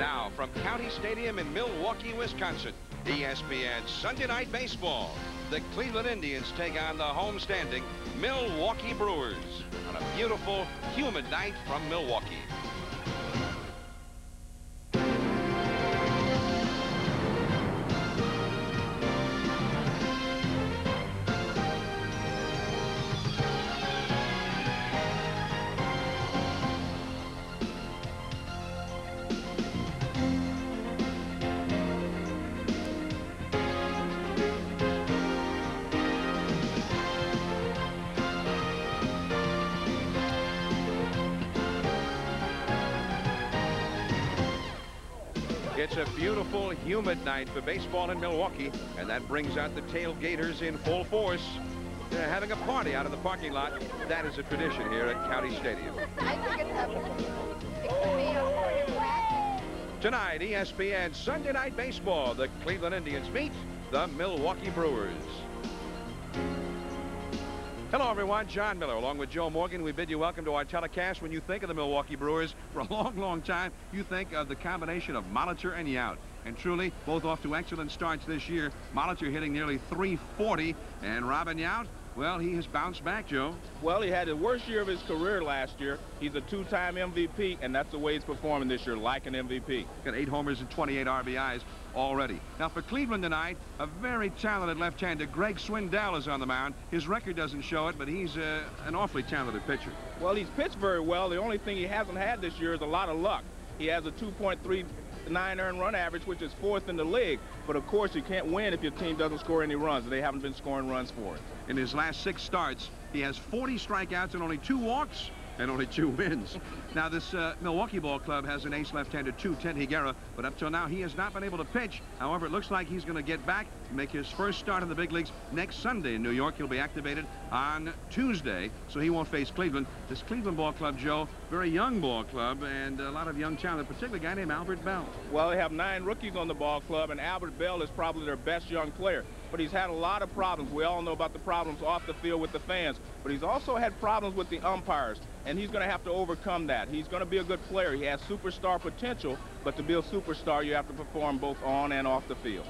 Now, from County Stadium in Milwaukee, Wisconsin, ESPN Sunday Night Baseball. The Cleveland Indians take on the homestanding Milwaukee Brewers on a beautiful, humid night from Milwaukee. It's a beautiful, humid night for baseball in Milwaukee, and that brings out the tailgaters in full force. They're having a party out in the parking lot. That is a tradition here at County Stadium. Tonight, ESPN Sunday Night Baseball. The Cleveland Indians meet the Milwaukee Brewers. Hello, everyone. John Miller, along with Joe Morgan. We bid you welcome to our telecast. When you think of the Milwaukee Brewers, for a long, long time, you think of the combination of Molitor and Yount. And truly, both off to excellent starts this year. Molitor hitting nearly .340, and Robin Yount, well, he has bounced back, Joe. Well, he had the worst year of his career last year. He's a two-time MVP, and that's the way he's performing this year, like an MVP. Got 8 homers and 28 RBIs already. Now, for Cleveland tonight, a very talented left-hander, Greg Swindell, is on the mound. His record doesn't show it, but he's an awfully talented pitcher. Well, he's pitched very well. The only thing he hasn't had this year is a lot of luck. He has a 2.39 earned run average, which is 4th in the league. But, of course, you can't win if your team doesn't score any runs. They haven't been scoring runs for it. In his last 6 starts, he has 40 strikeouts and only 2 walks and only 2 wins. Now, this Milwaukee ball club has an ace left-hander, Ted Higuera, but up till now, he has not been able to pitch. However, it looks like he's going to get back and make his first start in the big leagues next Sunday in New York. He'll be activated on Tuesday, so he won't face Cleveland. This Cleveland ball club, Joe, very young ball club, and a lot of young talent, particularly a guy named Albert Bell. Well, they have 9 rookies on the ball club, and Albert Bell is probably their best young player. But he's had a lot of problems. We all know about the problems off the field with the fans. But he's also had problems with the umpires, and he's going to have to overcome that. He's going to be a good player. He has superstar potential, but to be a superstar, you have to perform both on and off the field.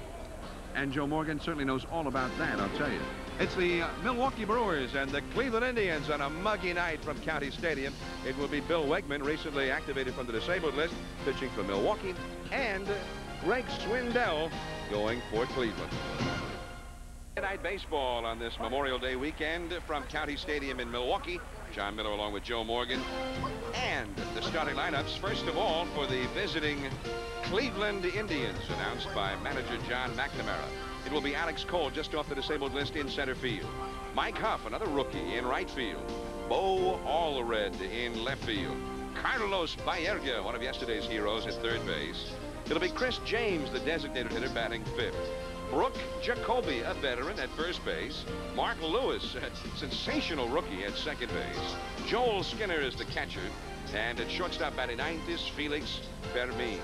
And Joe Morgan certainly knows all about that, I'll tell you. It's the Milwaukee Brewers and the Cleveland Indians on a muggy night from County Stadium. It will be Bill Wegman, recently activated from the disabled list, pitching for Milwaukee, and Greg Swindell going for Cleveland. Night baseball on this Memorial Day weekend from County Stadium in Milwaukee. John Miller along with Joe Morgan. And the starting lineups, first of all, for the visiting Cleveland Indians, announced by manager John McNamara. It will be Alex Cole, just off the disabled list, in center field. Mike Huff, another rookie, in right field. Bo Allred in left field. Carlos Baerga, one of yesterday's heroes, at third base. It'll be Chris James, the designated hitter, batting 5th. Brooke Jacoby, a veteran, at first base. Mark Lewis, a sensational rookie, at second base. Joel Skinner is the catcher. And at shortstop batting 9th is Felix Fermin.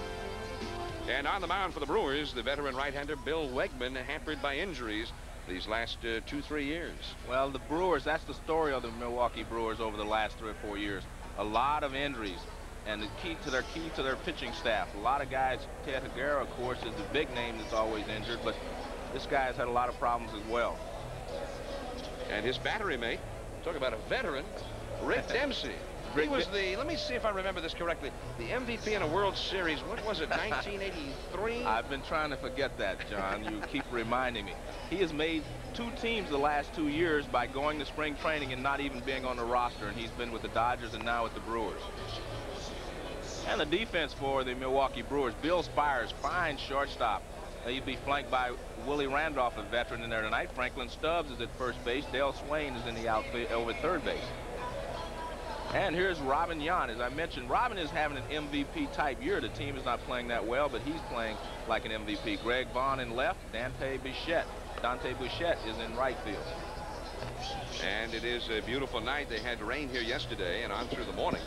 And on the mound for the Brewers, the veteran right-hander Bill Wegman, hampered by injuries these last 2-3 years. Well, the Brewers, that's the story of the Milwaukee Brewers over the last 3 or 4 years. A lot of injuries. And the key to their pitching staff. A lot of guys, Ted Higuera, of course, is the big name that's always injured, but this guy's had a lot of problems as well. And his battery mate, talk about a veteran, Rick Dempsey. He was the, let me see if I remember this correctly, the MVP in a World Series, what was it, 1983? I've been trying to forget that, John. You keep reminding me. He has made 2 teams the last 2 years by going to spring training and not even being on the roster, and he's been with the Dodgers and now with the Brewers. And the defense for the Milwaukee Brewers, Bill Spires, fine shortstop. He'd be flanked by Willie Randolph, a veteran, in there tonight. Franklin Stubbs is at first base. Dale Swain is in the outfield over at third base. And here's Robin Yount. As I mentioned, Robin is having an MVP-type year. The team is not playing that well, but he's playing like an MVP. Greg Vaughn in left. Dante Bichette is in right field. And it is a beautiful night. They had rain here yesterday and on through the morning.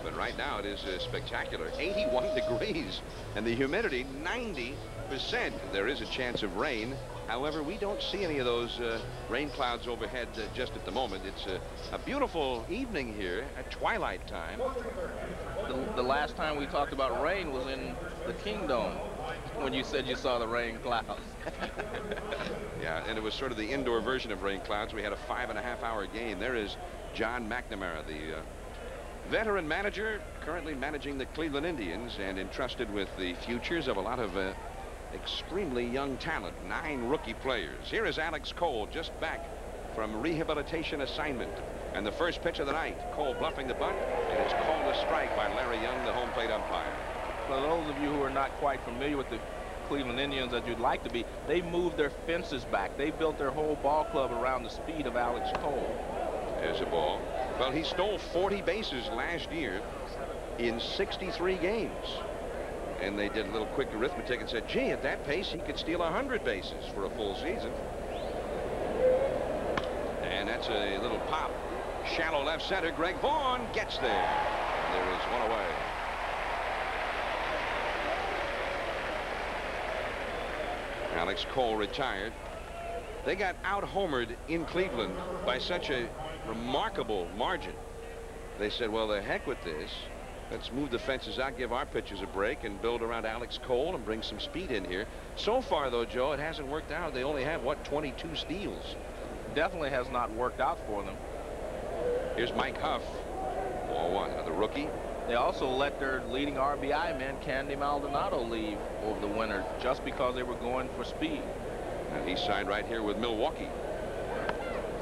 but right now it is spectacular. 81 degrees, and the humidity 90%. There is a chance of rain. However, we don't see any of those rain clouds overhead just at the moment. It's a beautiful evening here at twilight time. The last time we talked about rain was in the Kingdom when you said you saw the rain clouds. Yeah, and it was sort of the indoor version of rain clouds. We had a 5.5-hour game. There is John McNamara, the veteran manager, currently managing the Cleveland Indians and entrusted with the futures of a lot of extremely young talent. 9 rookie players. Here is Alex Cole, just back from rehabilitation assignment. And the first pitch of the night, Cole bluffing the bunt, and it's called a strike by Larry Young, the home plate umpire. For those of you who are not quite familiar with the Cleveland Indians as you'd like to be, they moved their fences back. They built their whole ball club around the speed of Alex Cole. There's a ball. Well, he stole 40 bases last year in 63 games. And they did a little quick arithmetic and said, gee, at that pace, he could steal 100 bases for a full season. And that's a little pop. Shallow left center. Greg Vaughn gets there. And there is one away. Alex Cole retired. They got out-homered in Cleveland by such a remarkable margin. They said, well, the heck with this. Let's move the fences out, give our pitchers a break, and build around Alex Cole and bring some speed in here. So far, though, Joe, it hasn't worked out. They only have, what, 22 steals? Definitely has not worked out for them. Here's Mike Huff. Ball one, another rookie. They also let their leading RBI man, Candy Maldonado, leave over the winter just because they were going for speed. And he signed right here with Milwaukee.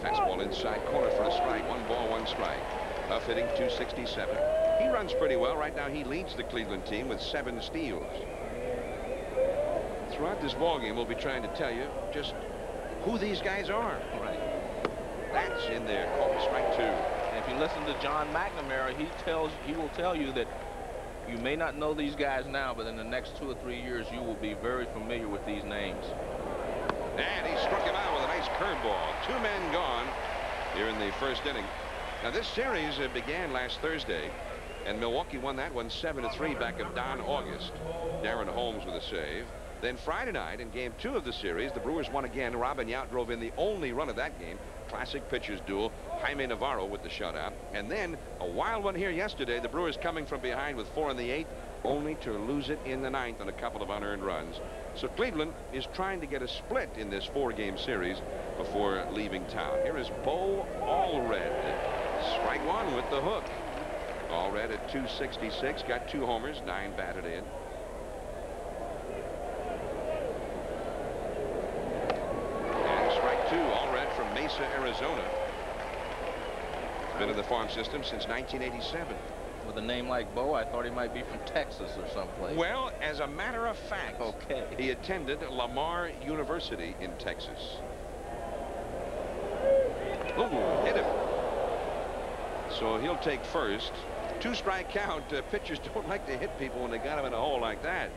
Fastball inside corner for a strike. 1 ball, 1 strike. Huff hitting .267. He runs pretty well. Right now he leads the Cleveland team with 7 steals. Throughout this ballgame, we'll be trying to tell you just who these guys are. Right. That's in there. Called strike 2. And if you listen to John McNamara, he will tell you that you may not know these guys now, but in the next 2 or 3 years, you will be very familiar with these names. And he struck him out with a nice curveball. 2 men gone here in the first inning. Now, this series began last Thursday, and Milwaukee won that one 7-3 back of Don August. Darren Holmes with a save. Then Friday night in game 2 of the series, the Brewers won again. Robin Yount drove in the only run of that game. Classic pitchers duel. Jaime Navarro with the shutout. And then a wild one here yesterday. The Brewers coming from behind with 4 in the 8th, only to lose it in the 9th on a couple of unearned runs. So Cleveland is trying to get a split in this 4-game series before leaving town. Here is Bo Allred. Strike 1 with the hook. Allred at .266, got 2 homers, 9 batted in. And strike 2, Allred from Mesa, Arizona. Been in the farm system since 1987. With a name like Bo, I thought he might be from Texas or someplace. Well, as a matter of fact, okay, he attended Lamar University in Texas. Ooh, hit him. So he'll take first. 2-strike count. Pitchers don't like to hit people when they got them in a hole like that.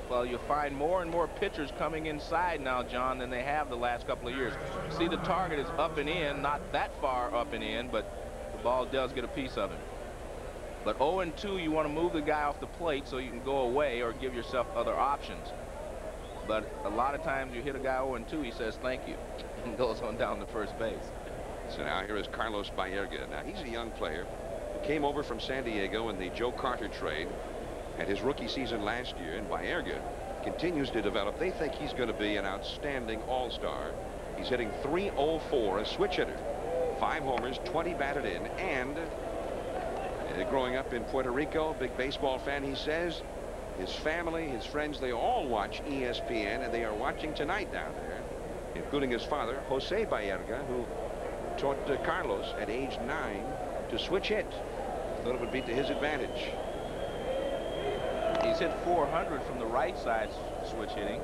Well, you find more and more pitchers coming inside now, John, than they have the last couple of years. See, the target is up and in, not that far up and in, but the ball does get a piece of him. But 0-2, you want to move the guy off the plate so you can go away or give yourself other options. But a lot of times you hit a guy 0-2, he says thank you, and goes on down to first base. So now here is Carlos Baerga. Now he's a young player who came over from San Diego in the Joe Carter trade at his rookie season last year, and Baerga continues to develop. They think he's going to be an outstanding all-star. He's hitting .304, a switch hitter, 5 homers, 20 batted in, and growing up in Puerto Rico, big baseball fan, he says. His family, his friends, they all watch ESPN, and they are watching tonight down there, including his father, Jose Baerga, who taught Carlos at age 9 to switch hit. Thought it would be to his advantage. He's hit .400 from the right side switch hitting,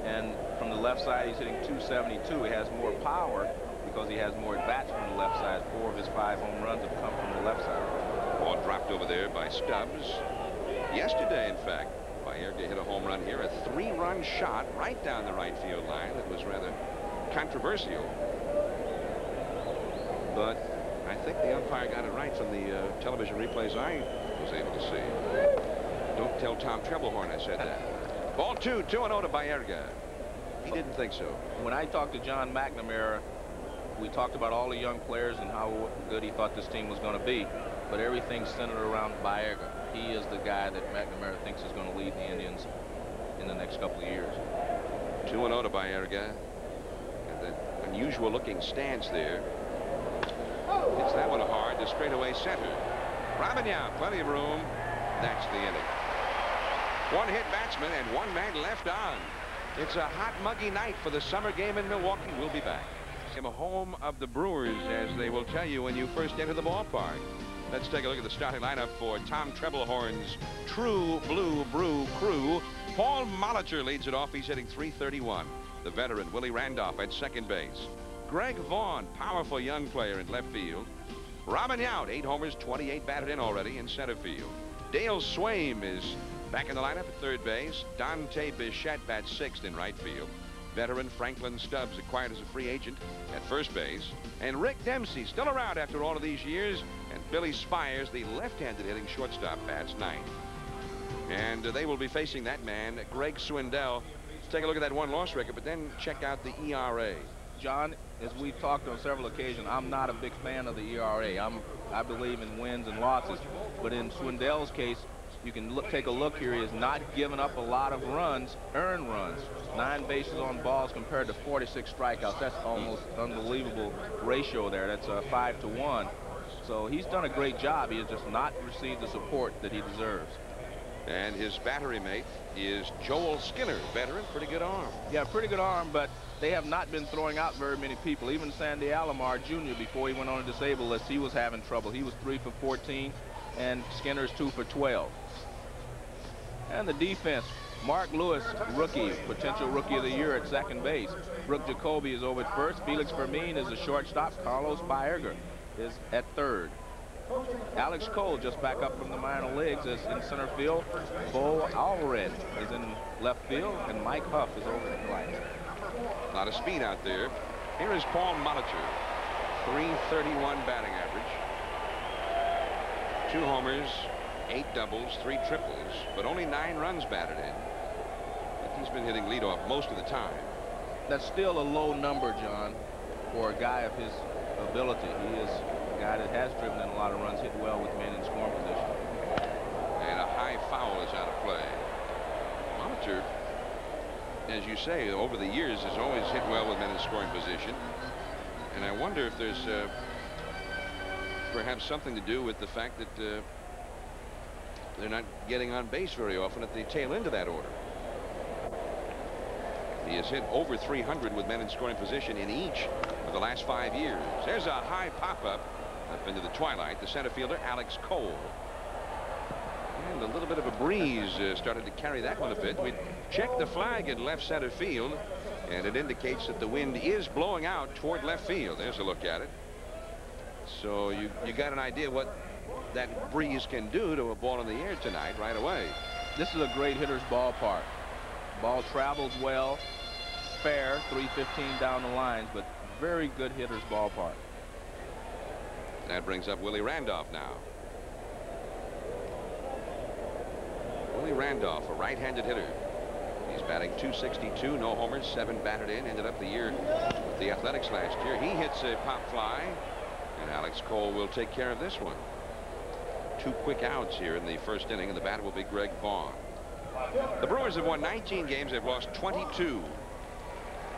and from the left side he's hitting .272. He has more power because he has more at-bats from the left side. 4 of his 5 home runs have come from the left side. Ball dropped over there by Stubbs. Yesterday, in fact, Baerga hit a home run here, a 3-run shot right down the right field line that was rather controversial. But I think the umpire got it right from the television replays I was able to see. Don't tell Tom Trebelhorn I said that. Ball 2, 2-0 to Baerga. He didn't think so. When I talked to John McNamara, we talked about all the young players and how good he thought this team was going to be. But everything's centered around Baerga. He is the guy that McNamara thinks is going to lead the Indians in the next couple of years. 2-0 to Baerga. And the unusual looking stance there. Hits that one hard to straightaway center. Robinson, plenty of room. That's the inning. One hit batsman and one man left on. It's a hot, muggy night for the summer game in Milwaukee. We'll be back. In the home of the Brewers, as they will tell you when you first enter the ballpark. Let's take a look at the starting lineup for Tom Trebelhorn's True Blue Brew crew. Paul Molitor leads it off. He's hitting .331. The veteran Willie Randolph at second base. Greg Vaughn, powerful young player in left field. Robin Yount, 8 homers, 28 batted in already in center field. Dale Swaim is back in the lineup at third base. Dante Bichette bats sixth in right field. Veteran Franklin Stubbs acquired as a free agent at first base. And Rick Dempsey still around after all of these years. And Billy Spires, the left-handed hitting shortstop, bats ninth. And they will be facing that man, Greg Swindell. Let's take a look at that one-loss record, but then check out the ERA. John, as we've talked on several occasions, I'm not a big fan of the ERA. I believe in wins and losses. But in Swindell's case, you can take a look here. He has not given up a lot of runs, earned runs. 9 bases on balls compared to 46 strikeouts. That's almost unbelievable ratio there. That's a 5-to-1. So he's done a great job. He has just not received the support that he deserves. And his battery mate is Joel Skinner, veteran, pretty good arm. Yeah, pretty good arm, but they have not been throwing out very many people. Even Sandy Alomar Jr., before he went on a disabled list, he was having trouble. He was 3 for 14, and Skinner's 2 for 12. And the defense, Mark Lewis, rookie, potential rookie of the year at second base. Brooke Jacoby is over at first. Felix Fermin is a shortstop. Carlos Baerga is at third. Alex Cole just back up from the minor leagues is in center field. Bo Allred is in left field, and Mike Huff is over at right. A lot of speed out there. Here is Paul Molitor, .331 batting average. 2 homers, 8 doubles, 3 triples, but only 9 runs batted in. But he's been hitting leadoff most of the time. That's still a low number, John, for a guy of his ability. He is a guy that has driven in a lot of runs, hit well with men in scoring position. And a high foul is out of play. Molitor, as you say, over the years has always hit well with men in scoring position. And I wonder if there's perhaps something to do with the fact that they're not getting on base very often at the tail end of that order. He has hit over 300 with men in scoring position in each of the last 5 years. There's a high pop-up into the twilight. The center fielder, Alex Cole. And a little bit of a breeze started to carry that one a bit. We checked the flag in left center field, and it indicates that the wind is blowing out toward left field. There's a look at it. So you got an idea what that breeze can do to a ball in the air tonight right away. This is a great hitter's ballpark. Ball travels well, fair, 315 down the lines, but very good hitter's ballpark. That brings up Willie Randolph now. Willie Randolph, a right-handed hitter. He's batting .262, no homers, 7 batted in. Ended up the year with the Athletics last year. He hits a pop fly, and Alex Cole will take care of this one. 2 quick outs here in the first inning, and the batter will be Greg Vaughn. The Brewers have won 19 games. They've lost 22.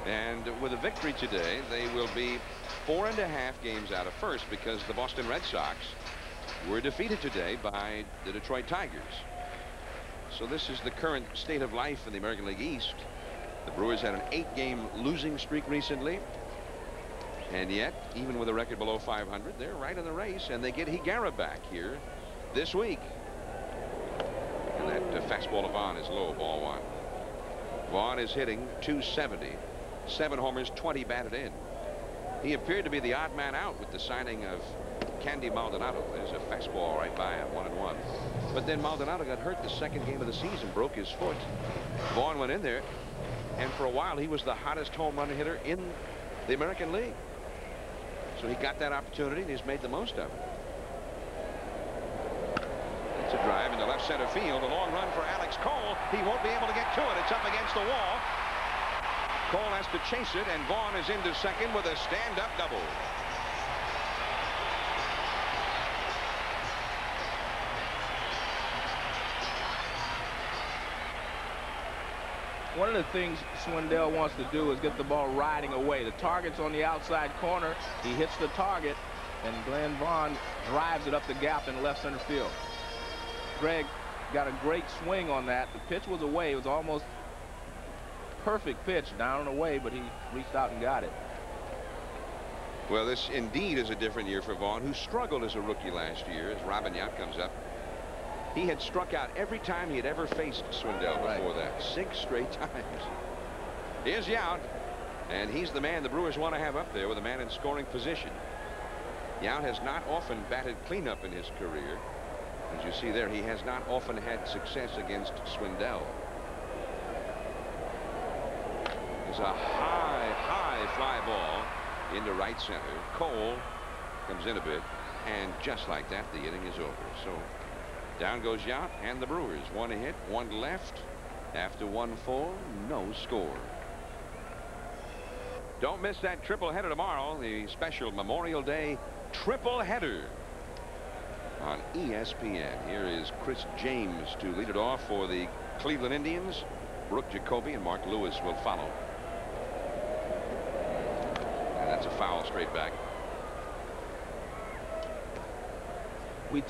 And with a victory today, they will be 4.5 games out of first because the Boston Red Sox were defeated today by the Detroit Tigers. So this is the current state of life in the American League East. The Brewers had an 8-game losing streak recently. And yet, even with a record below 500, they're right in the race, and they get Higuera back here this week. And that fastball to Vaughn is low, ball 1. Vaughn is hitting .270, 7 homers, 20 batted in. He appeared to be the odd man out with the signing of Candy Maldonado. There's a fastball right by him, 1-1. But then Maldonado got hurt the second game of the season, broke his foot. Vaughn went in there, and for a while he was the hottest home run hitter in the American League. So he got that opportunity, and he's made the most of it. It's a drive into left center field. A long run for Alex Cole. He won't be able to get to it. It's up against the wall. Cole has to chase it, and Vaughn is into second with a stand-up double. One of the things Swindell wants to do is get the ball riding away. The target's on the outside corner. He hits the target, and Glenn Vaughn drives it up the gap in left center field. Greg got a great swing on that. The pitch was away. It was almost perfect pitch, down and away, but he reached out and got it. Well, this indeed is a different year for Vaughn, who struggled as a rookie last year as Robin Yount comes up. He had struck out every time he had ever faced Swindell before that. 6 straight times. Here's Yount, and he's the man the Brewers want to have up there with a man in scoring position. Yount has not often batted cleanup in his career. As you see there, he has not often had success against Swindell. There's a high fly ball into right center. Cole comes in a bit, and just like that, the inning is over. So down goes Yount, and the Brewers. 1 hit, 1 left. After 1 full, no score. Don't miss that triple header tomorrow, the special Memorial Day triple header on ESPN. Here is Chris James to lead it off for the Cleveland Indians. Brooke Jacoby and Mark Lewis will follow. And that's a foul straight back. We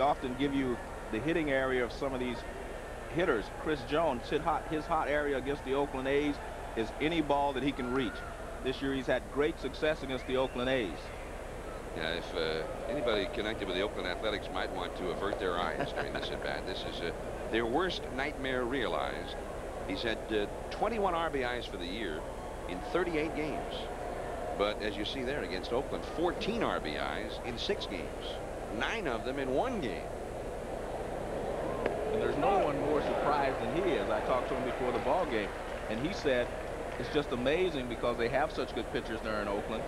often give you the hitting area of some of these hitters. Chris Jones, his hot area against the Oakland A's is any ball that he can reach. This year he's had great success against the Oakland A's. Yeah, if anybody connected with the Oakland Athletics might want to avert their eyes during this at bat. This is their worst nightmare realized. He's had 21 RBIs for the year in 38 games. But as you see there against Oakland, 14 RBIs in 6 games. 9 of them in 1 game. And there's no one more surprised than he is. I talked to him before the ball game, and he said it's just amazing because they have such good pitchers there in Oakland,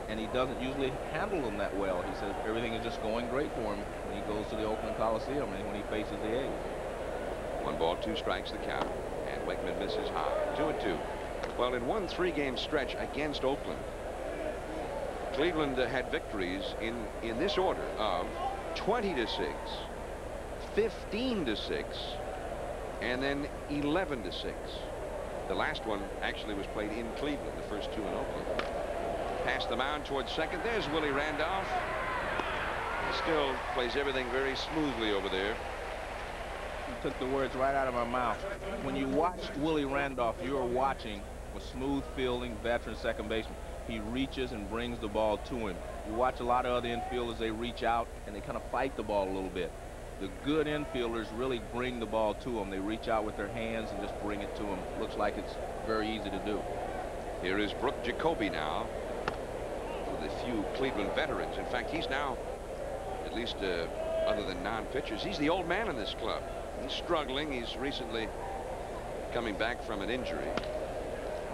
and he doesn't usually handle them that well. He says everything is just going great for him when he goes to the Oakland Coliseum and when he faces the A's. 1 ball, 2 strikes the count, and Wegman misses high. 2-2. Well, in 1 3-game stretch against Oakland, Cleveland had victories in this order of 20-6, 15-6, and then 11-6. The last one actually was played in Cleveland, the first 2 in Oakland. Past the mound towards second. There's Willie Randolph. He still plays everything very smoothly over there. You took the words right out of my mouth. When you watch Willie Randolph, you're watching a smooth fielding veteran second baseman. He reaches and brings the ball to him. You watch a lot of other infielders, they reach out and they kind of fight the ball a little bit. The good infielders really bring the ball to them. They reach out with their hands and just bring it to them. Looks like it's very easy to do. Here is Brooke Jacoby now with a few Cleveland veterans. In fact, he's now, at least other than non-pitchers, he's the old man in this club. He's struggling. He's recently coming back from an injury.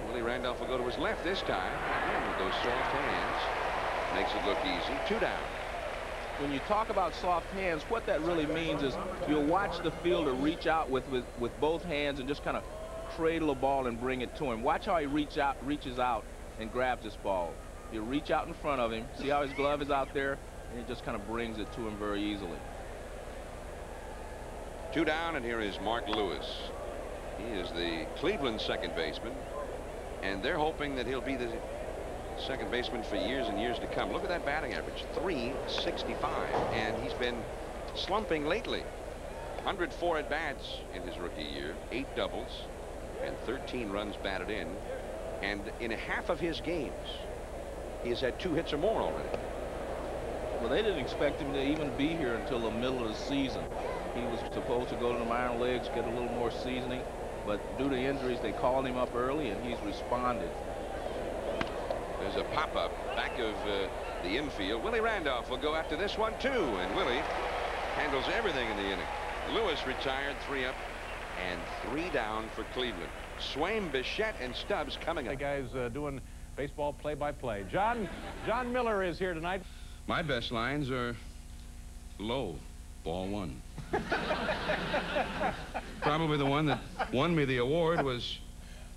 Willie Randolph will go to his left this time. Again with those soft hands. Makes it look easy. 2 down. When you talk about soft hands, what that really means is you'll watch the fielder reach out with both hands and just kind of cradle a ball and bring it to him. Watch how he reaches out and grabs this ball. You reach out in front of him, see how his glove is out there, and he just kind of brings it to him very easily. 2 down, and here is Mark Lewis. He is the Cleveland second baseman, and they're hoping that he'll be the second baseman for years and years to come. Look at that batting average, .365, and he's been slumping lately. 104 at-bats in his rookie year, 8 doubles, and 13 runs batted in. And in half of his games, he has had 2 hits or more already. Well, they didn't expect him to even be here until the middle of the season. He was supposed to go to the minor leagues, get a little more seasoning, but due to injuries, they called him up early, and he's responded. There's a pop-up back of the infield. Willie Randolph will go after this one, too, and Willie handles everything in the inning. Lewis retired, 3 up and 3 down for Cleveland. Swaim, Bichette, and Stubbs coming up. Guys doing baseball play-by-play. John Miller is here tonight. My best lines are low, ball one. Probably the one that won me the award was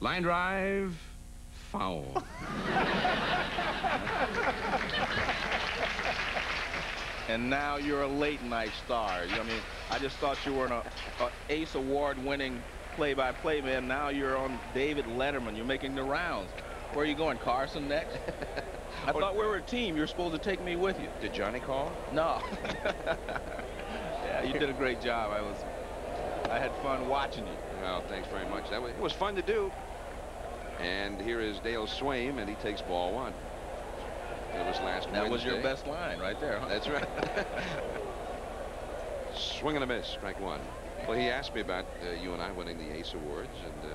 line drive, foul. And now you're a late night star. I mean, I just thought you were an Ace Award-winning play-by-play man. Now you're on David Letterman. You're making the rounds. Where are you going, Carson next? I thought we were a team. You're supposed to take me with you. Did Johnny call? No. Yeah, you did a great job. I had fun watching you. Well, thanks very much. It was fun to do. And here is Dale Swaim, and he takes ball one. It was last Wednesday. That was your best line right there, huh? That's right. Swing and a miss, strike one. Well, he asked me about you and I winning the Ace Awards, and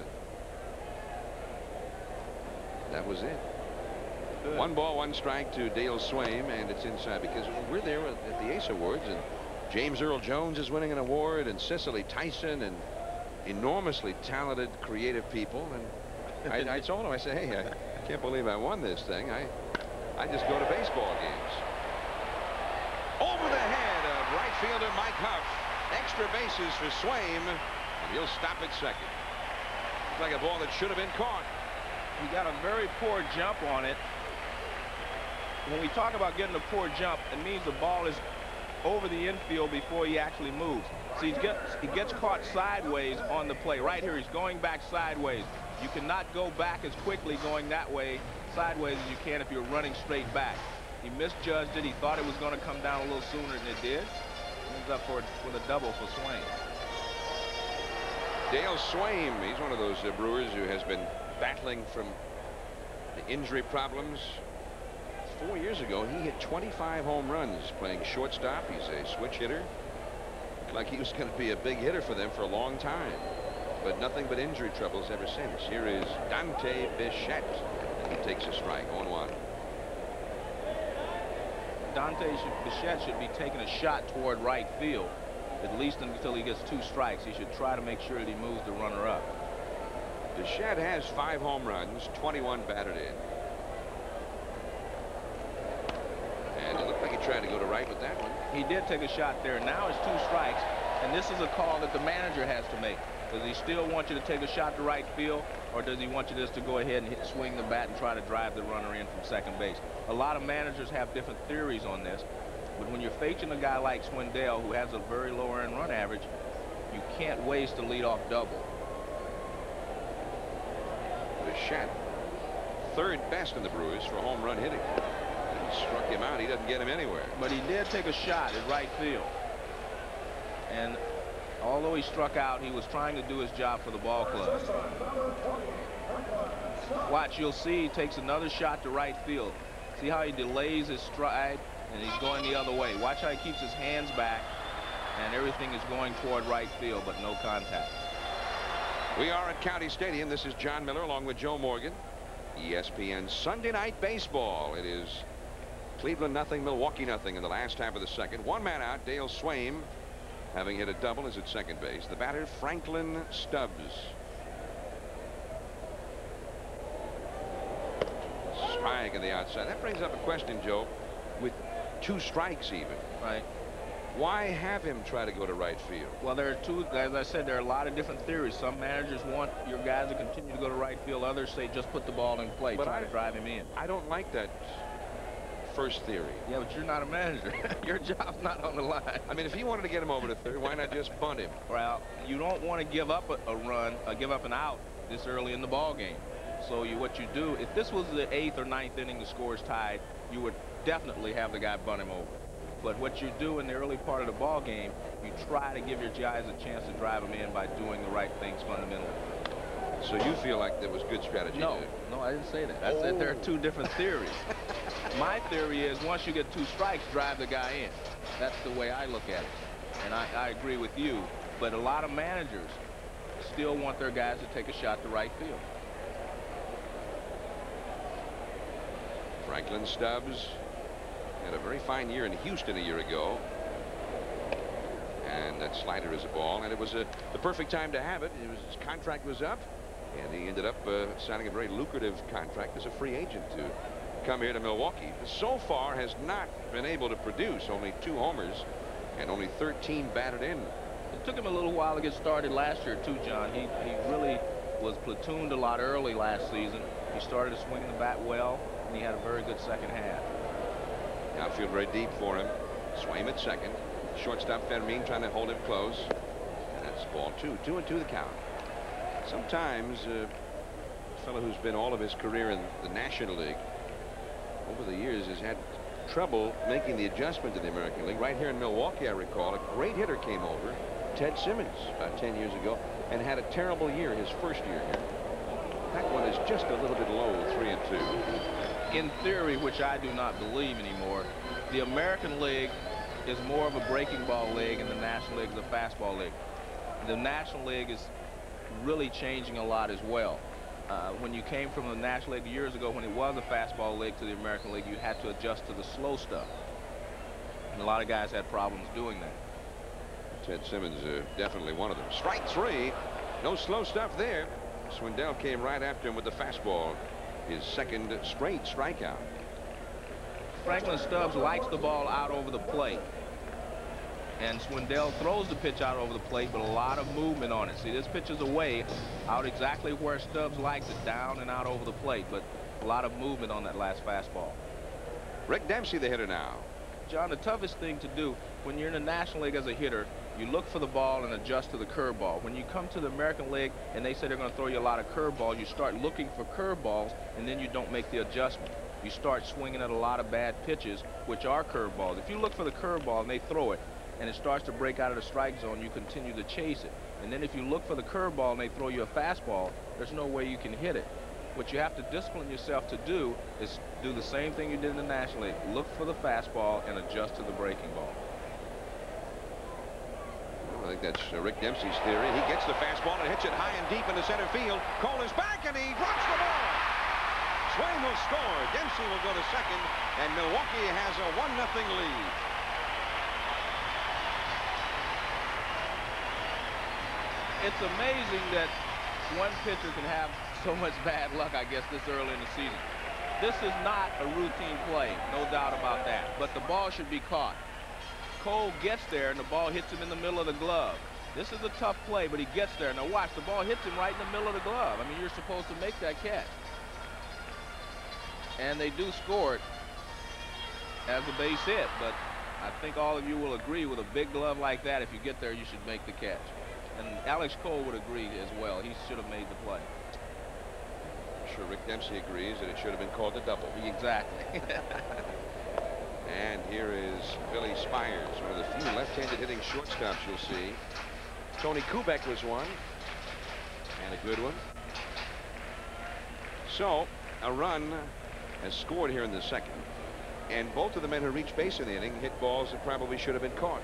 that was it. Good. 1 ball, 1 strike to Dale Swaim, and it's inside because we're there at the Ace Awards, and James Earl Jones is winning an award, and Cicely Tyson, and enormously talented, creative people. And I told him, I said, hey, I can't believe I won this thing. I just go to baseball games. Over the head of right fielder Mike Huff. Extra bases for Swaim, and he'll stop at second. Looks like a ball that should have been caught. He got a very poor jump on it. When we talk about getting a poor jump, it means the ball is over the infield before he actually moves. So he gets caught sideways on the play. Right here, he's going back sideways. You cannot go back as quickly going that way, sideways, as you can if you're running straight back. He misjudged it. He thought it was going to come down a little sooner than it did. Ends up with a double for Swaim. Dale Swaim, he's one of those Brewers who has been battling from the injury problems. 4 years ago, he hit 25 home runs playing shortstop. He's a switch hitter. Looked like he was going to be a big hitter for them for a long time, but nothing but injury troubles ever since. Here is Dante Bichette. He takes a strike, 0-1. Dante Bichette should be taking a shot toward right field, at least until he gets 2 strikes. He should try to make sure that he moves the runner up. Bichette has 5 home runs, 21 batted in. And it looked like he tried to go to right with that one. He did take a shot there. Now it's 2 strikes, and this is a call that the manager has to make. Does he still want you to take a shot to right field, or does he want you just to go ahead and swing the bat and try to drive the runner in from second base? A lot of managers have different theories on this, but when you're facing a guy like Swindell, who has a very low earned run average, you can't waste a leadoff double. Bichette, 3rd best in the Brewers for home run hitting. He struck him out. He doesn't get him anywhere. But he did take a shot at right field. And although he struck out, he was trying to do his job for the ball club. Watch, you'll see he takes another shot to right field. See how he delays his stride, and he's going the other way. Watch how he keeps his hands back, and everything is going toward right field, but no contact. We are at County Stadium. This is John Miller along with Joe Morgan. ESPN Sunday Night Baseball. It is Cleveland nothing, Milwaukee nothing in the last half of the second. 1 man out. Dale Swaim, having hit a double, is at second base. The batter, Franklin Stubbs. Strike on the outside. That brings up a question, Joe, with 2 strikes even. Right. Why have him try to go to right field? Well, there are 2, as I said, there are a lot of different theories. Some managers want your guys to continue to go to right field. Others say just put the ball in play, try to drive him in. I don't like that first theory. Yeah, but you're not a manager. Your job's not on the line. I mean, if he wanted to get him over to third, why not just bunt him? Well, you don't want to give up a run, give up an out this early in the ball game. So what you do, if this was the 8th or 9th inning, the score is tied, you would definitely have the guy bunt him over. But what you do in the early part of the ball game, you try to give your guys a chance to drive them in by doing the right things fundamentally. So you feel like that was good strategy? No, I didn't say that. I said there are 2 different theories. My theory is once you get 2 strikes, drive the guy in. That's the way I look at it. And I agree with you. But a lot of managers still want their guys to take a shot to right field. Franklin Stubbs had a very fine year in Houston a year ago. And that slider is a ball, and it was the perfect time to have it. His contract was up, And he ended up signing a very lucrative contract as a free agent to come here to Milwaukee. So far has not been able to produce. Only 2 homers and only 13 batted in. It took him a little while to get started last year too, John. He really was platooned a lot early last season. He started to swing the bat well, and he had a very good second half. Outfield very deep for him. Swaim at second. Shortstop Fermin trying to hold him close. And that's ball 2. 2-2 the count. Sometimes a fellow who's been all of his career in the National League over the years has had trouble making the adjustment to the American League. Right here in Milwaukee, I recall, a great hitter came over, Ted Simmons, about 10 years ago, and had a terrible year his first year here. That one is just a little bit low, 3-2. In theory, which I do not believe anymore, the American League is more of a breaking ball league and the National League is a fastball league. The National League is really changing a lot as well. When you came from the National League years ago, when it was a fastball league, to the American League, you had to adjust to the slow stuff. And a lot of guys had problems doing that. Ted Simmons definitely one of them. Strike 3. No slow stuff there. Swindell came right after him with the fastball. His second straight strikeout. Franklin Stubbs likes the ball out over the plate. And Swindell throws the pitch out over the plate, but a lot of movement on it. See, this pitch is away, out exactly where Stubbs likes it, down and out over the plate, but a lot of movement on that last fastball. Rick Dempsey, the hitter now. John, the toughest thing to do when you're in the National League as a hitter, you look for the ball and adjust to the curveball. When you come to the American League and they say they're going to throw you a lot of curveballs, you start looking for curveballs, and then you don't make the adjustment. You start swinging at a lot of bad pitches, which are curveballs. If you look for the curveball and they throw it, and it starts to break out of the strike zone, you continue to chase it. And then if you look for the curveball and they throw you a fastball, there's no way you can hit it. What you have to discipline yourself to do is do the same thing you did in the National League. Look for the fastball and adjust to the breaking ball. Well, I think that's Rick Dempsey's theory. He gets the fastball and hits it high and deep into center field. Cole is back and he drops the ball. Swain will score. Dempsey will go to second, and Milwaukee has a 1-0 lead. It's amazing that one pitcher can have so much bad luck, I guess, this early in the season. This is not a routine play, no doubt about that. But the ball should be caught. Cole gets there, and the ball hits him in the middle of the glove. This is a tough play, but he gets there. Now watch, the ball hits him right in the middle of the glove. I mean, you're supposed to make that catch. And they do score it as a base hit, but I think all of you will agree with a big glove like that, if you get there, you should make the catch. And Alex Cole would agree as well. He should have made the play. I'm sure Rick Dempsey agrees that it should have been called a double. Exactly. And here is Billy Spires, one of the few left-handed hitting shortstops you'll see. Tony Kubek was one, and a good one. So a run has scored here in the second, and both of the men who reached base in the inning hit balls that probably should have been caught.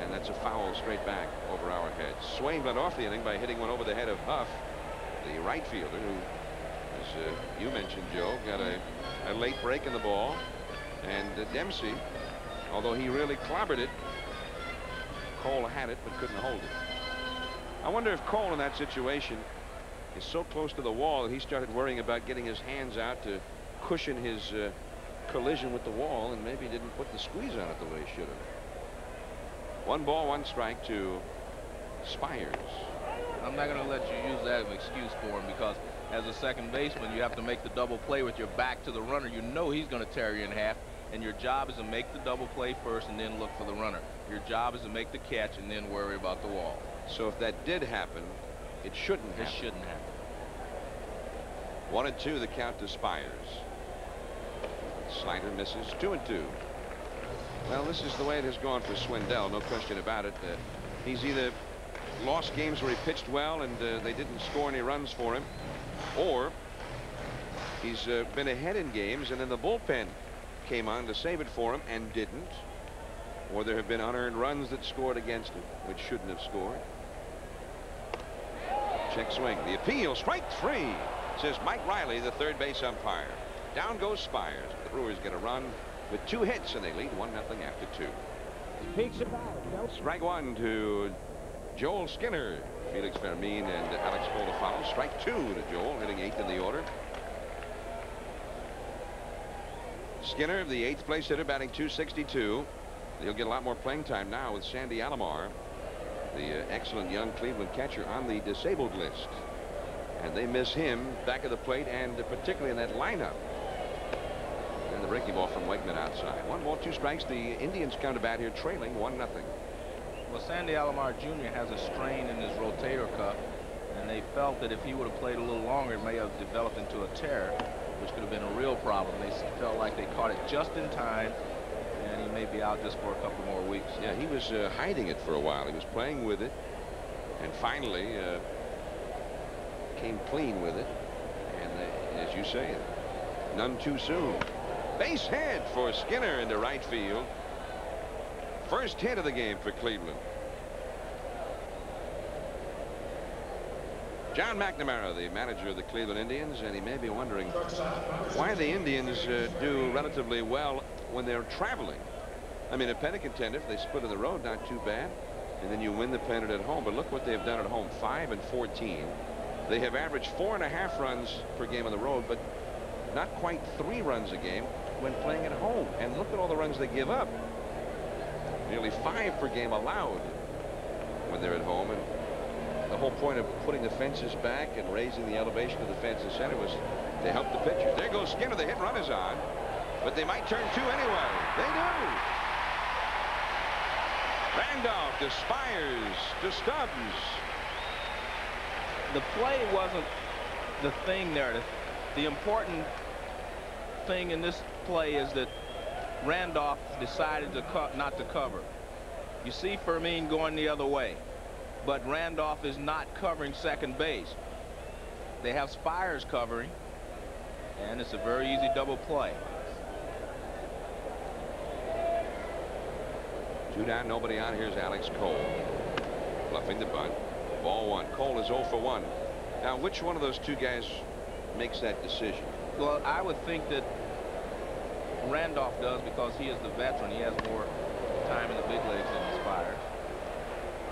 And that's a foul straight back over our heads. Swain led off the inning by hitting one over the head of Huff, the right fielder, who, as you mentioned, Joe, got a late break in the ball. And Dempsey, although he really clobbered it, Cole had it but couldn't hold it. I wonder if Cole in that situation is so close to the wall that he started worrying about getting his hands out to cushion his collision with the wall, and maybe didn't put the squeeze on it the way he should have. 1 ball, 1 strike to Spires. I'm not going to let you use that as an excuse for him, because as a second baseman, you have to make the double play with your back to the runner. You know he's going to tear you in half, and your job is to make the double play first and then look for the runner. Your job is to make the catch and then worry about the wall. So if that did happen, it shouldn't happen. It shouldn't happen. 1-2 the count to Spires. Slider misses. 2-2. Well, this is the way it has gone for Swindell, no question about it. He's either lost games where he pitched well and they didn't score any runs for him, or he's been ahead in games and then the bullpen came on to save it for him and didn't, or there have been unearned runs that scored against him which shouldn't have scored. Check swing. The appeal. Strike 3, says Mike Riley, the third base umpire. Down goes Spires. The Brewers get a run with 2 hits and they lead 1-0 after 2. Strike 1 to Joel Skinner, Felix Fermin, and Alex Cole to follow. Strike 2 to Joel, hitting 8th in the order. Skinner, the 8th place hitter, batting .262. He'll get a lot more playing time now with Sandy Alomar, the excellent young Cleveland catcher, on the disabled list. And they miss him back of the plate, and particularly in that lineup. And the breaking ball from Wegman outside. 1 ball, 2 strikes. The Indians come to bat here trailing 1-0. Well, Sandy Alomar Jr. has a strain in his rotator cuff, and they felt that if he would have played a little longer, it may have developed into a tear, which could have been a real problem. They felt like they caught it just in time, and he may be out just for a couple more weeks. Yeah, he was hiding it for a while. He was playing with it, and finally came clean with it. And as you say, none too soon. Base hit for Skinner into right field. First hit of the game for Cleveland. John McNamara, the manager of the Cleveland Indians, and he may be wondering why the Indians do relatively well when they're traveling. I mean, a pennant contender, if they split on the road, not too bad, and then you win the pennant at home. But look what they've done at home, 5-14. They have averaged 4.5 runs per game on the road, but not quite 3 runs a game when playing at home. And look at all the runs they give up. Nearly 5 per game allowed when they're at home. And the whole point of putting the fences back and raising the elevation of the fence in center was to help the pitchers. There goes Skinner. The hit run is on, but they might turn 2 anyway. They do. Randolph to Spires to Stubbs. The play wasn't the thing there. The important thing in this play is that Randolph decided to not to cover. You see Fermin going the other way, but Randolph is not covering second base. They have Spires covering, and it's a very easy double play. 2 down, nobody on. Here's Alex Cole bluffing the bunt. Ball 1. Cole is 0 for 1. Now, which one of those 2 guys makes that decision? Well, I would think that Randolph does, because he is the veteran. He has more time in the big leagues than Spires.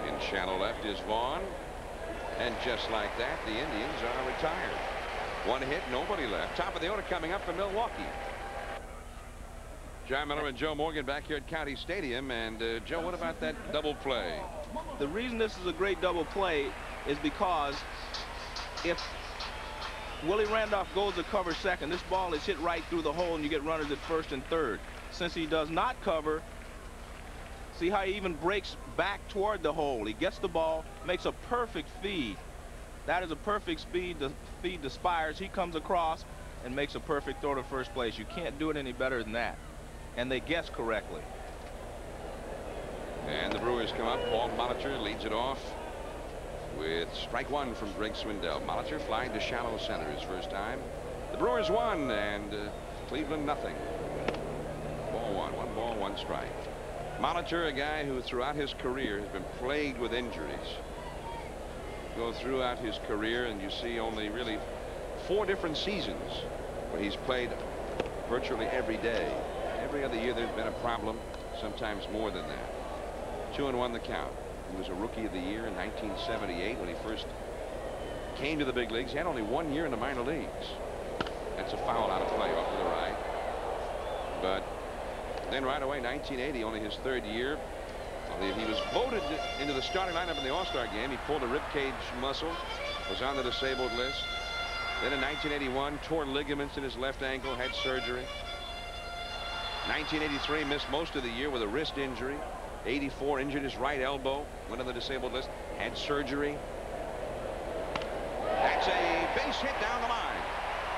In shallow left is Vaughn, and just like that, the Indians are retired. 1 hit, nobody left. Top of the order coming up for Milwaukee. John Miller and Joe Morgan back here at County Stadium. And Joe, what about that double play? The reason this is a great double play is because if Willie Randolph goes to cover second, this ball is hit right through the hole, and you get runners at first and third. Since he does not cover, see how he even breaks back toward the hole. He gets the ball, makes a perfect feed. That is a perfect feed to Spires. He comes across and makes a perfect throw to first place. You can't do it any better than that. And they guess correctly. And the Brewers come up. Paul Molitor leads it off with strike 1 from Greg Swindell. Molitor flying to shallow center his first time. The Brewers won, and Cleveland nothing. Ball 1. 1 ball, 1 strike. Molitor, a guy who throughout his career has been plagued with injuries. Go throughout his career, and you see only really 4 different seasons where he's played virtually every day. Every other year there's been a problem, sometimes more than that. 2-1 the count. He was a Rookie of the Year in 1978 when he first came to the big leagues. He had only 1 year in the minor leagues. That's a foul out of play off to the right. But then right away, 1980, only his 3rd year, he was voted into the starting lineup in the All-Star game. He pulled a rib cage muscle, was on the disabled list. Then in 1981, tore ligaments in his left ankle, had surgery. 1983, missed most of the year with a wrist injury. 84, injured his right elbow, went on the disabled list, had surgery. That's a base hit down the line.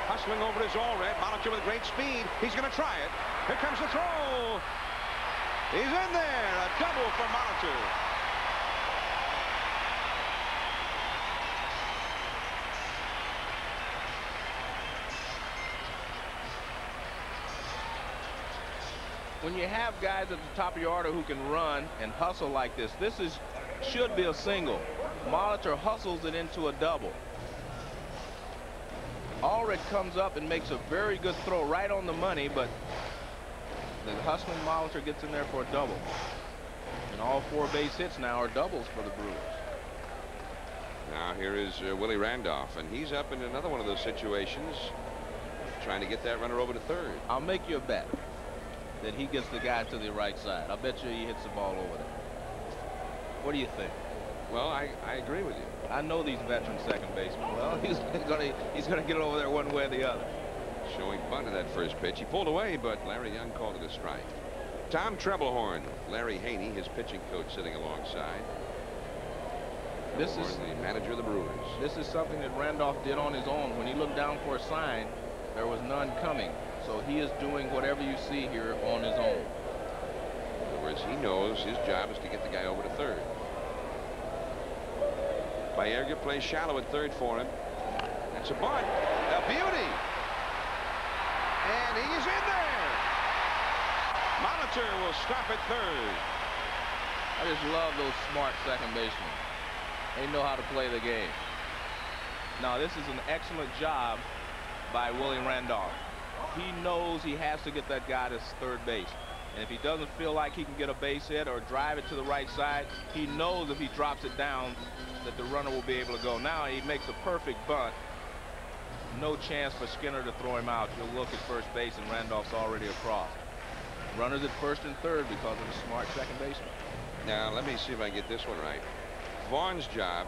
Hustling over to Allred. Molitor with great speed. He's going to try it. Here comes the throw. He's in there. A double for Molitor. When you have guys at the top of your order who can run and hustle like this, should be a single. Molitor hustles it into a double. Allred comes up and makes a very good throw right on the money, but the hustling Molitor gets in there for a double. And all 4 base hits now are doubles for the Brewers. Now here is Willie Randolph, and he's up in another one of those situations, trying to get that runner over to third. I'll make you a bet that he gets the guy to the right side. I'll bet you he hits the ball over there. What do you think? Well, I agree with you. I know these veteran second basemen. Well, he's gonna get it over there one way or the other. Showing bunt of that first pitch. He pulled away, but Larry Young called it a strike. Tom Treblehorn, Larry Haney, his pitching coach, sitting alongside. This is the manager of the Brewers. This is something that Randolph did on his own. When he looked down for a sign, there was none coming. So he is doing whatever you see here on his own. In other words, he knows his job is to get the guy over to third. Baerga plays shallow at third for him. That's a bunt. A beauty. And he's in there. Molitor will stop at third. I just love those smart second basemen. They know how to play the game. Now, this is an excellent job by Willie Randolph. He knows he has to get that guy to third base. And if he doesn't feel like he can get a base hit or drive it to the right side, he knows if he drops it down that the runner will be able to go. Now he makes a perfect bunt. No chance for Skinner to throw him out. You'll look at first base and Randolph's already across. Runners at first and third because of a smart second baseman. Now let me see if I get this one right. Vaughn's job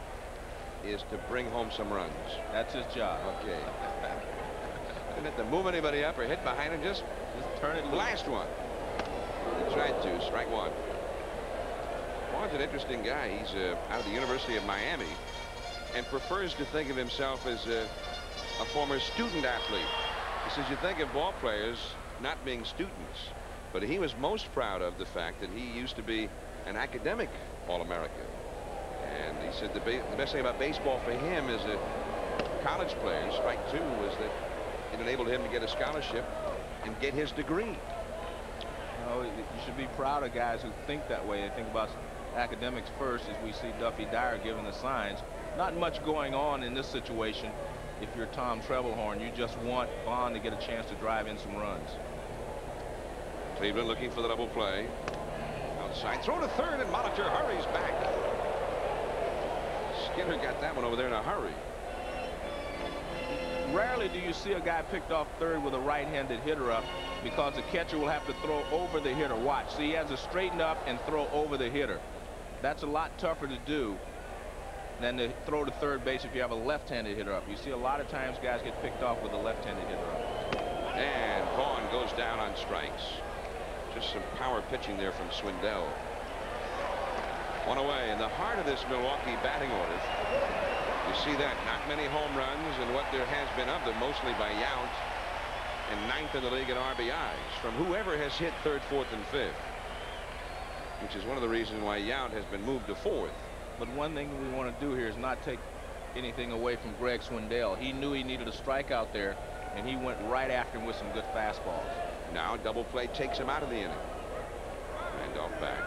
is to bring home some runs. That's his job. Okay. Didn't have to move anybody up or hit behind him. Just turn it loose. Last one. He tried to. Strike one. Vaughn's an interesting guy. He's out of the University of Miami and prefers to think of himself as a former student athlete. He says you think of ball players not being students, but he was most proud of the fact that he used to be an academic All-American. And he said the best thing about baseball for him as a college player, strike two, was that it enabled him to get a scholarship and get his degree. You know, you should be proud of guys who think that way. They think about academics first, as we see Duffy Dyer giving the signs. Not much going on in this situation. If you're Tom Treblehorn, you just want Vaughn to get a chance to drive in some runs. Cleveland looking for the double play. Outside throw to third, and Molitor hurries back. Skinner got that one over there in a hurry. Rarely do you see a guy picked off third with a right-handed hitter up, because the catcher will have to throw over the hitter. Watch. See, he has to straighten up and throw over the hitter. That's a lot tougher to do than to throw to third base if you have a left-handed hitter up. You see a lot of times guys get picked off with a left-handed hitter up. And Vaughn goes down on strikes. Just some power pitching there from Swindell. One away in the heart of this Milwaukee batting order. You see that, not many home runs, and what there has been of them, mostly by Yount, and ninth in the league in RBIs from whoever has hit third, fourth, and fifth, which is one of the reasons why Yount has been moved to fourth. But one thing we want to do here is not take anything away from Greg Swindell. He knew he needed a strikeout there, and he went right after him with some good fastballs. Now double play takes him out of the inning. Randolph back.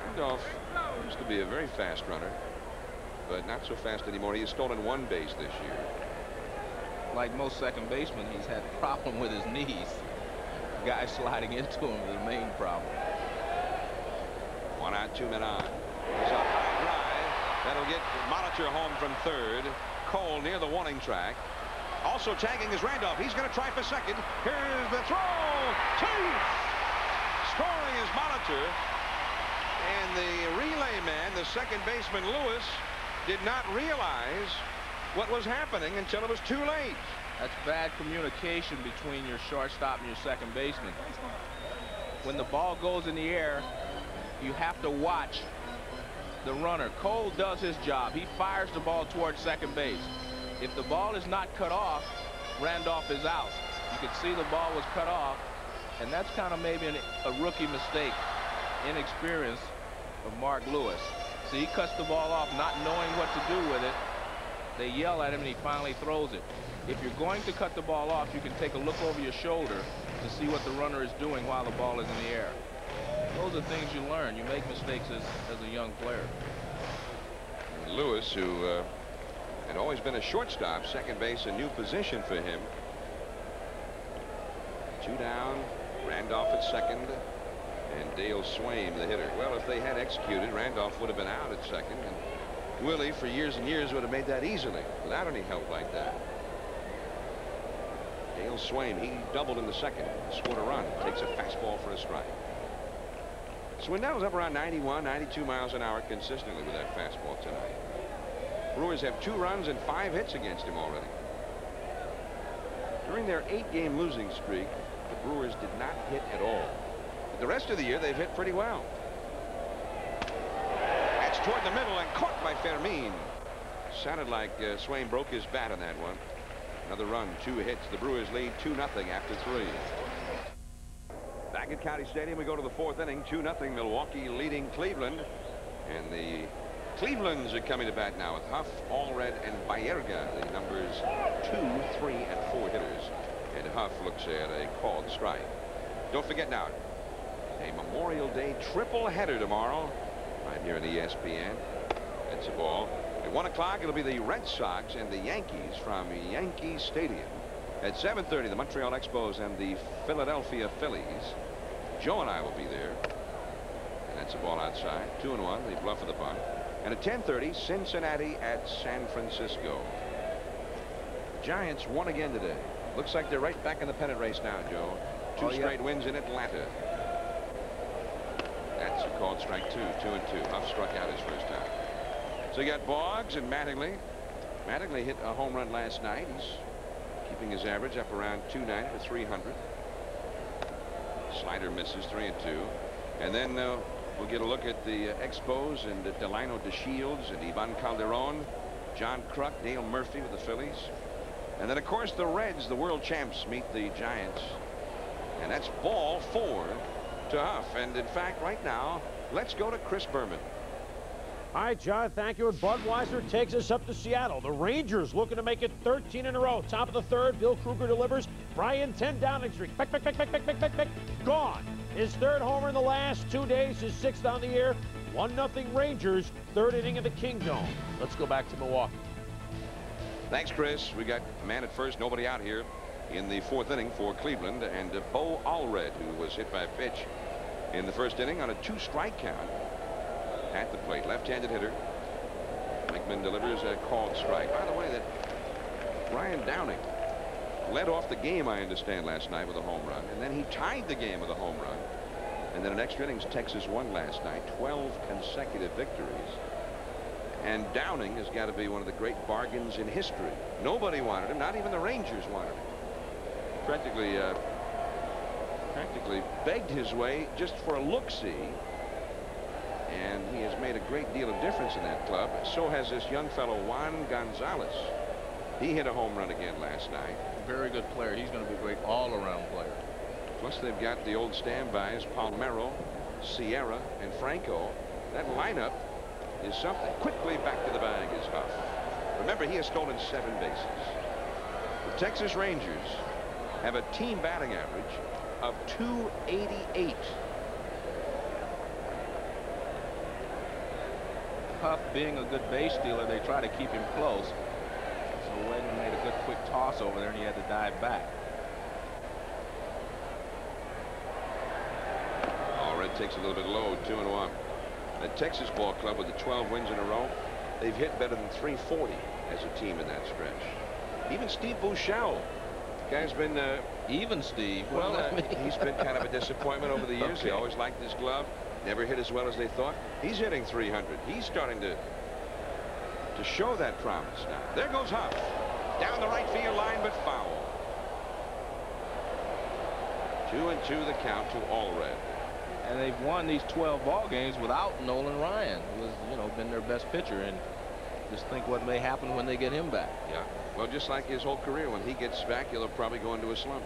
Randolph used to be a very fast runner, but not so fast anymore. He has stolen one base this year. Like most second basemen, he's had a problem with his knees. Guys sliding into him is the main problem. 1 out, 2 men on. It's a high drive. That'll get Molitor home from third. Cole near the warning track. Also tagging is Randolph. He's going to try for second. Here's the throw. Chase! Scoring is Molitor. And the relay man, the second baseman Lewis, did not realize what was happening until it was too late. That's bad communication between your shortstop and your second baseman. When the ball goes in the air, you have to watch the runner. Cole does his job. He fires the ball towards second base. If the ball is not cut off, Randolph is out. You can see the ball was cut off, and that's kind of maybe a rookie mistake, inexperience of Mark Lewis. So he cuts the ball off not knowing what to do with it. They yell at him and he finally throws it. If you're going to cut the ball off, you can take a look over your shoulder to see what the runner is doing while the ball is in the air. Those are things you learn. You make mistakes as a young player. Lewis, who had always been a shortstop, second base a new position for him. 2 down, Randolph at second, and Dale Swaim, the hitter. Well, if they had executed, Randolph would have been out at second, and Willie, for years and years, would have made that easily without any help like that. Dale Swain, he doubled in the second, scored a run, takes a fastball for a strike. Swindell's up around 91, 92 miles an hour consistently with that fastball tonight. Brewers have 2 runs and 5 hits against him already. During their 8-game losing streak, the Brewers did not hit at all. But the rest of the year, they've hit pretty well. That's toward the middle and caught by Fermin. Sounded like Swain broke his bat on that one. Another run, 2 hits. The Brewers lead 2-0 after 3. Back at County Stadium, we go to the 4th inning. 2-0 Milwaukee leading Cleveland. And the Clevelands are coming to bat now with Huff, Allred, and Baerga, the numbers 2, 3, and 4 hitters. And Huff looks at a called strike. Don't forget now, a Memorial Day triple header tomorrow right here in ESPN. That's a ball. At 1 o'clock, it'll be the Red Sox and the Yankees from Yankee Stadium. At 7:30, the Montreal Expos and the Philadelphia Phillies. Joe and I will be there. And that's a ball outside. 2-1, the bluff of the bunt. And at 10:30, Cincinnati at San Francisco. Giants won again today. Looks like they're right back in the pennant race now, Joe. 2 straight wins in Atlanta. That's a called strike 2, 2-2. Huff struck out his first time. So you got Boggs and Mattingly. Mattingly hit a home run last night. He's keeping his average up around 290 to 300. Slider misses, 3-2. And then we'll get a look at the Expos and Delino DeShields and Ivan Calderon, John Kruk, Dale Murphy with the Phillies. And then, of course, the Reds, the world champs, meet the Giants. And that's ball 4 to Huff. And, in fact, right now, let's go to Chris Berman. All right, John, thank you. And Budweiser takes us up to Seattle. The Rangers looking to make it 13 in a row. Top of the 3rd, Bill Kruger delivers. Brian, 10 downing streak. Back. Gone. His 3rd homer in the last 2 days, his 6th on the year. 1-0 Rangers, 3rd inning of the Kingdome. Let's go back to Milwaukee. Thanks, Chris. We got a man at first, nobody out here in the 4th inning for Cleveland. And Bo Allred, who was hit by a pitch in the 1st inning on a 2-strike count. At the plate, left-handed hitter. Wegman delivers a called strike. By the way, that Ryan Downing led off the game, I understand, last night with a home run, and then he tied the game with a home run. And then in extra innings, Texas won last night, 12 consecutive victories. And Downing has got to be one of the great bargains in history. Nobody wanted him, not even the Rangers wanted him. Practically begged his way just for a look-see. And he has made a great deal of difference in that club. So has this young fellow, Juan Gonzalez. He hit a home run again last night. Very good player. He's going to be a great all-around player. Plus, they've got the old standbys, Palmeiro, Sierra, and Franco. That lineup is something. Quickly back to the bag is Huff. Remember, he has stolen 7 bases. The Texas Rangers have a team batting average of .288. Huff, being a good base stealer, they try to keep him close. So Wegman made a good quick toss over there, and he had to dive back. Allred takes a little bit low, 2-1. The Texas ball club with the 12 wins in a row, they've hit better than .340 as a team in that stretch. Even Steve Buechele, the guy's been even Steve. Well, he's been kind of a disappointment over the years. Okay. He always liked his glove. Never hit as well as they thought. He's hitting .300. He's starting to show that promise now. There goes Huff. Down the right field line, but foul. 2-2 the count to Allred. And they've won these 12 ball games without Nolan Ryan, who has, you know, been their best pitcher. And just think what may happen when they get him back. Yeah. Well, just like his whole career, when he gets back, he'll probably go into a slump.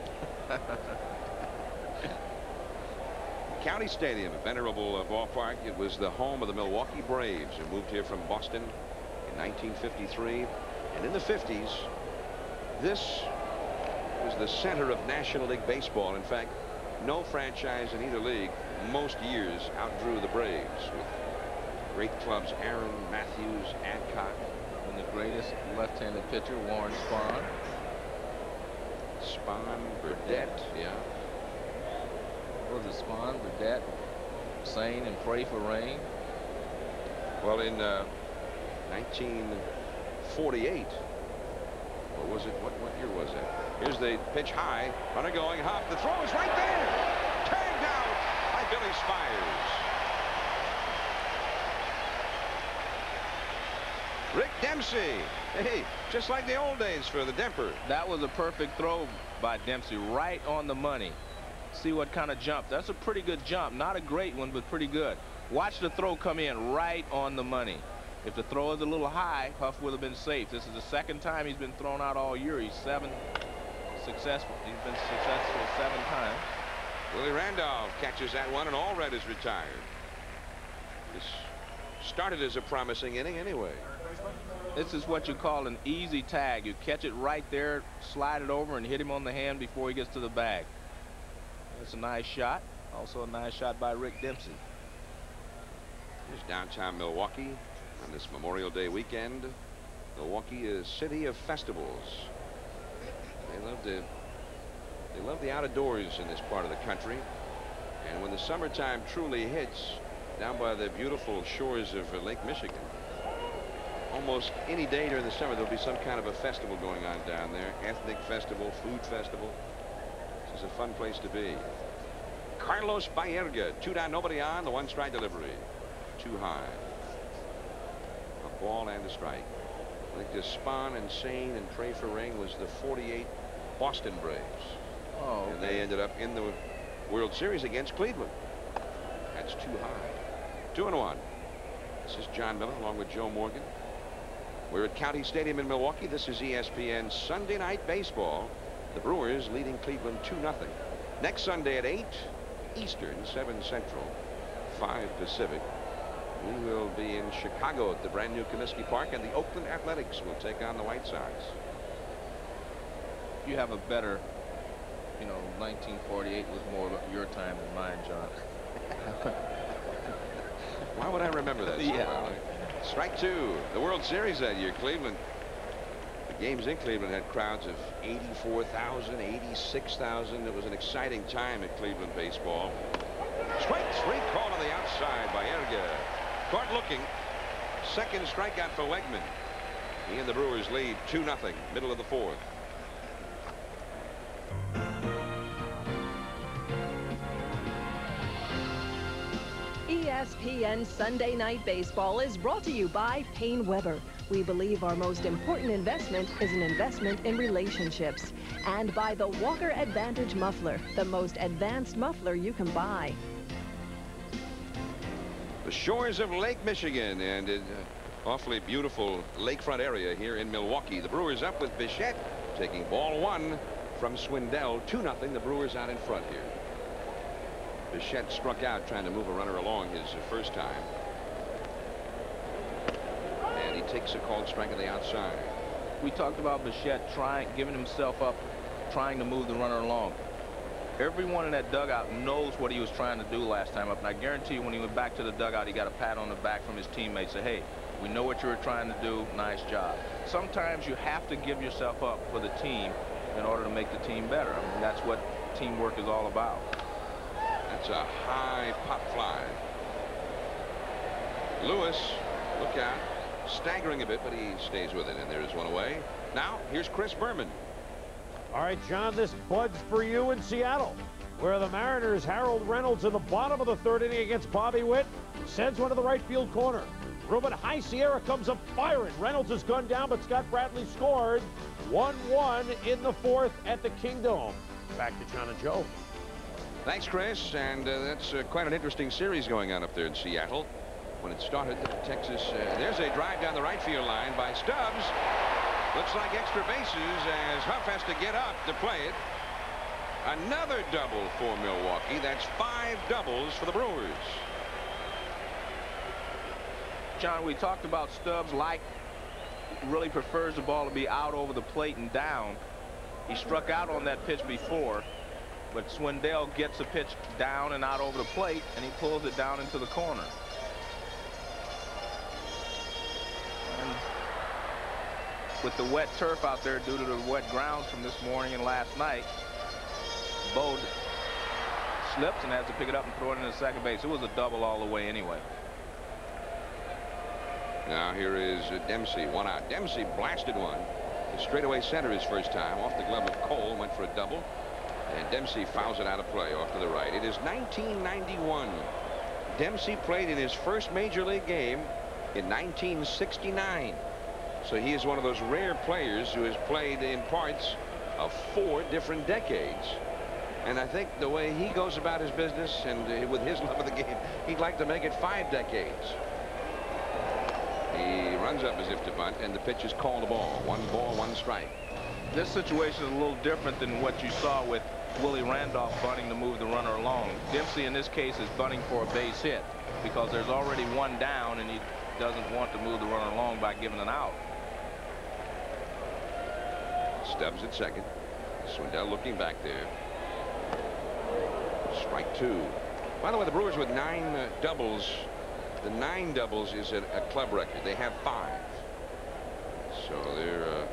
County Stadium, a venerable ballpark. It was the home of the Milwaukee Braves, who moved here from Boston in 1953. And in the 50s, this was the center of National League Baseball. In fact, no franchise in either league most years outdrew the Braves, with great clubs Aaron, Matthews, Adcock. And the greatest left-handed pitcher, Warren Spahn. Spahn, Burdette, yeah. Was it Spahn, Burdette, Sane, and Pray for Rain? Well, in 1948. Or was it, what year was that? Here's the pitch high. Runner going, Huff. The throw is right there. Tagged out by Billy Spires. Rick Dempsey. Hey, just like the old days for the Demper. That was a perfect throw by Dempsey, right on the money. See what kind of jump. That's a pretty good jump. Not a great one, but pretty good. Watch the throw come in right on the money. If the throw is a little high, Huff would have been safe. This is the second time he's been thrown out all year. He's successful. He's been successful 7 times. Willie Randolph catches that one, and Allred is retired. This started as a promising inning anyway. This is what you call an easy tag. You catch it right there, slide it over, and hit him on the hand before he gets to the bag. That's a nice shot. Also a nice shot by Rick Dempsey. Here's downtown Milwaukee on this Memorial Day weekend. Milwaukee is a city of festivals. They love the outdoors in this part of the country. And when the summertime truly hits, down by the beautiful shores of Lake Michigan, almost any day during the summer there'll be some kind of a festival going on down there. Ethnic festival, food festival. This is a fun place to be. Carlos Baerga, 2 down, nobody on. The 1-strike delivery. Too high. A ball and a strike. I think Despon and Sane and Pray for Ring was the 48 Boston Braves. Oh, okay. And they ended up in the World Series against Cleveland. That's too high. 2-1. This is John Miller along with Joe Morgan. We're at County Stadium in Milwaukee. This is ESPN Sunday Night Baseball. The Brewers leading Cleveland 2-0. Next Sunday at 8 Eastern, 7 Central, 5 Pacific. We will be in Chicago at the brand new Comiskey Park, and the Oakland Athletics will take on the White Sox. You have a better, 1948 was more your time than mine, John. Why would I remember that? Yeah. Strike 2. The World Series that year, Cleveland. The games in Cleveland had crowds of 84,000, 86,000. It was an exciting time at Cleveland baseball. Strike 3 called on the outside by Erga. Caught looking. Second strikeout for Wegman. He and the Brewers lead 2-0, middle of the 4th. ESPN Sunday Night Baseball is brought to you by Payne Weber. We believe our most important investment is an investment in relationships. And by the Walker Advantage Muffler, the most advanced muffler you can buy. The shores of Lake Michigan and an awfully beautiful lakefront area here in Milwaukee. The Brewers up with Bichette taking ball 1 from Swindell. 2-0. The Brewers out in front here. Bichette struck out trying to move a runner along his first time. And he takes a called strike on the outside. We talked about Bichette giving himself up, trying to move the runner along. Everyone in that dugout knows what he was trying to do last time up, and I guarantee you when he went back to the dugout, he got a pat on the back from his teammates. Say, hey, we know what you were trying to do. Nice job. Sometimes you have to give yourself up for the team in order to make the team better. I mean, that's what teamwork is all about. That's a high pop fly. Lewis, look out, staggering a bit, but he stays with it, and there's one away. Now here's Chris Berman. All right, John, this bud's for you in Seattle, where the Mariners' Harold Reynolds in the bottom of the 3rd inning against Bobby Witt sends one to the right field corner. Ruben High Sierra comes up firing. Reynolds has gone down, but Scott Bradley scored. 1-1 in the 4th at the Kingdome. Back to John and Joe. Thanks, Chris. And that's quite an interesting series going on up there in Seattle. When it started, Texas, there's a drive down the right field line by Stubbs. Looks like extra bases as Huff has to get up to play it. Another double for Milwaukee. That's 5 doubles for the Brewers. John, we talked about Stubbs really prefers the ball to be out over the plate and down. He struck out on that pitch before. But Swindell gets a pitch down and out over the plate, and he pulls it down into the corner. And with the wet turf out there due to the wet grounds from this morning and last night, Bode slips and has to pick it up and throw it into second base. It was a double all the way anyway. Now here is Dempsey. One out. Dempsey blasted one. The straightaway center his first time. Off the glove of Cole. Went for a double. And Dempsey fouls it out of play off to the right. It is 1991. Dempsey played in his first major league game in 1969. So he is one of those rare players who has played in parts of 4 different decades. And I think the way he goes about his business and with his love of the game, he'd like to make it 5 decades. He runs up as if to bunt, and the pitch is called a ball. 1 ball, 1 strike. This situation is a little different than what you saw with Willie Randolph bunting to move the runner along. Dempsey in this case is bunting for a base hit because there's already 1 down, and he doesn't want to move the runner along by giving an out. Stubbs at second. Swindell looking back there. Strike 2. By the way, the Brewers with 9 doubles. The 9 doubles is a club record. They have 5. So they're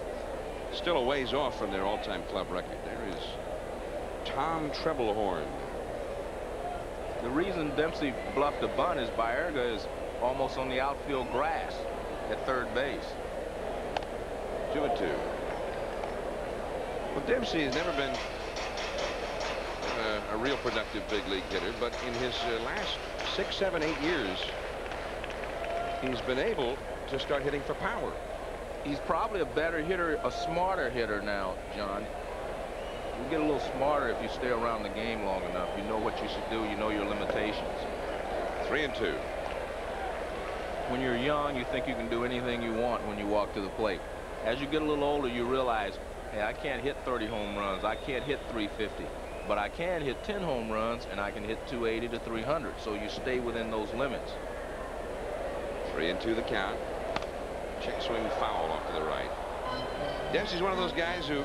still a ways off from their all-time club record. There is Tom Treblehorn. The reason Dempsey bluffed the bunt is Baerga is almost on the outfield grass at third base. 2-2. Well, Dempsey has never been a real productive big league hitter, but in his last 6, 7, 8 years, he's been able to start hitting for power. He's probably a better hitter, a smarter hitter now, John. You get a little smarter if you stay around the game long enough. You know what you should do. You know your limitations. 3-2. When you're young, you think you can do anything you want when you walk to the plate. As you get a little older, you realize, hey, I can't hit 30 home runs. I can't hit 350. But I can hit 10 home runs, and I can hit 280 to 300. So you stay within those limits. 3-2 the count. Check swing foul off to the right. Dempsey's one of those guys who,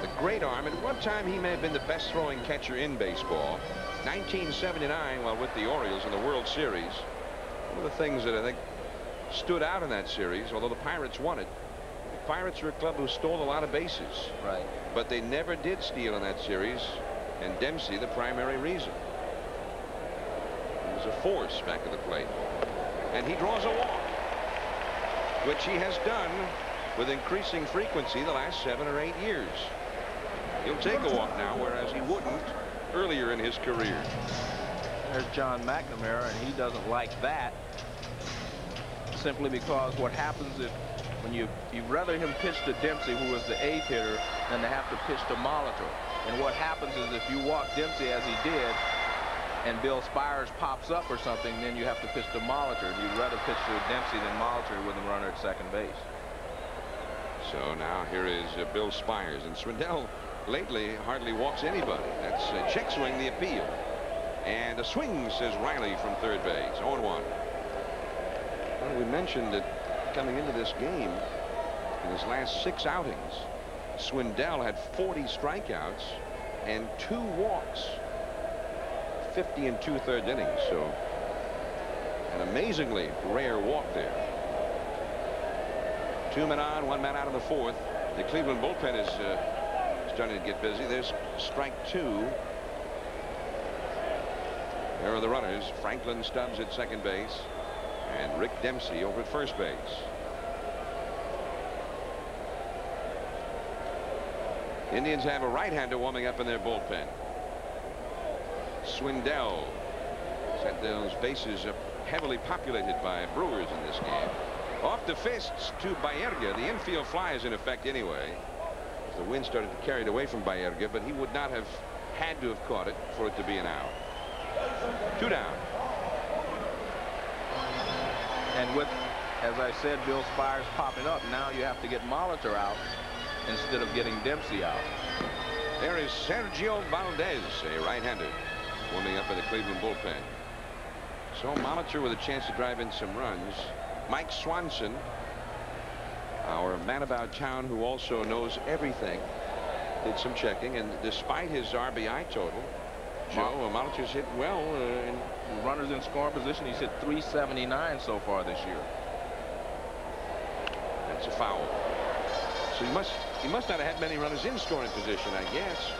the great arm, at one time he may have been the best throwing catcher in baseball. 1979, while with the Orioles in the World Series, one of the things that I think stood out in that series, although the Pirates won it, the Pirates are a club who stole a lot of bases. Right. But they never did steal in that series, and Dempsey the primary reason. He was a force back at the plate. And he draws a walk, which he has done with increasing frequency the last 7 or 8 years. He'll take a walk now, whereas he wouldn't earlier in his career. There's John McNamara, and he doesn't like that, simply because what happens if when you'd rather him pitch to Dempsey, who is the 8th hitter, than to have to pitch to Molitor. And what happens is if you walk Dempsey as he did, and Bill Spires pops up or something, then you have to pitch to Molitor. You'd rather pitch to Dempsey than Molitor with a runner at second base. So now here is Bill Spires, and Swindell lately hardly walks anybody. That's a check swing, the appeal. And a swing, says Riley from third base. 0-1. Well, we mentioned that coming into this game, in his last 6 outings, Swindell had 40 strikeouts and 2 walks. 50 and 2/3 innings, so an amazingly rare walk there. 2 men on, 1 man out of the 4th. The Cleveland bullpen is starting to get busy. There's strike 2. There are the runners. Franklin Stubbs at second base and Rick Dempsey over at first base. Indians have a right-hander warming up in their bullpen. Swindell set those bases heavily populated by Brewers in this game. Off the fists to Baerga. The infield fly is in effect anyway. The wind started to carry it away from Baerga, but he would not have had to have caught it for it to be an out. 2 down. And with, as I said, Bill Spires popping up, now you have to get Molitor out instead of getting Dempsey out. There is Sergio Valdez, a right-hander, warming up in the Cleveland bullpen. So Molitor with a chance to drive in some runs. Mike Swanson, our man about town who also knows everything, did some checking, and despite his RBI total, Joe, Molitor's hit well. Runners in scoring position, he's hit 379 so far this year. That's a foul. So he must not have had many runners in scoring position, I guess.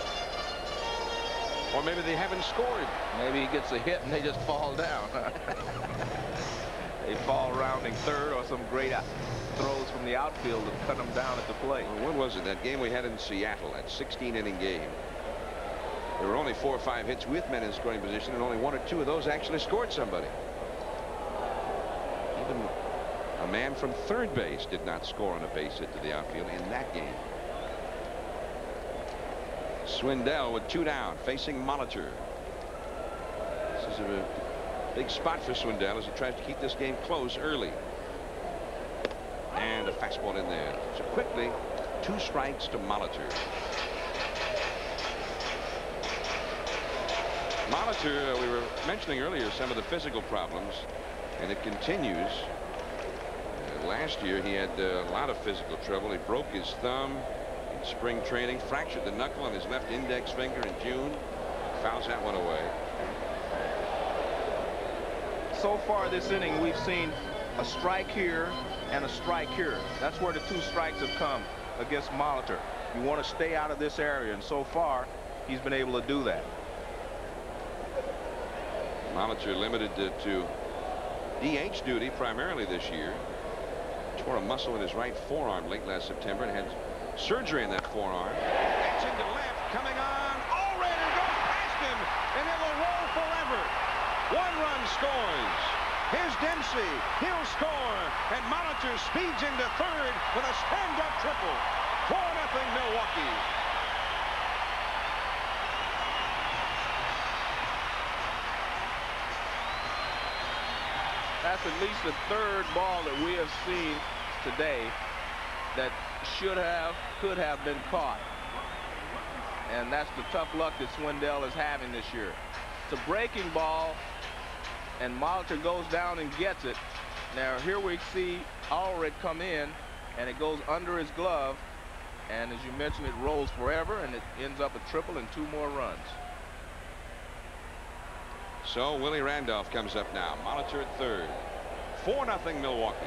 Or maybe they haven't scored. Maybe he gets a hit and they just fall down. a fall rounding third or some great throws from the outfield to cut them down at the plate. Well, when was it? That game we had in Seattle, that 16-inning game. There were only 4 or 5 hits with men in scoring position, and only 1 or 2 of those actually scored somebody. Even a man from third base did not score on a base hit to the outfield in that game. Swindell with 2 down, facing Molitor. This is a big spot for Swindell as he tries to keep this game close early. And a fastball in there. So quickly, 2 strikes to Molitor. Molitor, we were mentioning earlier some of the physical problems, and it continues. Last year he had a lot of physical trouble. He broke his thumb in spring training, fractured the knuckle on his left index finger in June. Fouls that one away. So far this inning, we've seen a strike here and a strike here. That's where the 2 strikes have come against Molitor. You want to stay out of this area, and so far he's been able to do that. Molitor limited to DH duty primarily this year. Tore a muscle in his right forearm late last September and had surgery in that forearm. It's into left, coming on. Allred goes past him, and it will roll forever. 1 run scores. Here's Dempsey. He'll score, and Molitor speeds into third with a stand-up triple. 4-0 Milwaukee. That's at least the 3rd ball that we have seen today that could have been caught. And that's the tough luck that Swindell is having this year. It's a breaking ball, and Molitor goes down and gets it. Now here we see Allred come in, and it goes under his glove. And as you mentioned, it rolls forever, and it ends up a triple and 2 more runs. So Willie Randolph comes up now. Molitor at third. 4-0 Milwaukee.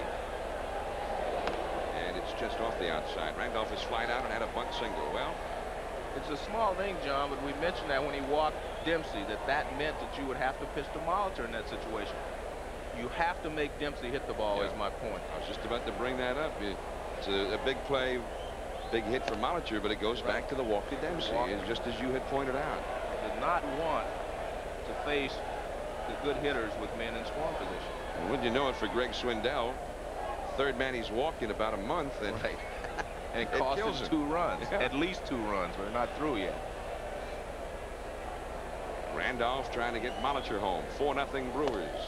And it's just off the outside. Randolph is flied out and had a bunt single. Well, it's a small thing, John, but we mentioned that when he walked Dempsey, that meant that you would have to pitch to Molitor in that situation. You have to make Dempsey hit the ball, is my point. I was just about to bring that up. It's a big play, big hit for Molitor, but it goes back to the walk to Dempsey, just as you had pointed out. Did not want to face the good hitters with men in scoring position. And wouldn't you know it, for Greg Swindell, 3rd man he's walked in about a month, and, and it cost him 2 runs, at least 2 runs. We're not through yet. Randolph trying to get Molitor home. 4-0 Brewers.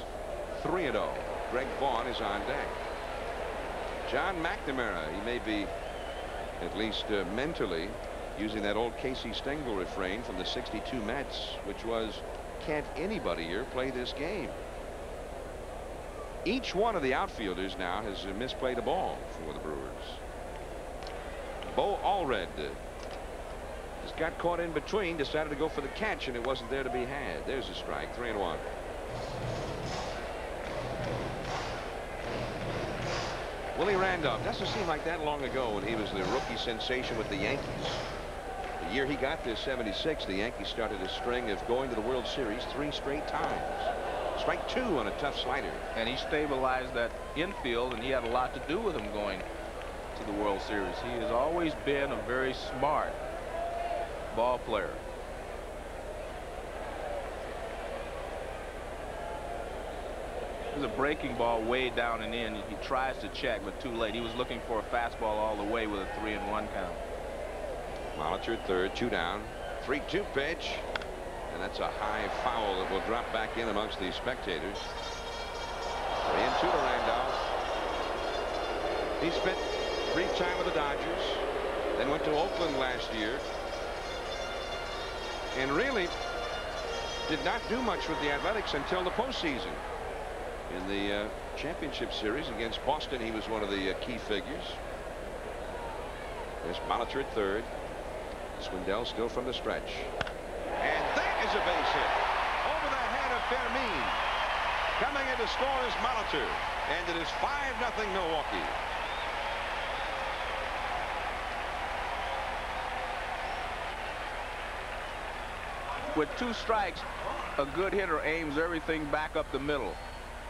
3-0. Greg Vaughn is on deck. John McNamara, he may be at least mentally using that old Casey Stengel refrain from the '62 Mets, which was, can't anybody here play this game? Each one of the outfielders now has misplayed a ball for the Brewers. Bo Allred just got caught in between, decided to go for the catch, and it wasn't there to be had. There's a strike. 3-1. Willie Randolph, doesn't seem like that long ago when he was the rookie sensation with the Yankees. The year he got there, 76, the Yankees started a string of going to the World Series 3 straight times. Strike 2 on a tough slider. And he stabilized that infield, and he had a lot to do with him going to the World Series. He has always been a very smart ball player. There's a breaking ball way down and in. He tries to check, but too late. He was looking for a fastball all the way with a 3-1 count. Molitor at third, 2 down. 3-2 pitch. And that's a high foul that will drop back in amongst the spectators. 3-2 to Randolph. He spent brief time with the Dodgers, then went to Oakland last year, and really did not do much with the Athletics until the postseason. In the championship series against Boston, he was one of the key figures. There's Molitor at third. Swindell still from the stretch. And that is a base hit over the head of Fermin. Coming in to score is Molitor, and it is 5-0 Milwaukee. With 2 strikes, a good hitter aims everything back up the middle.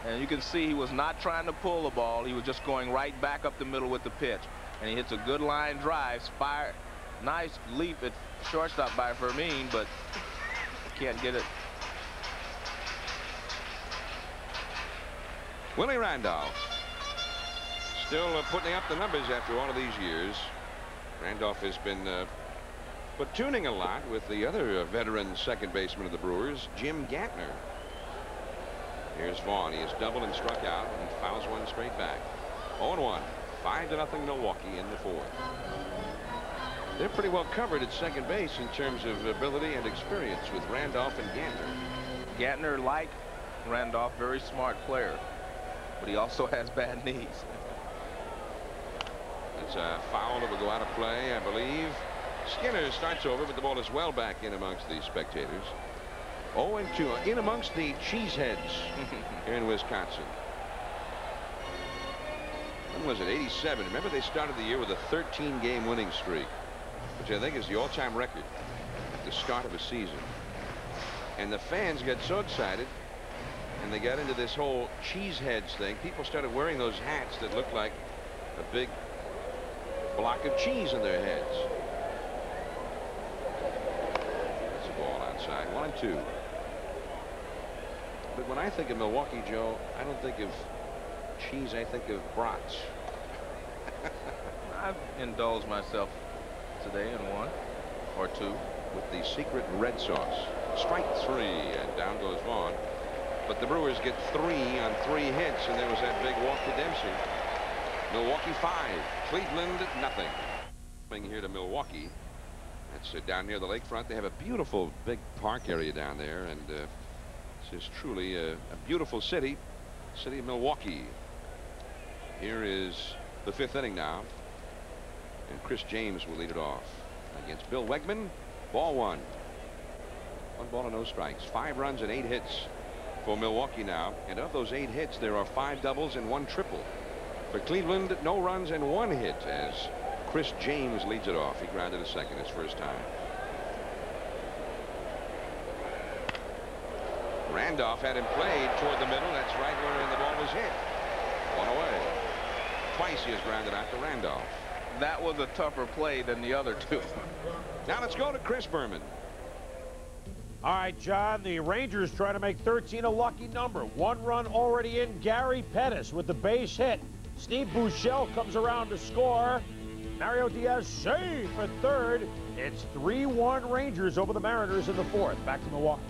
And you can see he was not trying to pull the ball. He was just going right back up the middle with the pitch. And he hits a good line drive. Nice leap at shortstop by Fermin, but can't get it. Willie Randolph still putting up the numbers after all of these years. Randolph has been platooning a lot with the other veteran second baseman of the Brewers, Jim Gantner. Here's Vaughn. He has doubled and struck out and fouls one straight back. 0-1. 5-0 Milwaukee in the fourth. They're pretty well covered at second base in terms of ability and experience with Randolph and Gantner. Gantner, like Randolph, very smart player, but he also has bad knees. It's a foul that will go out of play, I believe. Skinner starts over, but the ball is well back in amongst the spectators. 0-2 in amongst the cheeseheads here in Wisconsin. When was it? 87. Remember, they started the year with a 13-game winning streak, which I think is the all-time record at the start of a season. And the fans got so excited, and they got into this whole cheeseheads thing. People started wearing those hats that looked like a big block of cheese in their heads. That's a ball outside. 1-2. But when I think of Milwaukee, Joe, I don't think of cheese. I think of brats. I've indulged myself today in 1 or 2 with the secret red sauce. Strike 3, and down goes Vaughn. But the Brewers get 3 on 3 hits, and there was that big walk to Dempsey. Milwaukee 5, Cleveland nothing. Here to Milwaukee. That's down near the lakefront. They have a beautiful big park area down there, and this is truly a beautiful city of Milwaukee. Here is the 5th inning now, and Chris James will lead it off against Bill Wegman. Ball 1. 1 ball and no strikes. 5 runs and 8 hits for Milwaukee now, and of those 8 hits there are 5 doubles and 1 triple. For Cleveland, no runs and 1 hit as Chris James leads it off. He grounded a second his first time. Randolph had him played toward the middle. That's right where the ball was hit. 1 away. Twice he has grounded out to Randolph. That was a tougher play than the other 2. Now let's go to Chris Berman. All right, John, the Rangers try to make 13 a lucky number. 1 run already in. Gary Pettis with the base hit. Steve Buechele comes around to score. Mario Diaz safe at third. It's 3-1 Rangers over the Mariners in the fourth. Back to Milwaukee.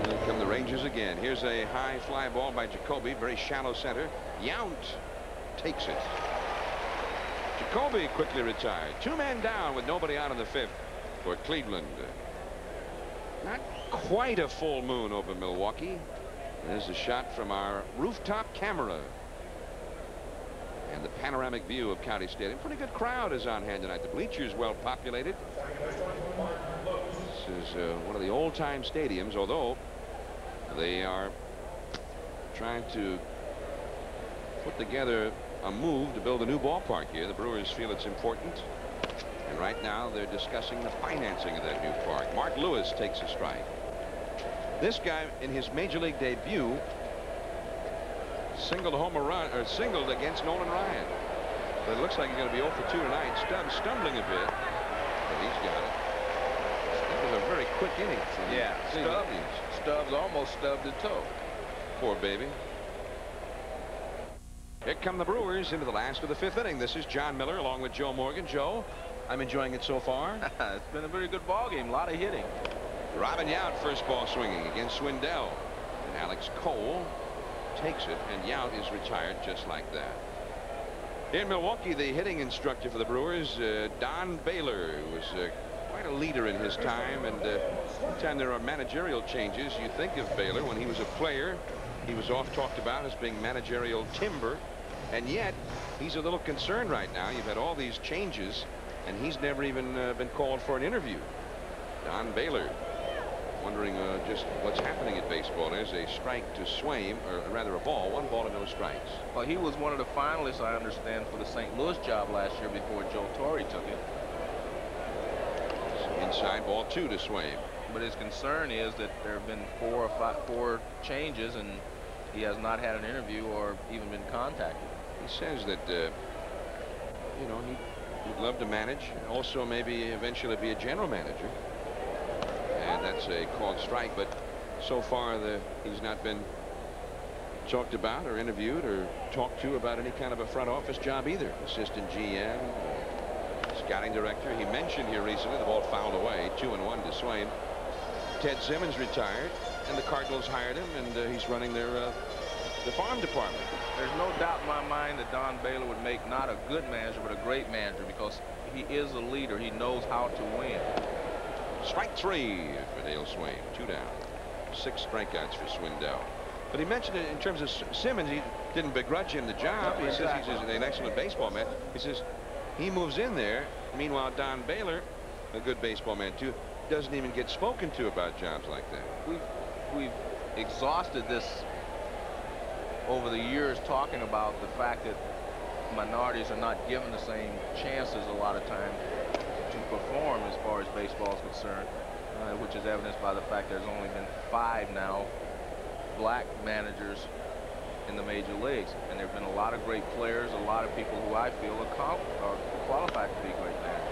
Here come the Rangers again. Here's a high fly ball by Jacoby. Very shallow center. Yount takes it. Jacoby quickly retired. 2 men down with nobody out in the 5th for Cleveland. Not quite a full moon over Milwaukee. There's a shot from our rooftop camera. And the panoramic view of County Stadium. Pretty good crowd is on hand tonight. The bleachers well populated. This is one of the old-time stadiums, although they are trying to put together a move to build a new ballpark here. The Brewers feel it's important. And right now they're discussing the financing of that new park. Mark Lewis takes a strike. This guy in his major league debut singled against Nolan Ryan. But it looks like he's going to be 0 for 2 tonight. Stubbs stumbling a bit, but he's got it. That was a very quick inning from Stubbs almost stubbed the toe. Poor baby. Here come the Brewers into the last of the 5th inning. This is John Miller along with Joe Morgan. Joe, I'm enjoying it so far. It's been a very good ball game. A lot of hitting. Robin Yount first ball swinging against Swindell, and Alex Cole takes it, and Yount is retired just like that. In Milwaukee, the hitting instructor for the Brewers, Don Baylor, who was quite a leader in his time, and anytime there are managerial changes, you think of Baylor. When he was a player, he was oft talked about as being managerial timber, and yet he's a little concerned right now. You've had all these changes, and he's never even been called for an interview. Don Baylor wondering just what's happening at baseball. There's a strike to Swaim, or rather a ball. 1 ball and no strikes. Well, he was one of the finalists, I understand, for the St. Louis job last year before Joe Torre took it. Inside ball 2 to Swaim. But his concern is that there have been four changes, and he has not had an interview or even been contacted. He says that, you know, he'd love to manage, also maybe eventually be a general manager. And that's a called strike, but so far he's not been talked about or interviewed or talked to about any kind of a front office job either. Assistant GM, scouting director. He mentioned here recently the ball fouled away, 2-1 to Swain. Ted Simmons retired, and the Cardinals hired him, and he's running the farm department. There's no doubt in my mind that Don Baylor would make not a good manager, but a great manager, because he is a leader. He knows how to win. Strike 3 for Dale Swain. 2 down. 6 strikeouts for Swindell. But he mentioned it in terms of Simmons. He didn't begrudge him the job. He says he's an excellent baseball man. He says he moves in there. Meanwhile, Don Baylor, a good baseball man too, doesn't even get spoken to about jobs like that. We've exhausted this over the years, talking about the fact that minorities are not given the same chances a lot of time to perform as far as baseball is concerned, which is evidenced by the fact there's only been 5 now black managers in the major leagues, and there have been a lot of great players, a lot of people who I feel are qualified to be great managers.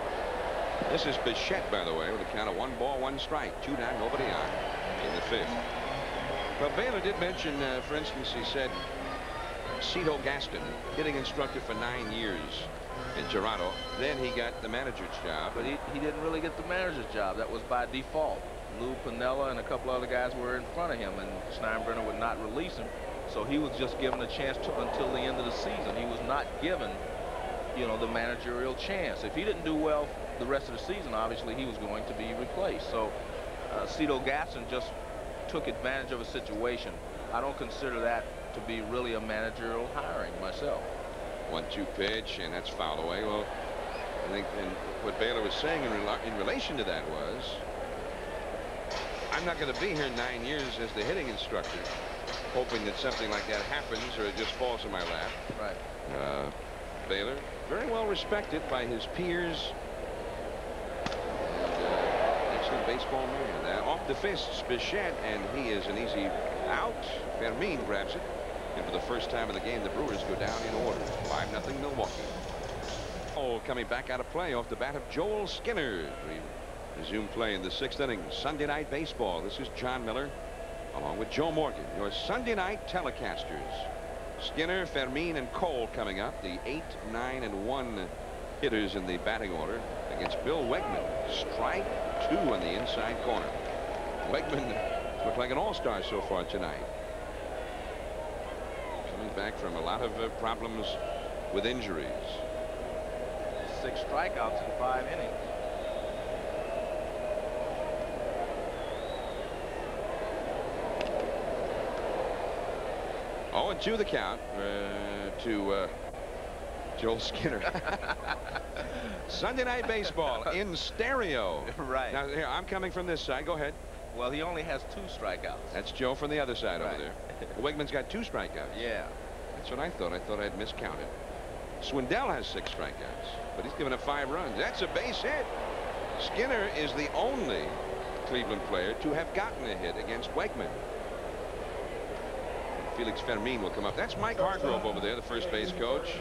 This is Bichette, by the way, with a count of 1 ball, 1 strike, 2 down, nobody on in the 5th. Well, Baylor did mention, for instance, he said Cito Gaston, hitting instructor for 9 years in Toronto. Then he got the manager's job. But he didn't really get the manager's job. That was by default. Lou Piniella and a couple other guys were in front of him, and Steinbrenner would not release him. So he was just given a chance until the end of the season. He was not given, you know, the managerial chance. If he didn't do well the rest of the season, obviously he was going to be replaced. So Cito Gaston just took advantage of a situation. I don't consider that to be really a managerial hiring myself. 1-2 pitch, and that's fouled away. Well, I think what Baylor was saying in relation to that was, I'm not going to be here 9 years as the hitting instructor, hoping that something like that happens or it just falls in my lap. Right. Baylor, very well respected by his peers. Excellent baseball man. Off the fists, Bichette, and he is an easy out. Fermin grabs it. And for the first time in the game, the Brewers go down in order. 5-0 Milwaukee. Oh, coming back out of play off the bat of Joel Skinner. We resume play in the 6th inning. Sunday Night Baseball. This is John Miller along with Joe Morgan, your Sunday night telecasters. Skinner, Fermin, and Cole coming up. The 8, 9, and 1 hitters in the batting order against Bill Wegman. Strike 2 on the inside corner. Wegman looked like an all-star so far tonight. Coming back from a lot of problems with injuries. 6 strikeouts in 5 innings. Oh, and 2 the count to Joel Skinner. Sunday Night Baseball in stereo. Right. Now, here, I'm coming from this side. Go ahead. Well, he only has 2 strikeouts. That's Joe from the other side Right. over there. Wegman's got 2 strikeouts. Yeah. That's what I thought. I thought I'd miscounted. Swindell has 6 strikeouts, but he's given up 5 runs. That's a base hit. Skinner is the only Cleveland player to have gotten a hit against Wegman. Felix Fermin will come up. That's Mike Hargrove over there, the first base coach.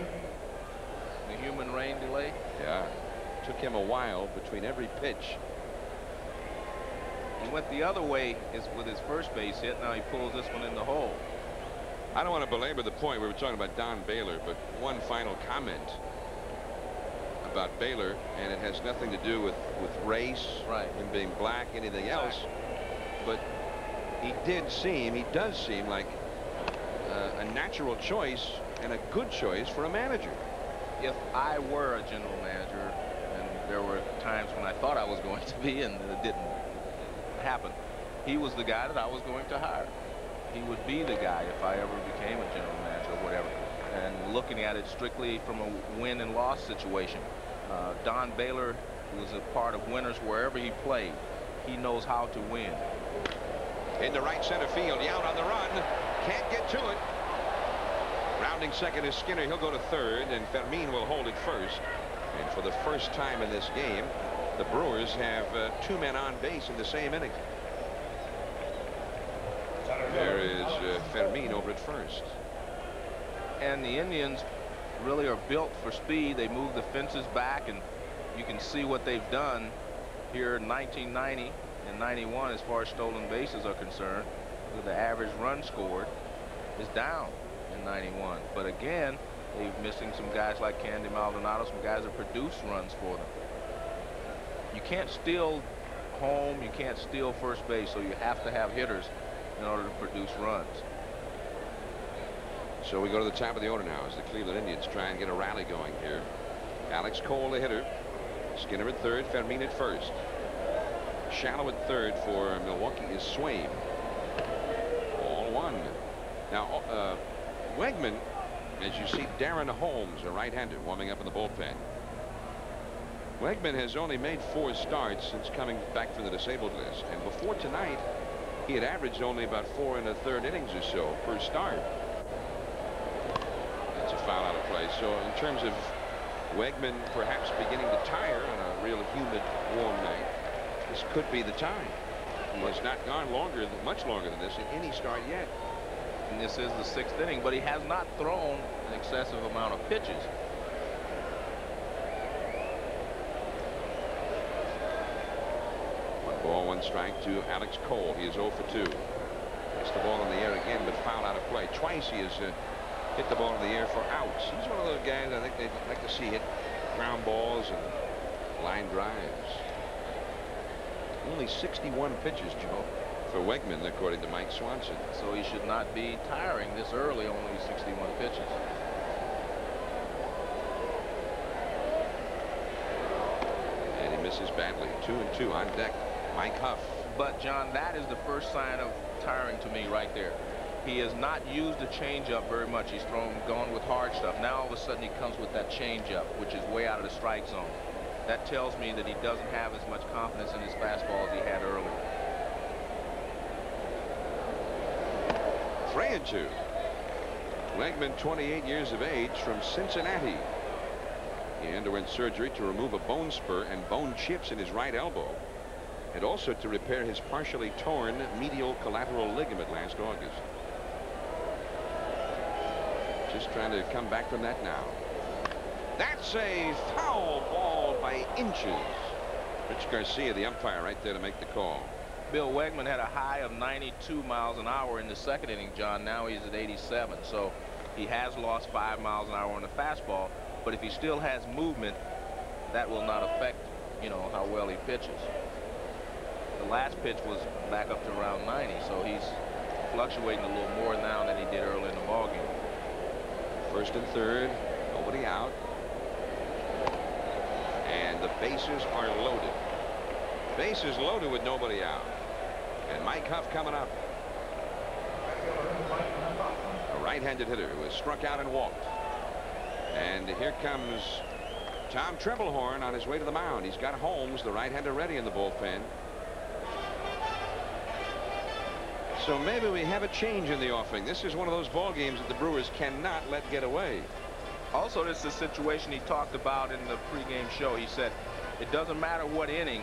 The human rain delay. Yeah. Took him a while between every pitch. He went the other way with his first base hit. Now he pulls this one in the hole. I don't want to belabor the point. We were talking about Don Baylor, but one final comment about Baylor, and it has nothing to do with race, right, him being black, anything else. But he does seem like a natural choice and a good choice for a manager. If I were a general manager, and there were times when I thought I was going to be and it didn't happen, he was the guy that I was going to hire. He would be the guy if I ever became a general manager or whatever. And looking at it strictly from a win and loss situation, Don Baylor was a part of winners wherever he played. He knows how to win. In the right center field, Yount on the run, can't get to it. Rounding second is Skinner. He'll go to third, and Fermin will hold it first. And for the first time in this game, The Brewers have 2 men on base in the same inning. There is Fermin over at first. And the Indians really are built for speed. They move the fences back, and you can see what they've done here in 1990 and 91 as far as stolen bases are concerned. The average run scored is down in 91. But again, they're missing some guys like Candy Maldonado, some guys that produce runs for them. You can't steal home, you can't steal first base, so you have to have hitters in order to produce runs. So we go to the top of the order now as the Cleveland Indians try and get a rally going here. Alex Cole, the hitter. Skinner at third, Fermin at first. Shallow at third for Milwaukee is Swaim. All one. Now, Wegman, as you see, Darren Holmes, a right-hander, warming up in the bullpen. Wegman has only made 4 starts since coming back from the disabled list, and before tonight he had averaged only about 4 1/3 innings or so per start. That's a foul out of play. So in terms of Wegman perhaps beginning to tire on a real humid, warm night, this could be the time. He has not gone much longer than this in any start yet. And this is the 6th inning, but he has not thrown an excessive amount of pitches. Ball, 1 strike to Alex Cole. He is 0 for 2. Gets the ball in the air again, but foul out of play. Twice he has hit the ball in the air for outs. He's one of those guys I think they'd like to see hit ground balls and line drives. Only 61 pitches, Joe, for Wegman, according to Mike Swanson. So he should not be tiring this early, only 61 pitches. And he misses badly. 2-2 on deck. Mike Huff. But John, that is the first sign of tiring to me right there. He has not used the changeup very much. He's gone with hard stuff. Now all of a sudden he comes with that changeup, which is way out of the strike zone. That tells me that he doesn't have as much confidence in his fastball as he had earlier. 3-2. Wegman, 28 years of age, from Cincinnati. He underwent surgery to remove a bone spur and bone chips in his right elbow, and also to repair his partially torn medial collateral ligament last August. Just trying to come back from that now. That's a foul ball by inches. Rich Garcia, the umpire, right there to make the call. Bill Wegman had a high of 92 miles an hour in the 2nd inning, John. Now he's at 87. So he has lost 5 miles an hour on the fastball. But if he still has movement, that will not affect, you know, how well he pitches. The last pitch was back up to around 90, so he's fluctuating a little more now than he did early in the ballgame. 1st and 3rd, nobody out. And the bases are loaded. Bases loaded with nobody out. And Mike Huff coming up. A right-handed hitter who has struck out and walked. And here comes Tom Tremblehorn on his way to the mound. He's got Holmes, the right-hander, ready in the bullpen. So maybe we have a change in the offing. This is one of those ball games that the Brewers cannot let get away. Also, this is a situation he talked about in the pregame show. He said, it doesn't matter what inning.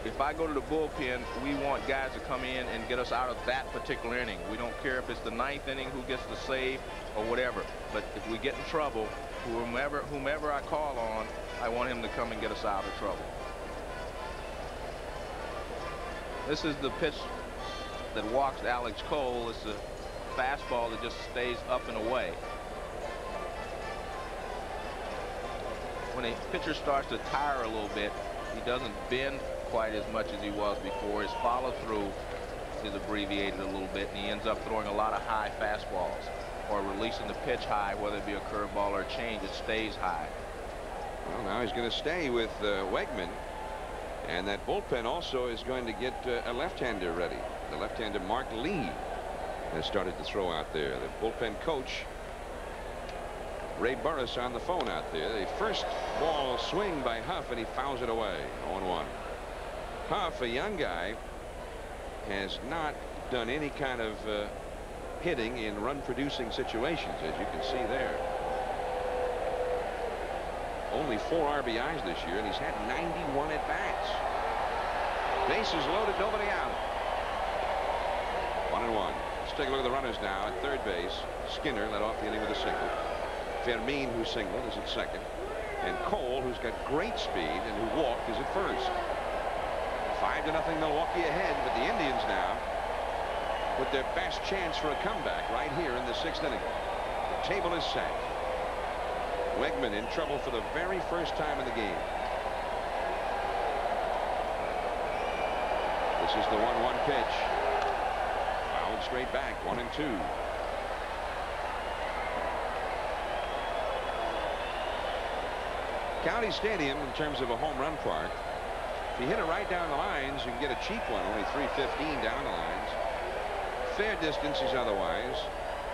If I go to the bullpen, we want guys to come in and get us out of that particular inning. We don't care if it's the 9th inning who gets the save or whatever. But if we get in trouble, whomever I call on, I want him to come and get us out of trouble. This is the pitch that walks Alex Cole. It's a fastball that just stays up and away. When a pitcher starts to tire a little bit, he doesn't bend quite as much as he was before. His follow-through is abbreviated a little bit, and he ends up throwing a lot of high fastballs or releasing the pitch high, whether it be a curveball or a change. It stays high. Well, now he's going to stay with Wegman, and that bullpen also is going to get a left-hander ready. The left-hander Mark Lee has started to throw out there. The bullpen coach Ray Burris on the phone out there. The first ball swing by Huff, and he fouls it away. 0-1. Huff, a young guy, has not done any kind of hitting in run-producing situations, as you can see there. only 4 RBIs this year, and he's had 91 at-bats. Bases loaded, nobody out. 1-1. Let's take a look at the runners now at third base. Skinner led off the inning with a single. Fermin, who singled, is at second. And Cole, who's got great speed and who walked, is at first. 5-0 Milwaukee ahead, but the Indians now with their best chance for a comeback right here in the 6th inning. The table is set. Wegman in trouble for the very first time in the game. This is the 1-1 pitch. Fouled straight back, 1-2. County Stadium, in terms of a home run park, if you hit it right down the lines, you can get a cheap one, only 315 down the lines. Fair distances otherwise,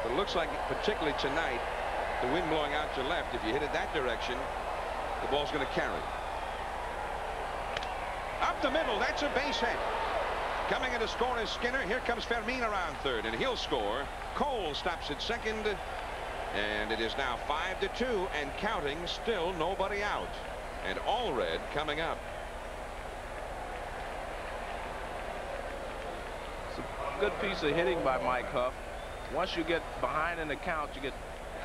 but it looks like, particularly tonight, the wind blowing out to left, if you hit it that direction, the ball's going to carry. Up the middle, that's a base hit. Coming in to score is Skinner. Here comes Fermin around third, and he'll score. Cole stops at second, and it is now 5-2 and counting, still nobody out. And Allred coming up. It's a good piece of hitting by Mike Huff. Once you get behind in the count, you get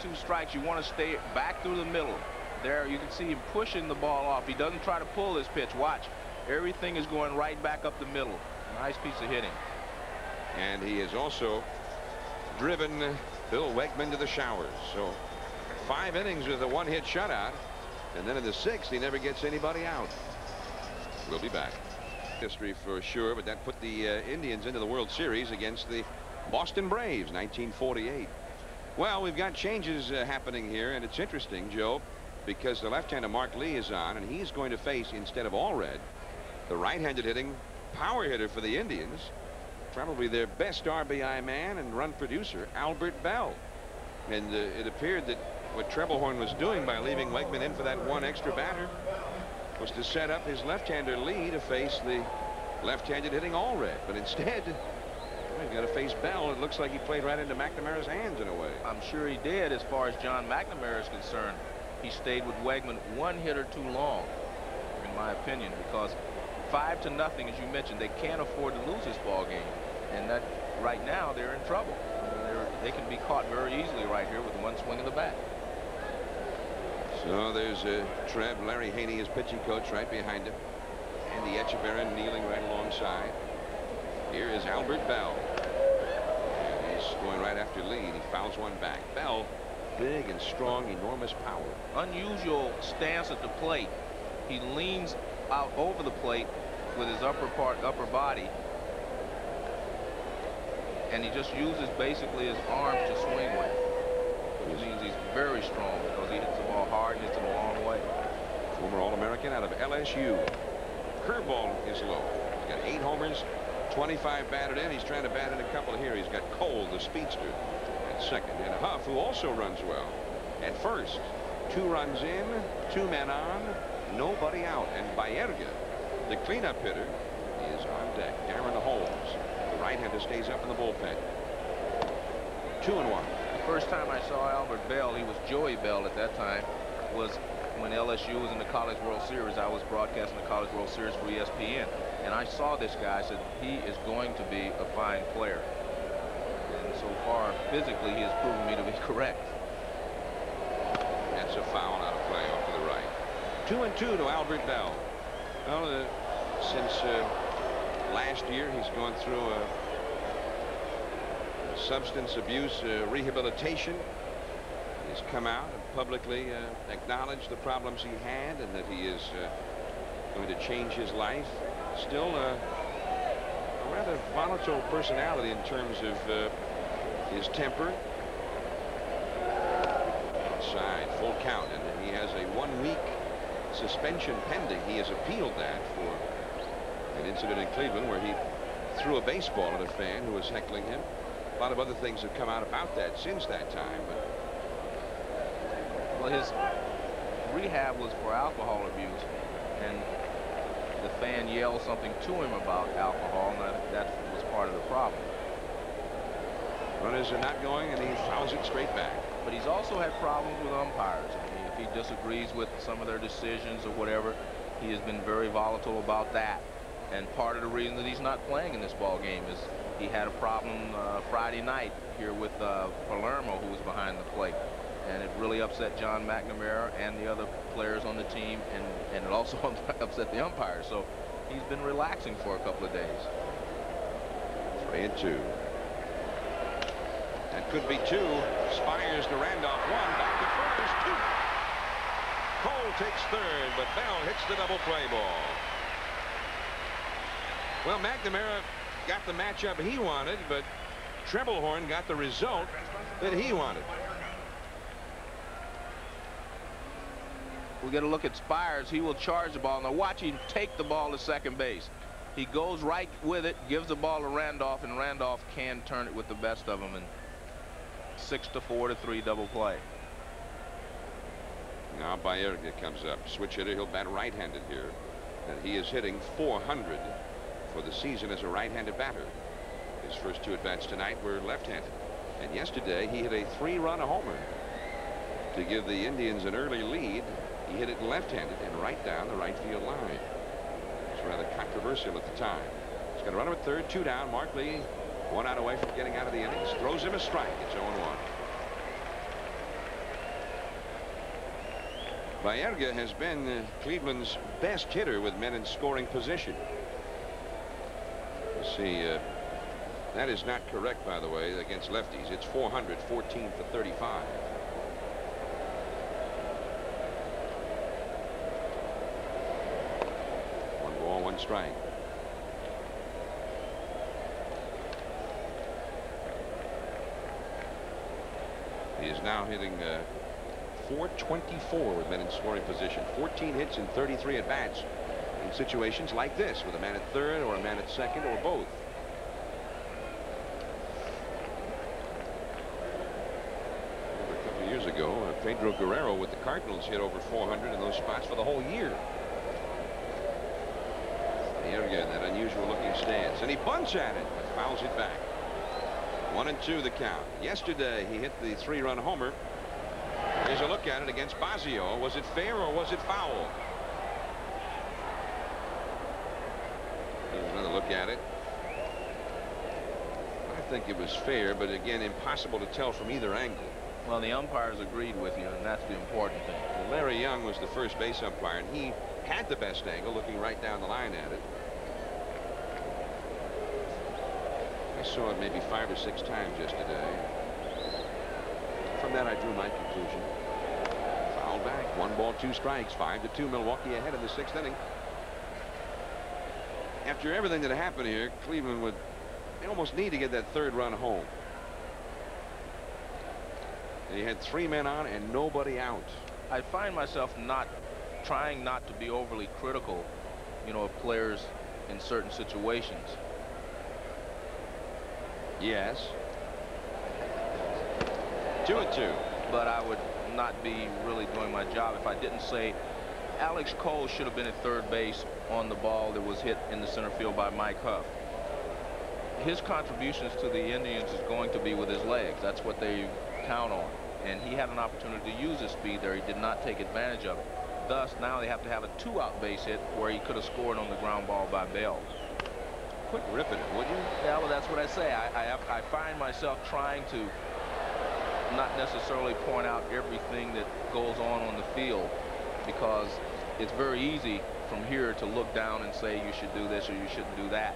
2 strikes, you want to stay back through the middle. There you can see him pushing the ball off. He doesn't try to pull his pitch. Watch, everything is going right back up the middle. Nice piece of hitting. And he has also driven Bill Wegman to the showers. So 5 innings with a 1-hit shutout, and then in the 6th he never gets anybody out. We'll be back. History for sure, but that put the Indians into the World Series against the Boston Braves, 1948. Well, we've got changes happening here, and it's interesting, Joe, because the left-hander Mark Lee is on, and he's going to face, instead of Allred, the right-handed hitting power hitter for the Indians, probably their best RBI man and run producer, Albert Bell. And it appeared that what Trebelhorn was doing by leaving Wegman in for that 1 extra batter was to set up his left-hander Lee to face the left-handed hitting Allred. But instead, he's got to face Bell. It looks like he played right into McNamara's hands in a way. I'm sure he did. As far as John McNamara is concerned, he stayed with Wegman 1 hitter too long, in my opinion, because 5-0, as you mentioned, they can't afford to lose this ball game, and that right now they're in trouble. I mean, they can be caught very easily right here with 1 swing of the bat. So there's Trev. Larry Haney, his pitching coach, right behind him. Andy Echeverria kneeling right alongside. Here is Albert Bell. And he's going right after Lee. He fouls one back. Bell, big and strong, enormous power. Unusual stance at the plate. He leans out over the plate with his upper body, and he just uses basically his arms to swing with, which means he's very strong because he hits the ball hard and hits it a long way. Former All-American out of LSU. Curveball is low. He's got 8 homers, 25 batted in. He's trying to bat in a couple here. He's got Cole, the speedster, at second, and Huff, who also runs well, at first. 2 runs in, 2 men on, nobody out. And Baerga, the cleanup hitter, is on deck. Darren Holmes, the right-hander, stays up in the bullpen. 2-1. The first time I saw Albert Bell, he was Joey Bell at that time, was when LSU was in the College World Series. I was broadcasting the College World Series for ESPN, and I saw this guy. I said, he is going to be a fine player. And so far, physically, he has proven me to be correct. That's a foul out of play off to the right. 2-2 to Albert Bell. Well, since last year, he's gone through a substance abuse rehabilitation. He's come out and publicly acknowledged the problems he had and that he is going to change his life. Still a rather volatile personality in terms of his temper. Outside, full count, and he has a 1-week suspension pending. He has appealed that for an incident in Cleveland where he threw a baseball at a fan who was heckling him. A lot of other things have come out about that since that time. But well, his rehab was for alcohol abuse, and the fan yelled something to him about alcohol, and that was part of the problem. Runners are not going, and he fouls it straight back. But he's also had problems with umpires. I mean, if he disagrees with some of their decisions or whatever. He has been very volatile about that. And part of the reason that he's not playing in this ball game is he had a problem Friday night here with Palermo, who was behind the plate. And it really upset John McNamara and the other players on the team, and it also upset the umpires. So he's been relaxing for a couple of days. 3-2. That could be 2. Spires to Randolph. 1. Back to first. 2. Cole takes third, but Bell hits the double play ball. Well, McNamara got the matchup he wanted, but Trebelhorn got the result that he wanted. We get a look at Spires. He will charge the ball. Now watch him take the ball to second base. He goes right with it, gives the ball to Randolph, and Randolph can turn it with the best of them. And 6-4-3 double play. Now Baerga comes up. Switch hitter. He'll bat right-handed here. And he is hitting .400 for the season as a right-handed batter. His first 2 at-bats tonight were left-handed. And yesterday he hit a 3-run homer to give the Indians an early lead. He hit it left-handed and right down the right field line. It's rather controversial at the time. He's got a runner at third, 2 down. Mark Lee 1 out away from getting out of the innings. Throws him a strike. It's 0-1. Baerga has been Cleveland's best hitter with men in scoring position. You see, that is not correct, by the way, against lefties. It's .400, 14 for 35. One ball, 1 strike. He is now hitting .424 with men in scoring position. 14 hits in 33 at bats in situations like this, with a man at third or a man at second or both. Over a couple of years ago, Pedro Guerrero with the Cardinals hit over .400 in those spots for the whole year. Baerga in that unusual looking stance, and he bunts at it but fouls it back. 1-2 the count. Yesterday he hit the 3-run homer. Here's a look at it against Basio. Was it fair or was it foul? There's another look at it. I think it was fair, but again, impossible to tell from either angle. Well, the umpires agreed with you, and that's the important thing. Well, Larry Young was the first base umpire, and he had the best angle, looking right down the line at it. I saw it maybe 5 or 6 times yesterday. From that, I drew my conclusion. Foul back. 1 ball, 2 strikes. 5-2. Milwaukee ahead in the 6th inning. After everything that happened here, Cleveland they almost need to get that 3rd run home. And he had 3 men on and nobody out. I find myself trying not to be overly critical, of players in certain situations. Yes. 2-2. But I would not be really doing my job if I didn't say Alex Cole should have been at third base on the ball that was hit in the center field by Mike Huff. His contributions to the Indians is going to be with his legs. That's what they count on. And he had an opportunity to use his speed there. He did not take advantage of it. Thus, now they have to have a 2-out base hit where he could have scored on the ground ball by Bell. Quit ripping it, would you? Yeah, well, that's what I say. I find myself trying to not necessarily point out everything that goes on the field, because it's very easy from here to look down and say you should do this or you shouldn't do that.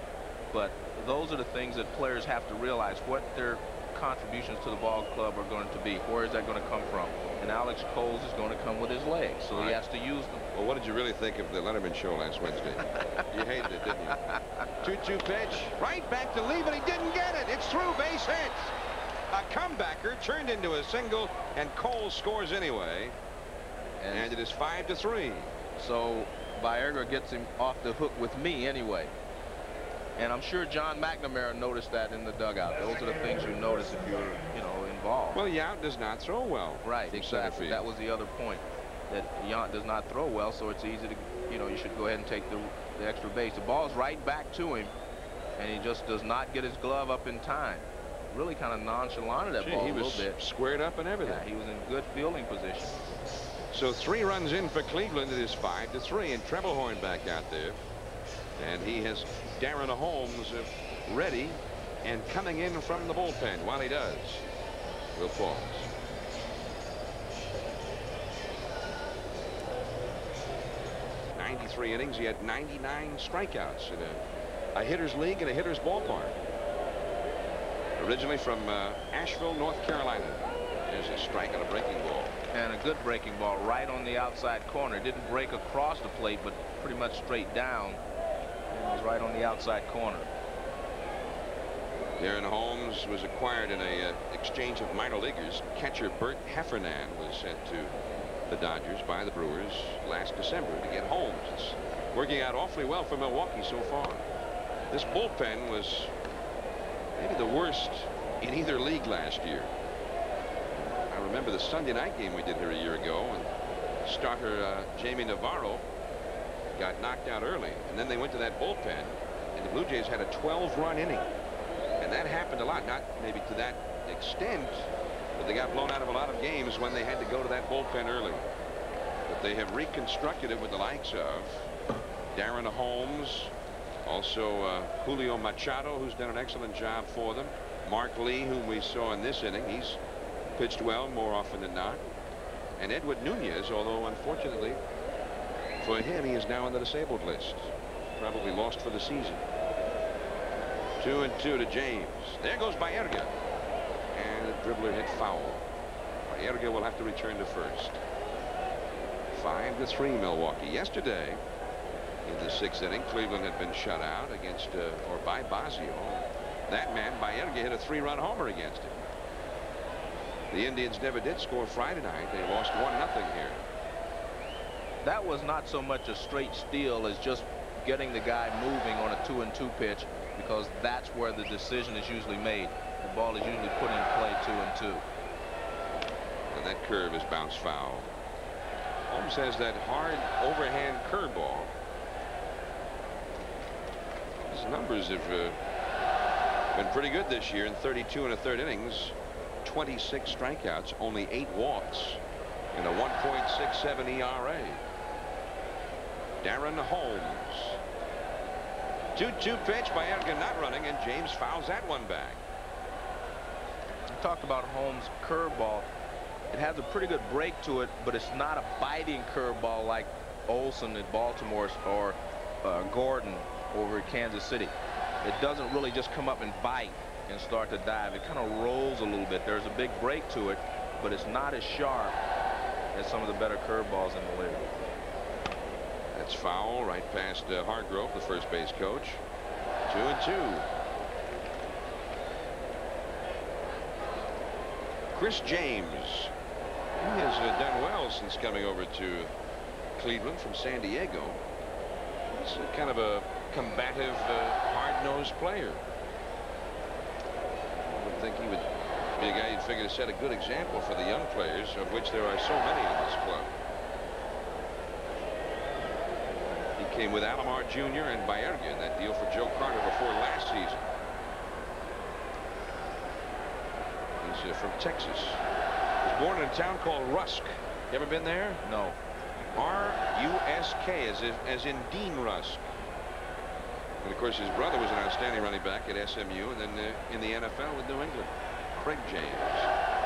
But those are the things that players have to realize, what their contributions to the ball club are going to be. Where is that going to come from? And Alex Cole's is going to come with his legs, so he has to use them. Well, what did you really think of the Letterman show last Wednesday? You hated it, didn't you? 2-2 pitch, right back to Lee, but he didn't get it. It's through, base hits. A comebacker turned into a single, and Cole scores anyway. And it is 5-3. So Baerga gets him off the hook with me anyway. And I'm sure John McNamara noticed that in the dugout. Those are the things you notice if you're, involved. Well, Yount does not throw well. Right, exactly. That was the other point, that Yount does not throw well, so it's easy to, you should go ahead and take the extra base. The ball's right back to him, and he just does not get his glove up in time. Really kind of nonchalant at that ball a little bit. He was squared up and everything. Yeah, he was in good fielding position. So 3 runs in for Cleveland. It is 5-3, and Trebelhorn back out there. And he has Darren Holmes ready and coming in from the bullpen. While he does, we'll pause. '93 innings. He had 99 strikeouts in a hitter's league and a hitter's ballpark. Originally from Asheville, North Carolina. There's a strike on a breaking ball. And a good breaking ball right on the outside corner. Didn't break across the plate, but pretty much straight down. And it was right on the outside corner. Darren Holmes was acquired in a exchange of minor leaguers. Catcher Bert Heffernan was sent to the Dodgers by the Brewers last December to get Holmes. It's working out awfully well for Milwaukee so far. This bullpen was maybe the worst in either league last year. I remember the Sunday night game we did here a year ago, and starter Jamie Navarro got knocked out early, and then they went to that bullpen, and the Blue Jays had a 12-run inning. And that happened a lot, not maybe to that extent, but they got blown out of a lot of games when they had to go to that bullpen early. But they have reconstructed it with the likes of Darren Holmes, also Julio Machado, who's done an excellent job for them. Mark Lee, whom we saw in this inning, he's pitched well more often than not. And Edward Nunez, although unfortunately for him, he is now on the disabled list. Probably lost for the season. 2-2 to James. There goes Baerga. And the dribbler hit foul. Baerga will have to return to first. 5-3 Milwaukee. Yesterday, in the 6th inning, Cleveland had been shut out against, or by Basio. That man, Baerga, hit a 3-run homer against him. The Indians never did score Friday night. They lost 1-0 here. That was not so much a straight steal as just getting the guy moving on a 2-2 pitch, because that's where the decision is usually made. The ball is usually put in play 2-2. And that curve is bounced foul. Holmes has that hard overhand curveball. His numbers have been pretty good this year in 32 1/3 innings. 26 strikeouts, only 8 walks, and a 1.67 ERA. Darren Holmes. 2-2 pitch by Baerga not running, and James fouls that one back. I talked about Holmes' curveball. It has a pretty good break to it, but it's not a biting curveball like Olsen at Baltimore or Gordon over at Kansas City. It doesn't really just come up and bite and start to dive. It kind of rolls a little bit. There's a big break to it, but it's not as sharp as some of the better curveballs in the league. That's foul right past Hargrove, the first base coach. 2-2. Chris James. He has done well since coming over to Cleveland from San Diego. He's kind of a combative, hard-nosed player. I would think he would be a guy you'd figure to set a good example for the young players, of which there are so many in this club. He came with Alomar Jr. and Baerga in that deal for Joe Carter before last season. He's from Texas. He was born in a town called Rusk. You ever been there? No. R-U-S-K, as in Dean Rusk. And of course his brother was an outstanding running back at SMU, and then in the NFL with New England. Craig James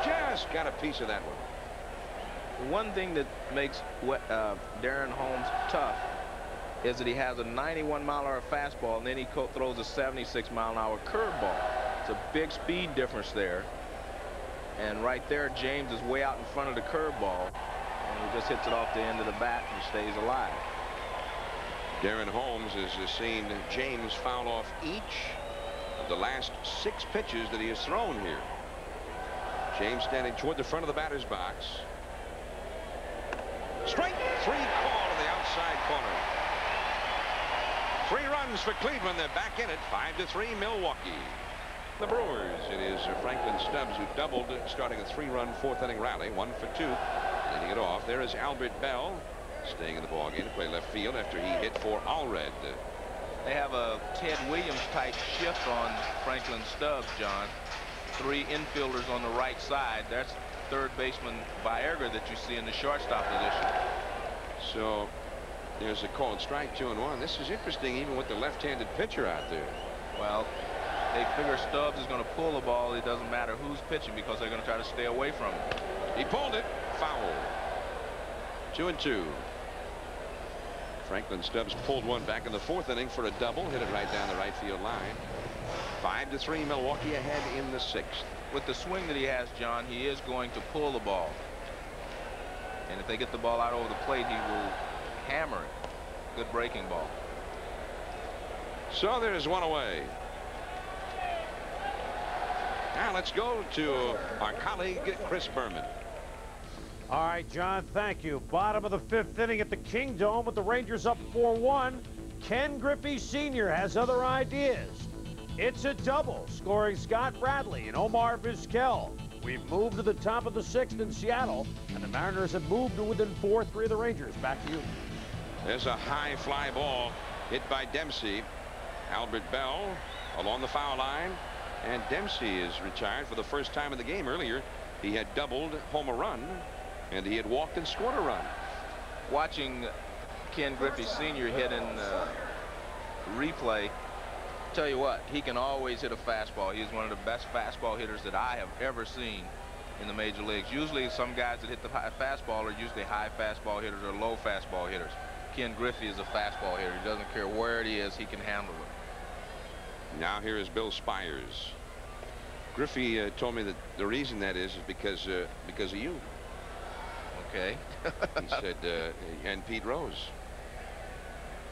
just got a piece of that one. One thing that makes Darren Holmes tough is that he has a 91-mile-an-hour fastball, and then he throws a 76-mile-an-hour curveball. It's a big speed difference there. And right there, James is way out in front of the curveball, and he just hits it off the end of the bat and stays alive. Darren Holmes has seen James foul off each of the last 6 pitches that he has thrown here. James standing toward the front of the batter's box. Strike 3 call to the outside corner. 3 runs for Cleveland. They're back in it. 5-3 Milwaukee. The Brewers. It is Franklin Stubbs who doubled, starting a 3-run 4th inning rally. 1 for 2. Leading it off. There is Albert Bell, staying in the ballgame to play left field after he hit for Allred. They have a Ted Williams type shift on Franklin Stubbs, John. 3 infielders on the right side. That's third baseman Viagra that you see in the shortstop position. So there's a called strike, 2-1. This is interesting, even with the left-handed pitcher out there. Well, they figure Stubbs is going to pull the ball. It doesn't matter who's pitching because they're going to try to stay away from him. He pulled it. Foul. 2-2. Franklin Stubbs pulled one back in the fourth inning for a double. Hit it right down the right field line. 5-3. Milwaukee ahead in the sixth. With the swing that he has, John, he is going to pull the ball. And if they get the ball out over the plate, he will hammer it. Good breaking ball. So there's one away. Now let's go to our colleague Chris Berman. All right, John, thank you. Bottom of the fifth inning at the Kingdome with the Rangers up 4-1. Ken Griffey Sr. has other ideas. It's a double, scoring Scott Bradley and Omar Vizquel. We've moved to the top of the sixth in Seattle, and the Mariners have moved to within 4-3 of the Rangers. Back to you. There's a high fly ball hit by Dempsey. Albert Bell along the foul line, and Dempsey is retired for the first time in the game. Earlier, he had doubled, home a run, and he had walked and scored a run. Watching Ken Griffey Sr. hit in replay, tell you what, he can always hit a fastball. He's one of the best fastball hitters that I have ever seen in the major leagues. Usually some guys that hit the high fastball are usually high fastball hitters or low fastball hitters. Ken Griffey is a fastball hitter. He doesn't care where it is, he can handle it. Now here is Bill Spires. Griffey told me that the reason that is because of you. Okay. He said, and Pete Rose.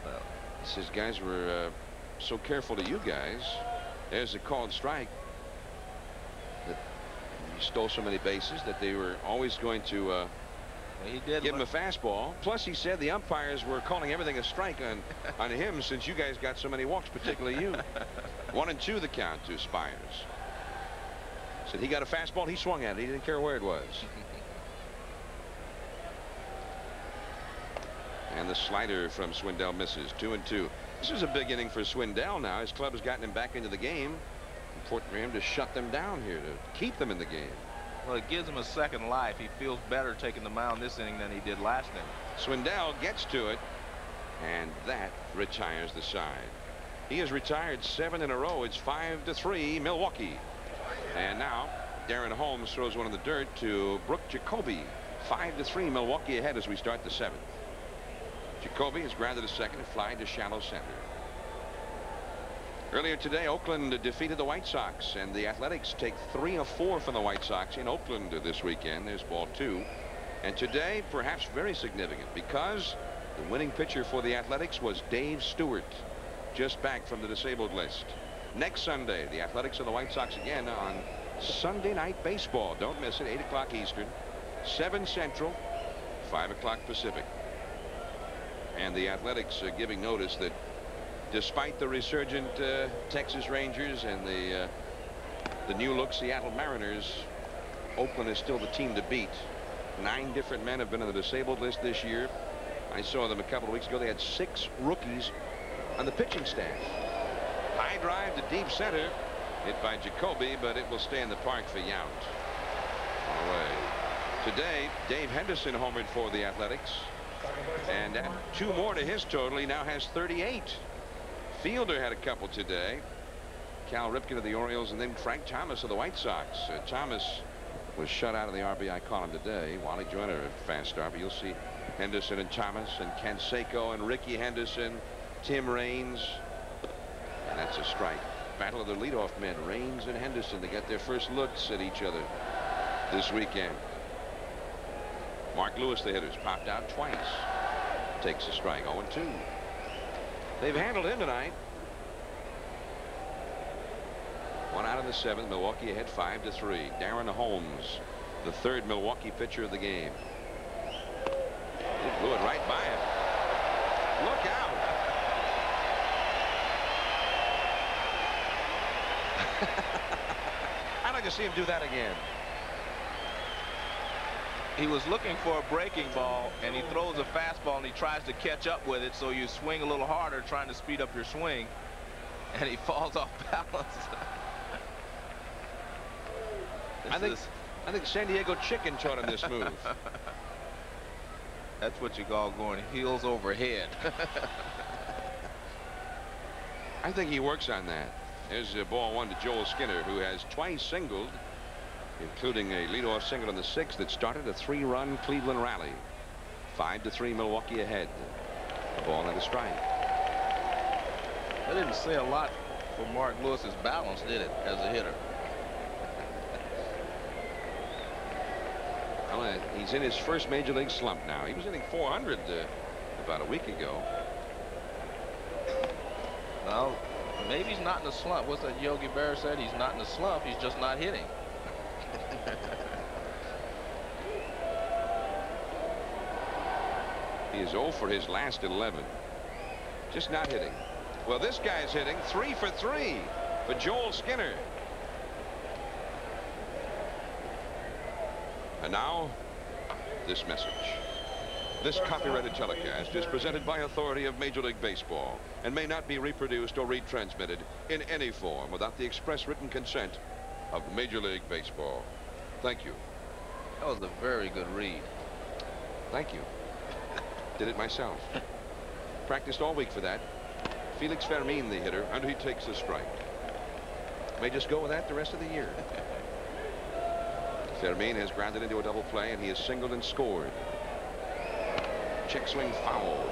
Well, he says guys were so careful to you guys. There's a called strike. That you stole so many bases that they were always going to he did give him a fastball. Plus, he said the umpires were calling everything a strike on him since you guys got so many walks, particularly you. 1-2 the count to Spires. Said he got a fastball, he swung at it. He didn't care where it was. And the slider from Swindell misses. 2-2. This is a big inning for Swindell now. His club has gotten him back into the game. Important for him to shut them down here, to keep them in the game. Well, it gives him a second life. He feels better taking the mound this inning than he did last inning. Swindell gets to it, and that retires the side. He has retired 7 in a row. It's 5-3 Milwaukee. And now Darren Holmes throws one in the dirt to Brooke Jacoby. 5-3 Milwaukee ahead as we start the seventh. Jacoby has grounded a second and fly to shallow center. Earlier today, Oakland defeated the White Sox, and the Athletics take 3 of 4 from the White Sox in Oakland this weekend. There's ball 2. And today, perhaps very significant, because the winning pitcher for the Athletics was Dave Stewart, just back from the disabled list. Next Sunday, the Athletics and the White Sox again on Sunday Night Baseball. Don't miss it, 8 o'clock Eastern, 7 Central, 5 o'clock Pacific. And the Athletics giving notice that despite the resurgent Texas Rangers and the new look Seattle Mariners, Oakland is still the team to beat. 9 different men have been on the disabled list this year. I saw them a couple of weeks ago. They had 6 rookies on the pitching staff. High drive to deep center, hit by Jacoby, but it will stay in the park for Yount. Away. Today, Dave Henderson homered for the Athletics, and add 2 more to his total. He now has 38. Fielder had a couple today. Cal Ripken of the Orioles, and then Frank Thomas of the White Sox. Thomas was shut out of the RBI column today. Wally Joyner, a fast start, but you'll see Henderson and Thomas and Canseco and Ricky Henderson, Tim Raines, and that's a strike. Battle of the leadoff men, Raines and Henderson. They got their first looks at each other this weekend. Mark Lewis, the hitters, popped out twice. Takes a strike. 0-2. They've handled him tonight. 1 out in the 7th. Milwaukee ahead 5-3. Darren Holmes, the 3rd Milwaukee pitcher of the game. He blew it right by him. Look out. I'd like to see him do that again. He was looking for a breaking ball, and he throws a fastball, and he tries to catch up with it, so you swing a little harder trying to speed up your swing, and he falls off balance. I think San Diego Chicken taught him this move. That's what you call going heels over head. I think he works on that. There's ball one to Joel Skinner, who has twice singled, including a leadoff single in the 6th that started a 3-run Cleveland rally. 5-3 Milwaukee ahead. The ball and a strike. That didn't say a lot for Mark Lewis's balance, did it, as a hitter? Well, he's in his first major league slump now. He was hitting 400 about a week ago. Well, maybe he's not in a slump. What's that Yogi Berra said? He's not in a slump. He's just not hitting. He is 0 for his last 11. Just not hitting. Well, this guy's hitting 3 for 3 for Joel Skinner. And now, this message. This copyrighted telecast is presented by authority of Major League Baseball and may not be reproduced or retransmitted in any form without the express written consent of Major League Baseball. Thank you. That was a very good read. Thank you. Did it myself. Practiced all week for that. Felix Fermin, the hitter, under he takes a strike. May just go with that the rest of the year. Fermin has grounded into a double play, and he has singled and scored. Check swing foul.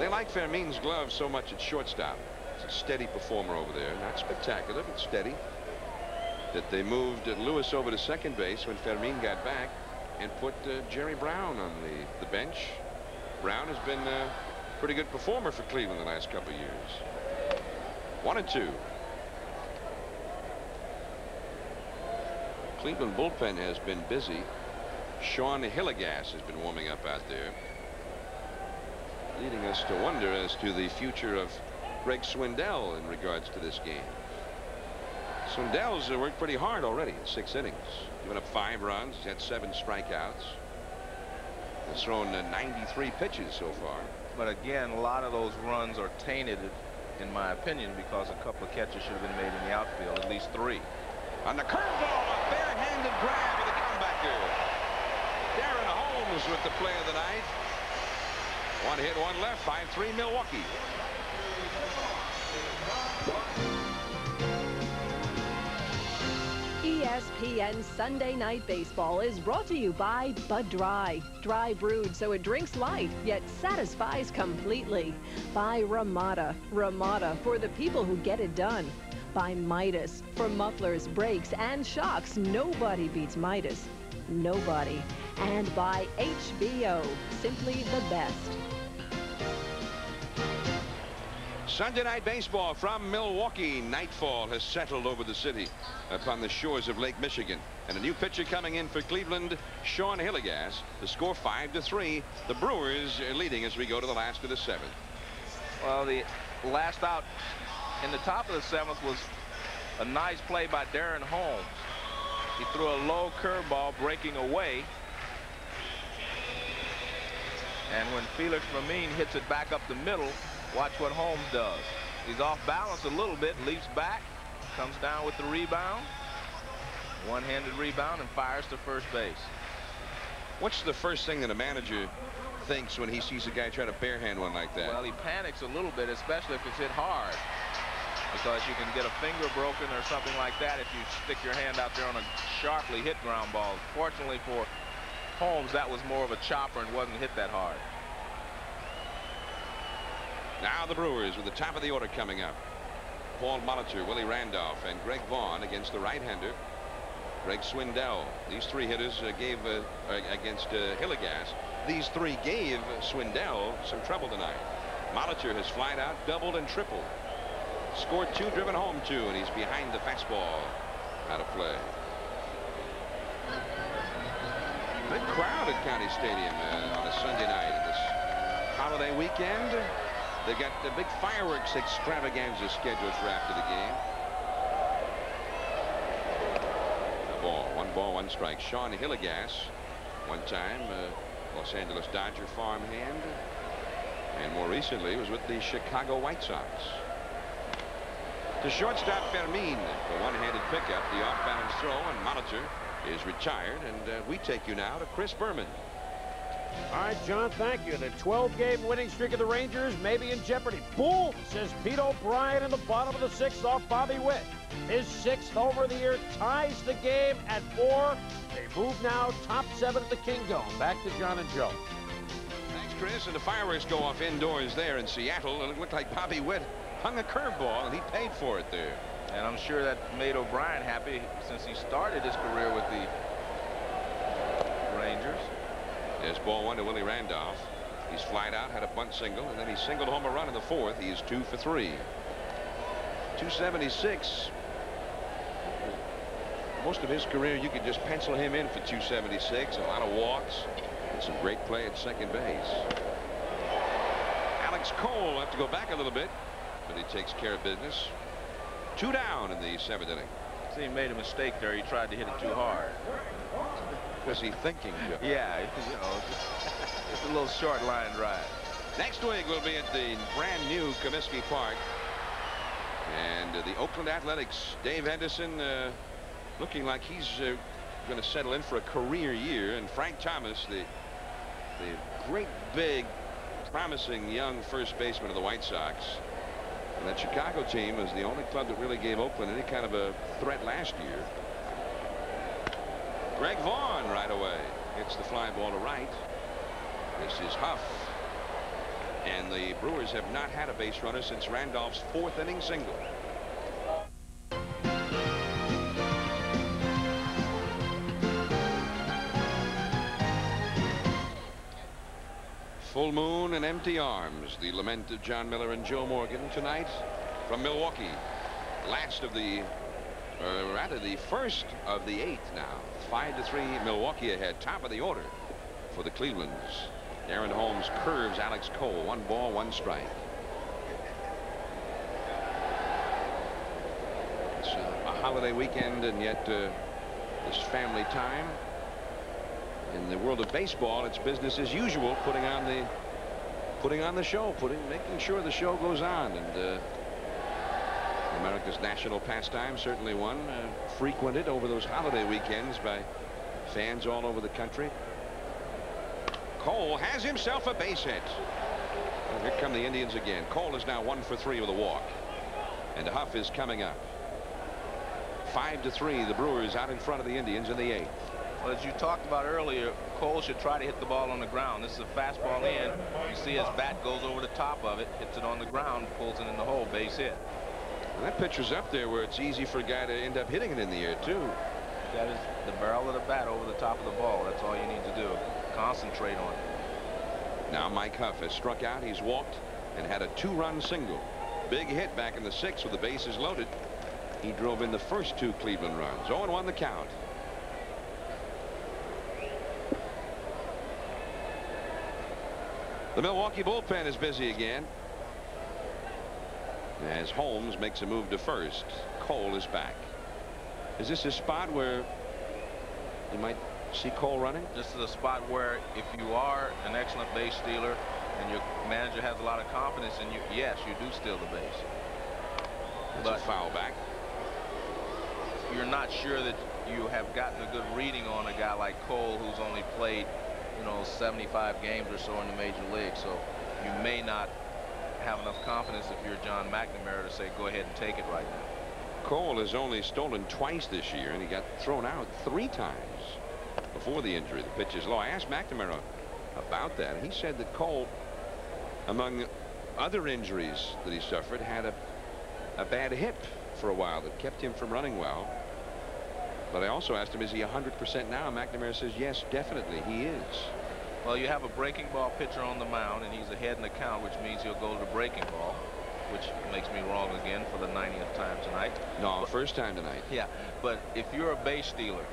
They like Fermin's glove so much at shortstop. He's a steady performer over there. Not spectacular, but steady. That they moved Lewis over to second base when Fermin got back and put Jerry Brown on the bench. Brown has been a pretty good performer for Cleveland the last couple of years. 1-2. Cleveland bullpen has been busy. Sean Hillegas has been warming up out there, leading us to wonder as to the future of Greg Swindell in regards to this game. Swindell's worked pretty hard already in 6 innings. Given up 5 runs. He's had 7 strikeouts. He's thrown 93 pitches so far. But again, a lot of those runs are tainted, in my opinion, because a couple of catches should have been made in the outfield, at least 3. On the curveball, a barehanded grab with a comebacker. Darren Holmes with the play of the night. 1 hit, 1 left. 5-3 Milwaukee. ESPN Sunday Night Baseball is brought to you by Bud Dry. Dry brewed so it drinks light, yet satisfies completely. By Ramada. Ramada for the people who get it done. By Midas. For mufflers, brakes, and shocks, nobody beats Midas. Nobody. And by HBO. Simply the best. Sunday Night Baseball from Milwaukee. Nightfall has settled over the city upon the shores of Lake Michigan. And a new pitcher coming in for Cleveland, Sean Hillegas. The score 5-3. The Brewers are leading as we go to the last of the 7th. Well, the last out in the top of the 7th was a nice play by Darren Holmes. He threw a low curveball breaking away. And when Felix Fermin hits it back up the middle, watch what Holmes does. He's off balance a little bit, leaps back, comes down with the rebound. One-handed rebound and fires to first base. What's the first thing that a manager thinks when he sees a guy try to barehand one like that? Well, he panics a little bit, especially if it's hit hard, because you can get a finger broken or something like that if you stick your hand out there on a sharply hit ground ball. Fortunately for Holmes, that was more of a chopper and wasn't hit that hard. Now the Brewers with the top of the order coming up. Paul Molitor, Willie Randolph, and Greg Vaughn against the right-hander, Greg Swindell. These 3 hitters gave against Hillegas. These 3 gave Swindell some trouble tonight. Molitor has flied out, doubled, and tripled. Scored 2, driven home 2, and he's behind the fastball. Out of play. Big crowd at County Stadium on a Sunday night this holiday weekend. They've got the big fireworks extravaganza scheduled for after the game. A ball, 1 ball, 1 strike. Sean Hillegas, one time Los Angeles Dodger farmhand, and more recently was with the Chicago White Sox. To shortstop Fermin, the one-handed pickup, the off-balance throw, and Molitor is retired, and we take you now to Chris Berman. All right, John, thank you. The 12-game winning streak of the Rangers may be in jeopardy. Boom, says Pete O'Brien in the bottom of the 6th off Bobby Witt. His 6th homer of the year ties the game at 4. They move now top 7 at the Kingdome. Back to John and Joe. Thanks, Chris. And the fireworks go off indoors there in Seattle, and it looked like Bobby Witt hung a curveball, and he paid for it there. And I'm sure that made O'Brien happy since he started his career with the Rangers. There's ball 1 to Willie Randolph. He's flied out, had a bunt single, and then he singled home a run in the 4th. He is 2 for 3. 276. Most of his career, you could just pencil him in for 276. A lot of walks and some great play at second base. Alex Cole will have to go back a little bit, but he takes care of business. 2 down in the 7th inning. See, he made a mistake there. He tried to hit it too hard. Was he thinking, Joe? Yeah, you know, just a little short line drive. Next week we'll be at the brand new Comiskey Park, and the Oakland Athletics, Dave Henderson, looking like he's going to settle in for a career year, and Frank Thomas, the great big promising young first baseman of the White Sox. And that Chicago team was the only club that really gave Oakland any kind of a threat last year. Greg Vaughn right away hits the fly ball to right. This is Huff, and the Brewers have not had a base runner since Randolph's 4th inning single. Full moon and empty arms. The lament of John Miller and Joe Morgan tonight from Milwaukee. Last of the, or rather the first of the 8th now. 5-3 Milwaukee ahead. Top of the order for the Clevelands. Aaron Holmes curves Alex Cole. 1 ball, 1 strike. It's a holiday weekend, and yet this family time. In the world of baseball, it's business as usual, putting on the show, making sure the show goes on. And America's national pastime, certainly one frequented over those holiday weekends by fans all over the country. Cole has himself a base hit. Well, here come the Indians again. Cole is now 1 for 3 with a walk, and Huff is coming up. 5-3, the Brewers out in front of the Indians in the 8th. Well, as you talked about earlier, Cole should try to hit the ball on the ground. This is a fastball in. You see his bat goes over the top of it, hits it on the ground, pulls it in the hole, base hit. And that pitcher's up there where it's easy for a guy to end up hitting it in the air, too. That is the barrel of the bat over the top of the ball. That's all you need to do. Concentrate on it. Now Mike Huff has struck out. He's walked and had a 2-run single. Big hit back in the 6th with the bases loaded. He drove in the first 2 Cleveland runs. 0-1 the count. The Milwaukee bullpen is busy again as Holmes makes a move to first. Cole is back. Is this a spot where you might see Cole running? This is a spot where if you are an excellent base stealer and your manager has a lot of confidence in you, yes, you do steal the base. That's a foul back. You're not sure that you have gotten a good reading on a guy like Cole, who's only played, you know, 75 games or so in the major league. So you may not have enough confidence if you're John McNamara to say go ahead and take it right now. Cole has only stolen twice this year, and he got thrown out 3 times before the injury. The pitch is low. I asked McNamara about that, and he said that Cole, among other injuries that he suffered, had a bad hip for a while that kept him from running well. But I also asked him, is he 100% now? McNamara says yes, definitely he is. Well, you have a breaking ball pitcher on the mound, and he's ahead in the count, which means he'll go to breaking ball, which makes me wrong again for the 90th time tonight. No, but, first time tonight. Yeah, but if you're a base stealer,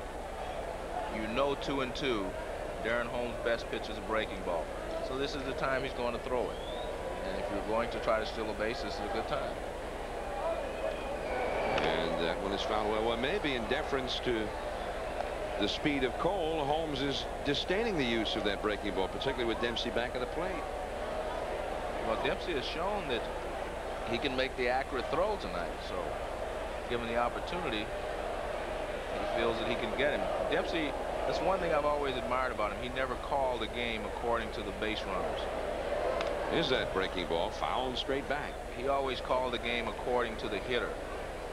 you know 2-2, Darren Holmes' best pitch is a breaking ball. So this is the time he's going to throw it. And if you're going to try to steal a base, this is a good time. And that one is fouled well. Well, maybe in deference to the speed of Cole, Holmes is disdaining the use of that breaking ball, particularly with Dempsey back at the plate. Well, Dempsey has shown that he can make the accurate throw tonight. So given the opportunity, He feels that he can get him. Dempsey, that's one thing I've always admired about him. He never called a game according to the base runners. Is that breaking ball fouled straight back? He always called the game according to the hitter.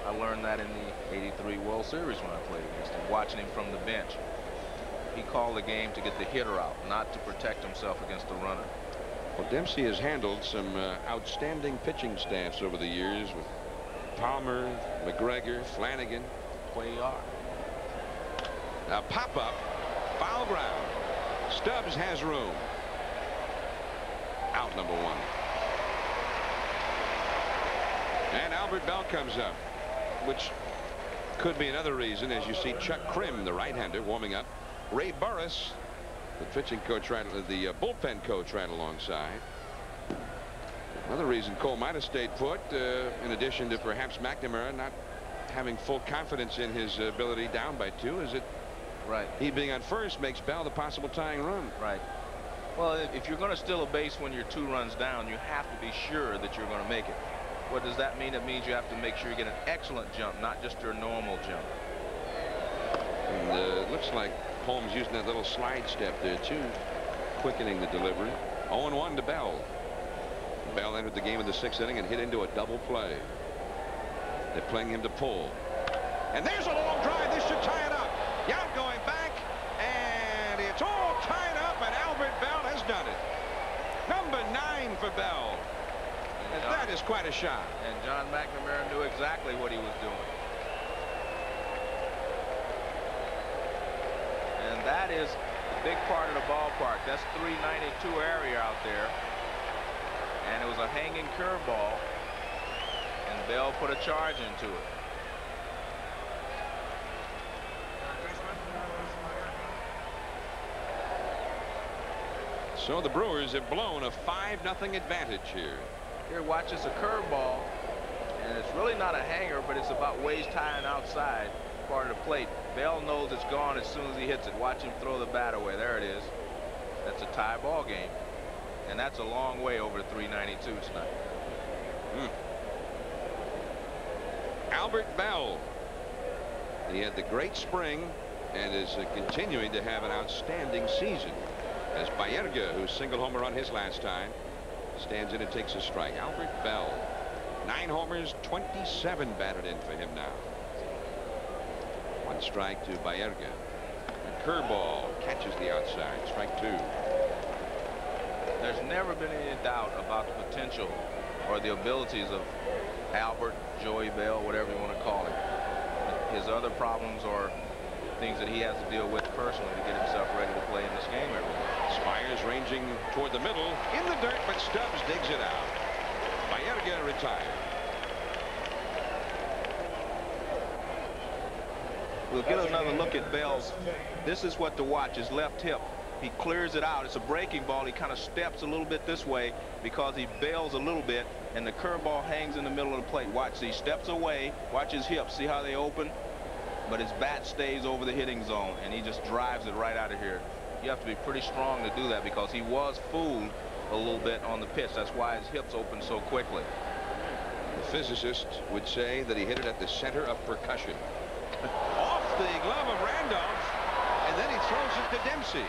I learned that in the '83 World Series when I played against him, watching him from the bench. He called the game to get the hitter out, not to protect himself against the runner. Well, Dempsey has handled some outstanding pitching staffs over the years with Palmer, McGregor, Flanagan. Cuellar. Now pop-up, foul ground. Stubbs has room. Out number 1. And Albert Bell comes up, which could be another reason as you see Chuck Krim, the right-hander, warming up. Ray Burris, the pitching coach, the bullpen coach, right alongside. Another reason Cole might have stayed put, in addition to perhaps McNamara not having full confidence in his ability down by 2, is that he being on first makes Bell the possible tying run. Right. Well, if you're going to steal a base when you're 2 runs down, you have to be sure that you're going to make it. What does that mean? It means you have to make sure you get an excellent jump, not just your normal jump. And it looks like Holmes using that little slide step there too, quickening the delivery. 0-1 to Bell. Bell entered the game in the 6th inning and hit into a double play. They're playing him to pull. And there's a long drive. This should tie it up. Young going back, and it's all tied up, and Albert Bell has done it. Number 9 for Bell. And that is quite a shot. And John McNamara knew exactly what he was doing. And that is a big part of the ballpark. That's 392 area out there. And it was a hanging curveball. And Bell put a charge into it. So the Brewers have blown a 5-0 advantage here. Here, watch this, a curveball, and it's really not a hanger, but it's about waist high and outside part of the plate. Bell knows it's gone as soon as he hits it. Watch him throw the bat away. There it is. That's a tie ball game, and that's a long way over 392 tonight. Albert Bell. He had the great spring and is continuing to have an outstanding season. As Baerga, who single homer on his last time, stands in and takes a strike. Albert Bell, 9 homers, 27 batted in for him now. 1 strike to Baerga. The curveball catches the outside. Strike 2. There's never been any doubt about the potential or the abilities of Albert, Joey Bell, whatever you want to call him. His other problems are things that he has to deal with personally to get himself ready to play in this game every day. Spires ranging toward the middle in the dirt, but Stubbs digs it out. Baerga retired. We'll get another look at Bell's. This is what to watch, his left hip. He clears it out. It's a breaking ball. He kind of steps a little bit this way because he bails a little bit, and the curveball hangs in the middle of the plate. Watch, he steps away. Watch his hips. See how they open? But his bat stays over the hitting zone, and he just drives it right out of here. You have to be pretty strong to do that because he was fooled a little bit on the pitch. That's why his hips open so quickly. The physicist would say that he hit it at the center of percussion. Off the glove of Randolph, and then he throws it to Dempsey,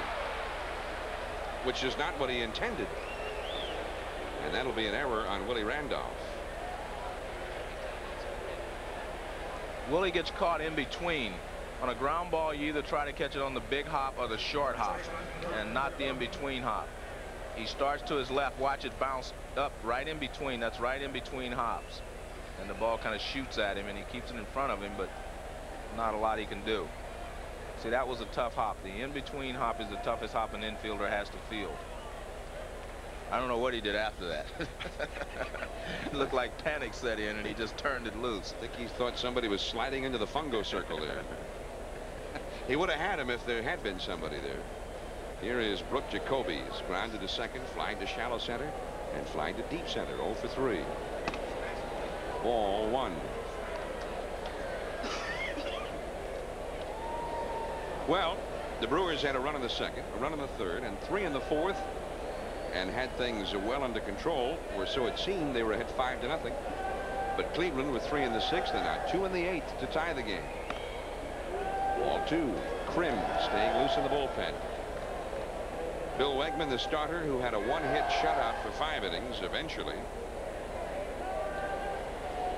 which is not what he intended. And that'll be an error on Willie Randolph. Willie gets caught in between. On a ground ball, you either try to catch it on the big hop or the short hop, and not the in-between hop. He starts to his left. Watch it bounce up right in between. That's right in between hops. And the ball kind of shoots at him, and he keeps it in front of him, but not a lot he can do. See, that was a tough hop. The in-between hop is the toughest hop an infielder has to field. I don't know what he did after that. It looked like panic set in, and he just turned it loose. I think he thought somebody was sliding into the fungo circle there. He would have had him if there had been somebody there. Here is Brooke Jacoby's grounded to second, flying to shallow center, and flying to deep center. 0 for 3. Ball 1. Well, the Brewers had a run in the second, a run in the third, and 3 in the fourth, and had things well under control, or so it seemed. They were ahead 5-0. But Cleveland with 3 in the sixth and now 2 in the eighth to tie the game. Ball 2. Krim staying loose in the bullpen. Bill Wegman, the starter, who had a one-hit shutout for 5 innings, eventually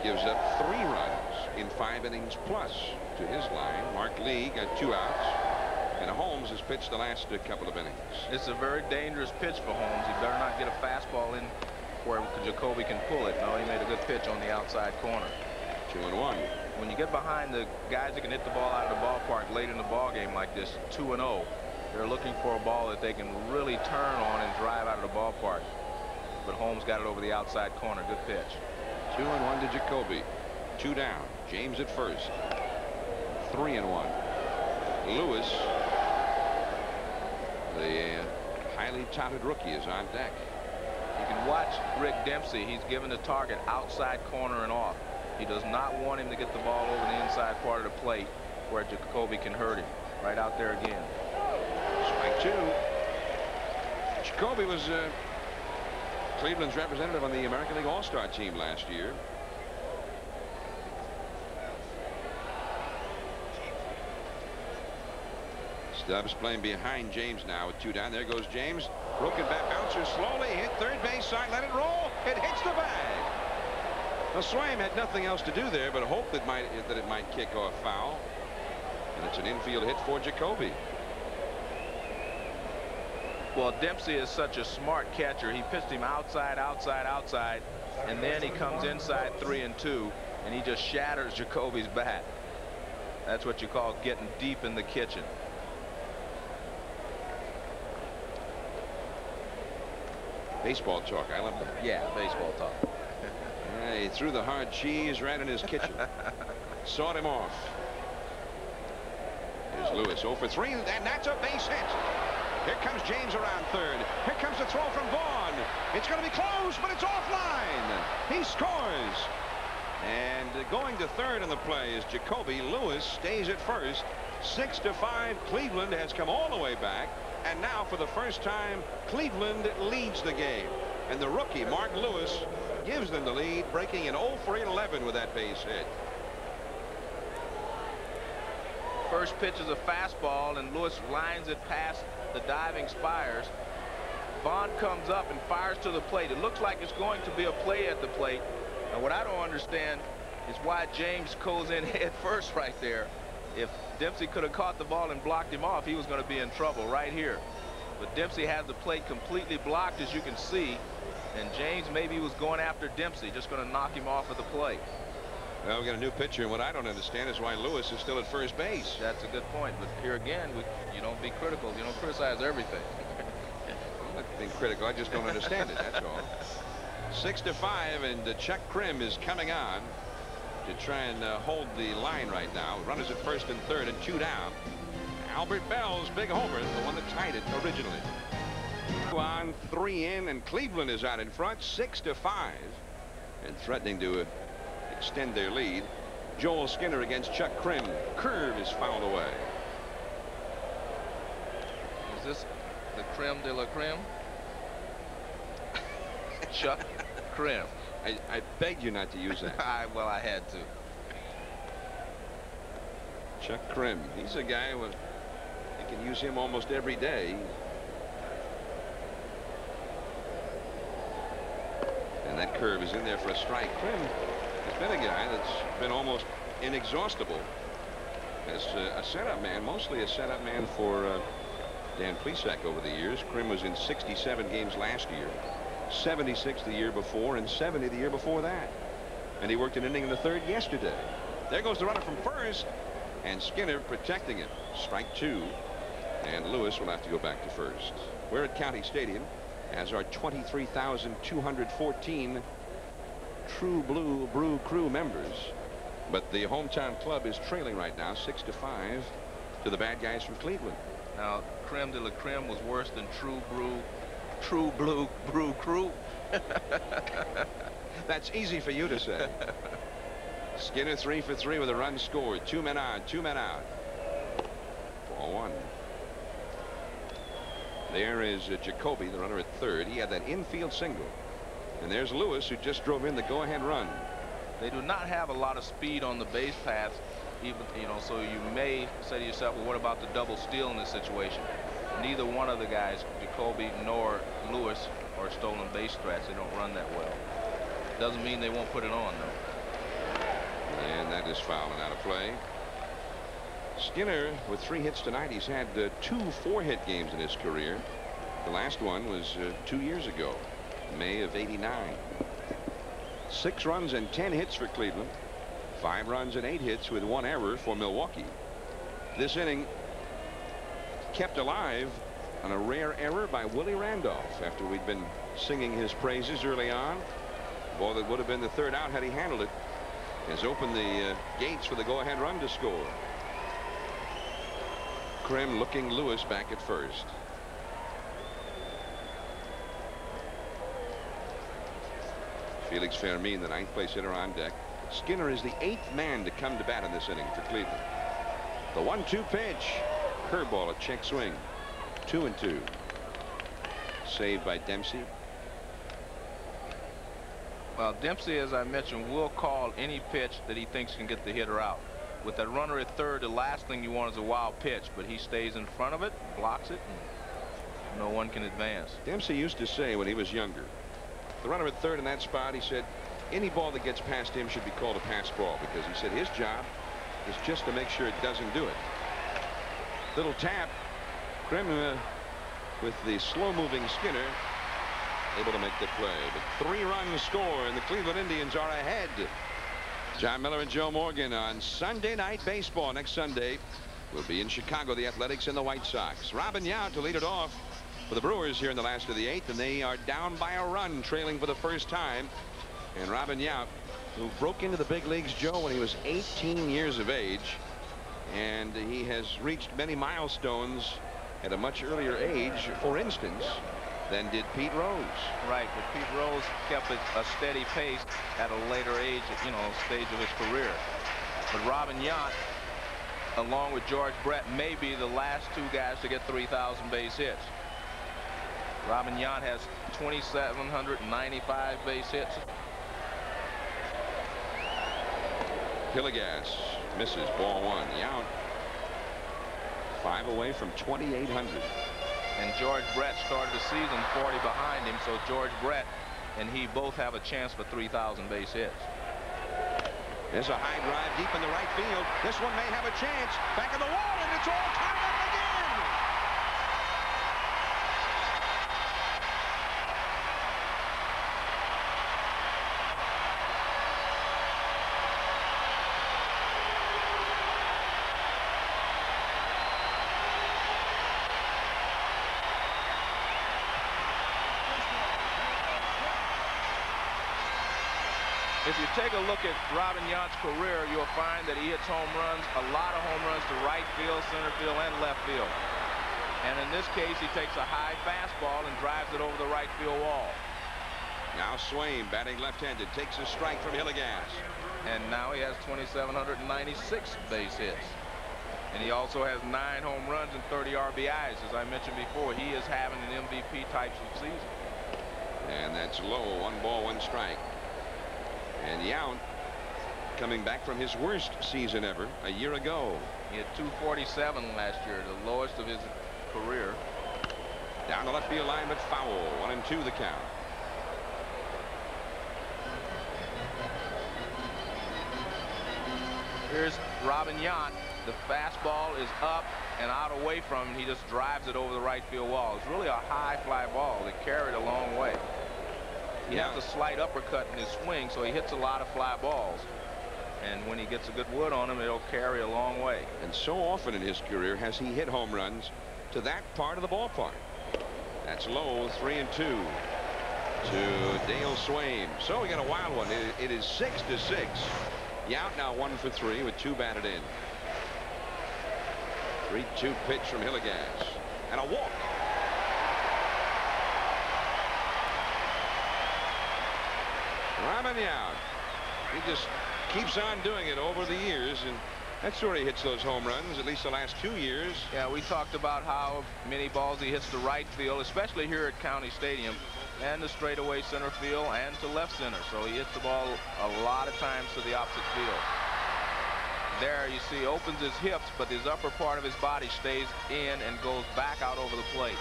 gives up 3 runs in 5 innings plus to his line. Mark Lee got 2 outs, and Holmes has pitched the last couple of innings. It's a very dangerous pitch for Holmes. He better not get a fastball in where Jacoby can pull it. No, he made a good pitch on the outside corner. 2-1. When you get behind the guys that can hit the ball out of the ballpark late in the ball game like this, 2-0, they're looking for a ball that they can really turn on and drive out of the ballpark. But Holmes got it over the outside corner. Good pitch. 2-1 to Jacoby. 2 down. James at first. 3-1. Lewis, the highly touted rookie, is on deck. You can watch Rick Dempsey. He's given the target outside corner and off. He does not want him to get the ball over the inside part of the plate where Jacoby can hurt him. Right out there again. Strike 2. Jacoby was Cleveland's representative on the American League All-Star team last year. Stubbs playing behind James now with 2 down. There goes James. Broken bat bouncer slowly hit third base side. Let it roll. It hits the bag. Now Swaim had nothing else to do there but hope that it might kick off foul. And it's an infield hit for Jacoby. Well, Dempsey is such a smart catcher. He pitched him outside, outside, outside, and then he comes inside 3-2, and he just shatters Jacoby's bat. That's what you call getting deep in the kitchen. Baseball talk. I love that. Yeah, baseball talk. Yeah, he threw the hard cheese right in his kitchen. Sawed him off. Here's Lewis 0 for 3, and that's a base hit. Here comes James around third. Here comes the throw from Vaughn. It's going to be close, but it's offline. He scores. And going to third in the play is Jacoby. Lewis stays at first. 6-5. Cleveland has come all the way back. And now, for the first time, Cleveland leads the game. And the rookie, Mark Lewis, gives them the lead, breaking an 0 for 11 with that base hit. First pitch is a fastball, and Lewis lines it past the diving Spires. Vaughn comes up and fires to the plate. It looks like it's going to be a play at the plate. And what I don't understand is why James goes in head first right there. If Dempsey could have caught the ball and blocked him off, he was going to be in trouble right here. But Dempsey has the plate completely blocked, as you can see. And James maybe was going after Dempsey, just going to knock him off of the plate. Well, we got a new pitcher, and what I don't understand is why Lewis is still at first base. That's a good point. But here again, you don't be critical. You don't criticize everything. I'm not being critical. I just don't understand it. That's all. 6-5, and Chuck Krim is coming on to try and hold the line right now. Runners at first and third, and 2 down. Albert Bell's big homer, the one that tied it originally. 2 on, 3 in, and Cleveland is out in front, 6-5, and threatening to extend their lead. Joel Skinner against Chuck Krim. Curve is fouled away. Is this the creme de la creme? Chuck Krim. I begged you not to use that. Well, I had to. Chuck Krim. He's a guy who you can use him almost every day. And that curve is in there for a strike. Krim has been a guy that's been almost inexhaustible as a setup man, mostly a setup man for Dan Plesac over the years. Krim was in 67 games last year, 76 the year before, and 70 the year before that. And he worked an inning in the third yesterday. There goes the runner from first, and Skinner protecting it. Strike 2, and Lewis will have to go back to first. We're at County Stadium as our 23,214 True Blue Brew Crew members. But the hometown club is trailing right now 6-5 to the bad guys from Cleveland. Now, creme de la creme was worse than True Blue Brew Crew. That's easy for you to say. Skinner 3 for 3 with a run scored. 2 men on, 2 men out. Ball 1. There is Jacoby, the runner at third. He had that infield single. And there's Lewis, who just drove in the go-ahead run. They do not have a lot of speed on the base paths, even, you know, so you may say to yourself, well, what about the double steal in this situation? Neither one of the guys, Jacoby nor Lewis, are stolen base threats. They don't run that well. Doesn't mean they won't put it on, though. And that is fouled and out of play. Skinner with 3 hits tonight. He's had 2 4-hit games in his career. The last one was 2 years ago, May of '89. 6 runs and 10 hits for Cleveland. 5 runs and 8 hits with 1 error for Milwaukee. This inning kept alive on a rare error by Willie Randolph after we'd been singing his praises early on. Ball that would have been the 3rd out had he handled it has opened the gates for the go-ahead run to score. Krim looking Lewis back at first. Felix Fermin, the 9th place hitter, on deck. Skinner is the 8th man to come to bat in this inning for Cleveland. The 1-2 pitch. Curveball, a check swing. 2-2. Saved by Dempsey. Well, Dempsey, as I mentioned, will call any pitch that he thinks can get the hitter out. With that runner at third, the last thing you want is a wild pitch, but he stays in front of it, blocks it, and no one can advance. Dempsey used to say when he was younger, the runner at third in that spot, he said, any ball that gets past him should be called a pass ball, because he said his job is just to make sure it doesn't do it. Little tap. Krim with the slow-moving Skinner able to make the play. But 3-run score, and the Cleveland Indians are ahead. John Miller and Joe Morgan on Sunday Night Baseball. Next Sunday will be in Chicago, the Athletics and the White Sox. Robin Yount to lead it off for the Brewers here in the last of the 8th, and they are down by a run, trailing for the first time. And Robin Yount, who broke into the big leagues, Joe, when he was 18 years of age, and he has reached many milestones at a much earlier age, for instance, than did Pete Rose. Right, but Pete Rose kept a steady pace at a later age, you know, stage of his career. But Robin Yount, along with George Brett, may be the last 2 guys to get 3,000 base hits. Robin Yount has 2,795 base hits. Hillegas misses, ball 1. Yount 5 away from 2,800. And George Brett started the season 40 behind him, so George Brett and he both have a chance for 3,000 base hits. There's a high drive deep in the right field. This one may have a chance. Back of the wall, and it's all tied up again. If you take a look at Robin Yount's career, you'll find that he hits home runs, a lot of home runs to right field, center field, and left field. And in this case, he takes a high fastball and drives it over the right field wall. Now Swain, batting left-handed, takes a strike from Hillegas. And now he has 2,796 base hits. And he also has 9 home runs and 30 RBIs. As I mentioned before, he is having an MVP type of season. And that's low. 1 ball, 1 strike. And Yount coming back from his worst season ever a year ago. He had 247 last year, the lowest of his career. Down the left field line, but foul. 1-2 the count. Here's Robin Yount. The fastball is up and out away from him. He just drives it over the right field wall. It's really a high fly ball that carried a long way. He has a slight uppercut in his swing, so he hits a lot of fly balls. And when he gets a good wood on him, it'll carry a long way. And so often in his career has he hit home runs to that part of the ballpark. That's low. 3-2 to Dale Swain. So we got a wild one. It is 6-6. Yount now 1 for 3 with 2 batted in. 3-2 pitch from Hillegas. And a walk. Robin Yount. He just keeps on doing it over the years, and that's where he hits those home runs, at least the last 2 years. Yeah, we talked about how many balls he hits to right field, especially here at County Stadium, and to straightaway center field and to left center. So he hits the ball a lot of times to the opposite field. There you see opens his hips, but his upper part of his body stays in and goes back out over the plate.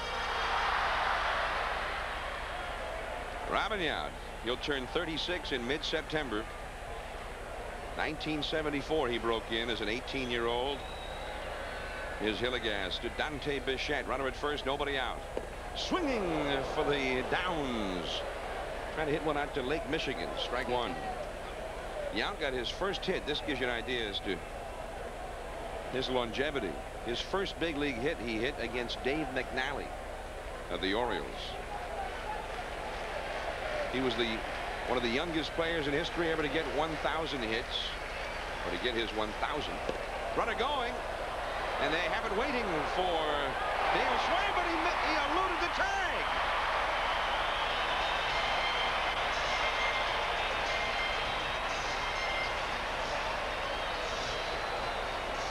Robin Yount, he'll turn 36 in mid-September. 1974 he broke in as an 18-year-old. Here's Hillegas to Dante Bichette, runner at first, nobody out. Swinging for the downs. Trying to hit one out to Lake Michigan. Strike one. Yount got his first hit. This gives you an idea as to his longevity. His first big league hit he hit against Dave McNally of the Orioles. He was one of the youngest players in history ever to get 1,000 hits, or to get his 1,000th. Runner going, and they have it waiting for Dale Swain, but he eluded the tag.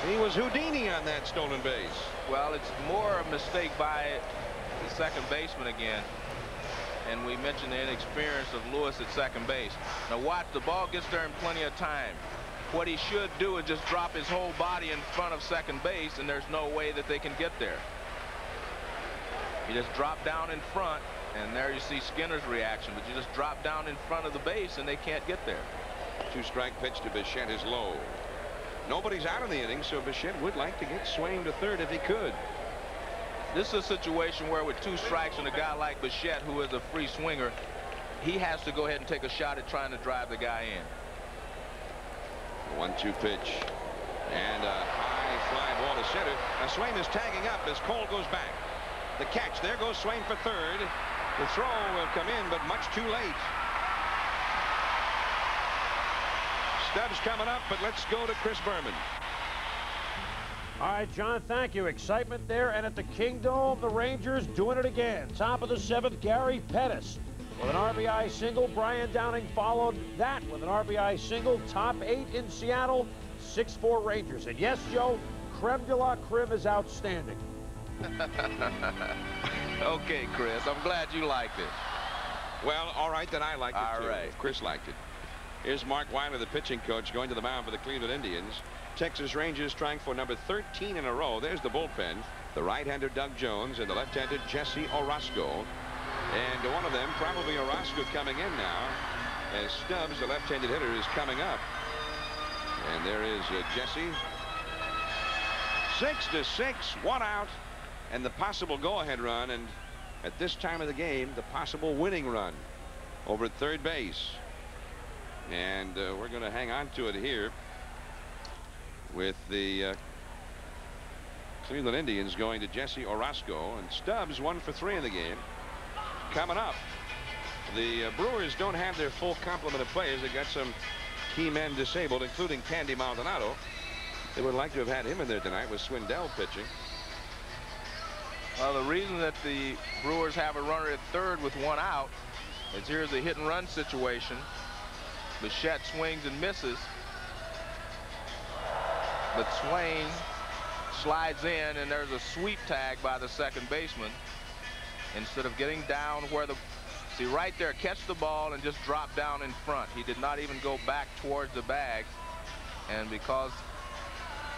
He was Houdini on that stolen base. Well, it's more a mistake by the second baseman again. And we mentioned the inexperience of Lewis at second base. Now watch, the ball gets there in plenty of time. What he should do is just drop his whole body in front of second base, and there's no way that they can get there. You just drop down in front, and there you see Skinner's reaction, but you just drop down in front of the base and they can't get there. 2-strike pitch to Bichette is low. Nobody's out in the inning, so Bichette would like to get Swain to third if he could. This is a situation where with 2 strikes and a guy like Bichette, who is a free swinger, he has to go ahead and take a shot at trying to drive the guy in. 1-2 pitch, and a high fly ball to center. Now Swain is tagging up as Cole goes back. The catch, there goes Swain for third. The throw will come in, but much too late. Stubbs coming up, but let's go to Chris Berman. All right, John, thank you. Excitement there, and at the Kingdome, the Rangers doing it again. Top of the 7th, Gary Pettis with an RBI single. Brian Downing followed that with an RBI single. Top 8 in Seattle, 6-4 Rangers. And yes, Joe, creme de la creme is outstanding. Okay, Chris, I'm glad you liked it. Well, all right, then I liked it all too. Right. Chris liked it. Here's Mark Weiler, the pitching coach, going to the mound for the Cleveland Indians. Texas Rangers trying for number 13 in a row. There's the bullpen. The right-hander Doug Jones and the left-hander Jesse Orozco. And one of them, probably Orozco, coming in now, as Stubbs, the left-handed hitter, is coming up. And there is Jesse. 6-6, 1 out, and the possible go-ahead run, and at this time of the game, the possible winning run over at third base. And we're going to hang on to it here with the Cleveland Indians going to Jesse Orozco, and Stubbs 1 for 3 in the game. Coming up, the Brewers don't have their full complement of players. They've got some key men disabled, including Candy Maldonado. They would like to have had him in there tonight with Swindell pitching. Well, the reason that the Brewers have a runner at third with 1 out is here's a hit-and-run situation. Bichette swings and misses, but Swain slides in, and there's a sweep tag by the second baseman. Instead of getting down where the, see right there, catch the ball and just drop down in front. He did not even go back towards the bag, and because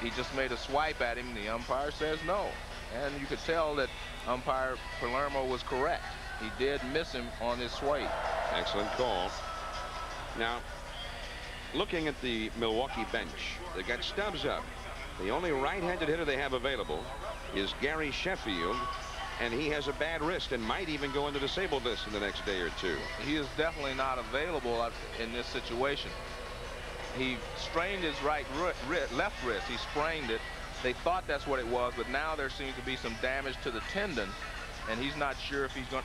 he just made a swipe at him, the umpire says no. And you could tell that umpire Palermo was correct. He did miss him on his swipe. Excellent call. Now, looking at the Milwaukee bench, they got Stubbs up. The only right-handed hitter they have available is Gary Sheffield, and he has a bad wrist and might even go into disabled list in the next day or two. He is definitely not available in this situation. He strained his left wrist. He sprained it. They thought that's what it was, but now there seems to be some damage to the tendon, and he's not sure if he's going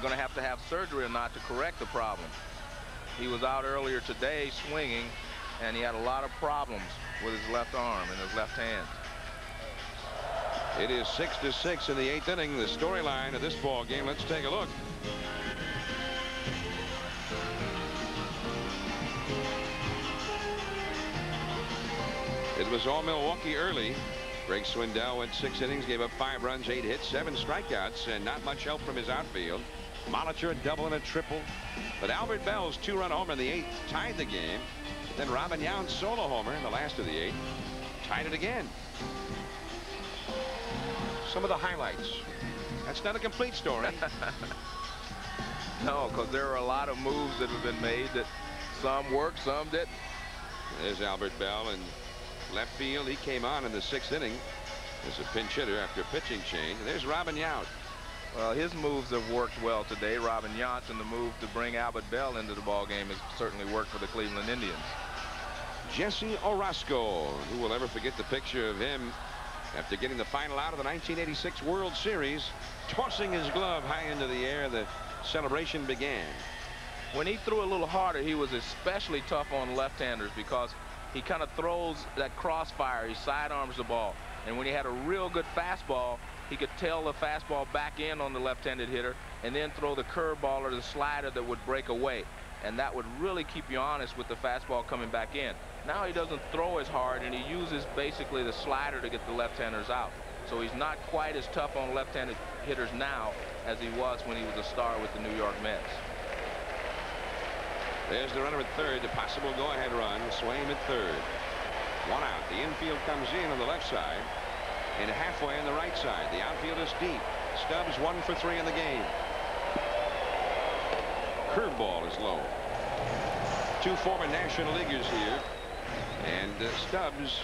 to have surgery or not to correct the problem. He was out earlier today swinging, and he had a lot of problems with his left arm and his left hand. It is 6-6 in the 8th inning. The storyline of this ball game. Let's take a look. It was all Milwaukee early. Greg Swindell went 6 innings, gave up 5 runs, 8 hits, 7 strikeouts, and not much help from his outfield. Molitor a double and a triple, but Albert Bell's 2-run homer in the 8th tied the game. Then Robin Yount's solo homer in the last of the 8th tied it again. Some of the highlights. That's not a complete story. No, because there are a lot of moves that have been made that some worked, some didn't. There's Albert Bell in left field. He came on in the 6th inning as a pinch hitter after a pitching change. And there's Robin Yount. Well, his moves have worked well today. Robin Yount, and the move to bring Albert Bell into the ball game has certainly worked for the Cleveland Indians. Jesse Orozco. Who will ever forget the picture of him after getting the final out of the 1986 World Series, tossing his glove high into the air. The celebration began. When he threw a little harder, he was especially tough on left-handers because he kind of throws that crossfire. He sidearms the ball. And when he had a real good fastball, he could tail the fastball back in on the left-handed hitter and then throw the curveball or the slider that would break away. And that would really keep you honest with the fastball coming back in. Now he doesn't throw as hard, and he uses basically the slider to get the left-handers out. So he's not quite as tough on left-handed hitters now as he was when he was a star with the New York Mets. There's the runner at third, the possible go-ahead run. Swaim at third. 1 out. The infield comes in on the left side and halfway on the right side. The outfield is deep. Stubbs 1 for 3 in the game. Curveball is low. 2 former National Leaguers here. And Stubbs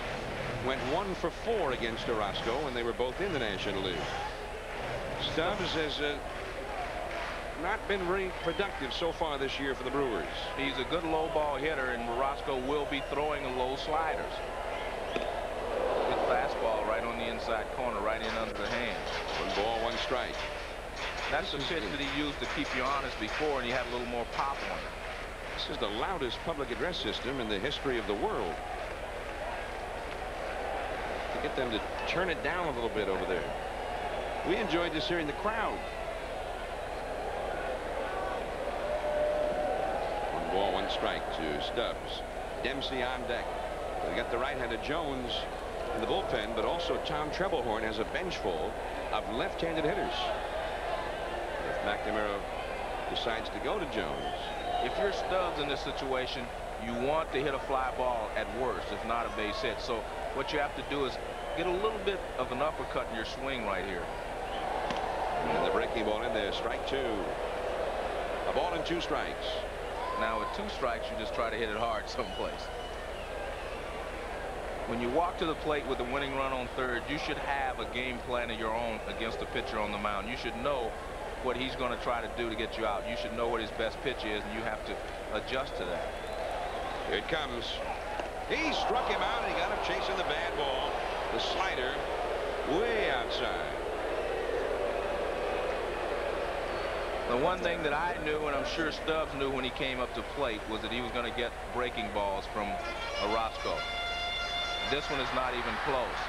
went 1 for 4 against Orozco when they were both in the National League. Stubbs has not been very productive so far this year for the Brewers. He's a good low ball hitter, and Orozco will be throwing low sliders. Good fastball right on the inside corner, right in under the hand. 1 ball, 1 strike. That's the pitch that he used to keep you honest before, and he had a little more pop on it. This is the loudest public address system in the history of the world. To get them to turn it down a little bit over there. We enjoyed just hearing the crowd. 1 ball, 1 strike to Stubbs. Dempsey on deck. We got the right-handed Jones in the bullpen, but also Tom Trebelhorn has a bench full of left-handed hitters. If McNamara decides to go to Jones. If you're Stubbs in this situation, you want to hit a fly ball at worst, if not a base hit. So what you have to do is get a little bit of an uppercut in your swing right here. And the breaking ball in there, strike 2. A ball and 2 strikes. Now with 2 strikes, you just try to hit it hard someplace. When you walk to the plate with a winning run on third, you should have a game plan of your own against the pitcher on the mound. You should know what he's going to try to do to get you out. You should know what his best pitch is, and you have to adjust to that. Here it comes. He struck him out, and he got him chasing the bad ball. The slider way outside. The one thing that I knew, and I'm sure Stubbs knew when he came up to plate, was that he was going to get breaking balls from Orozco. This one is not even close.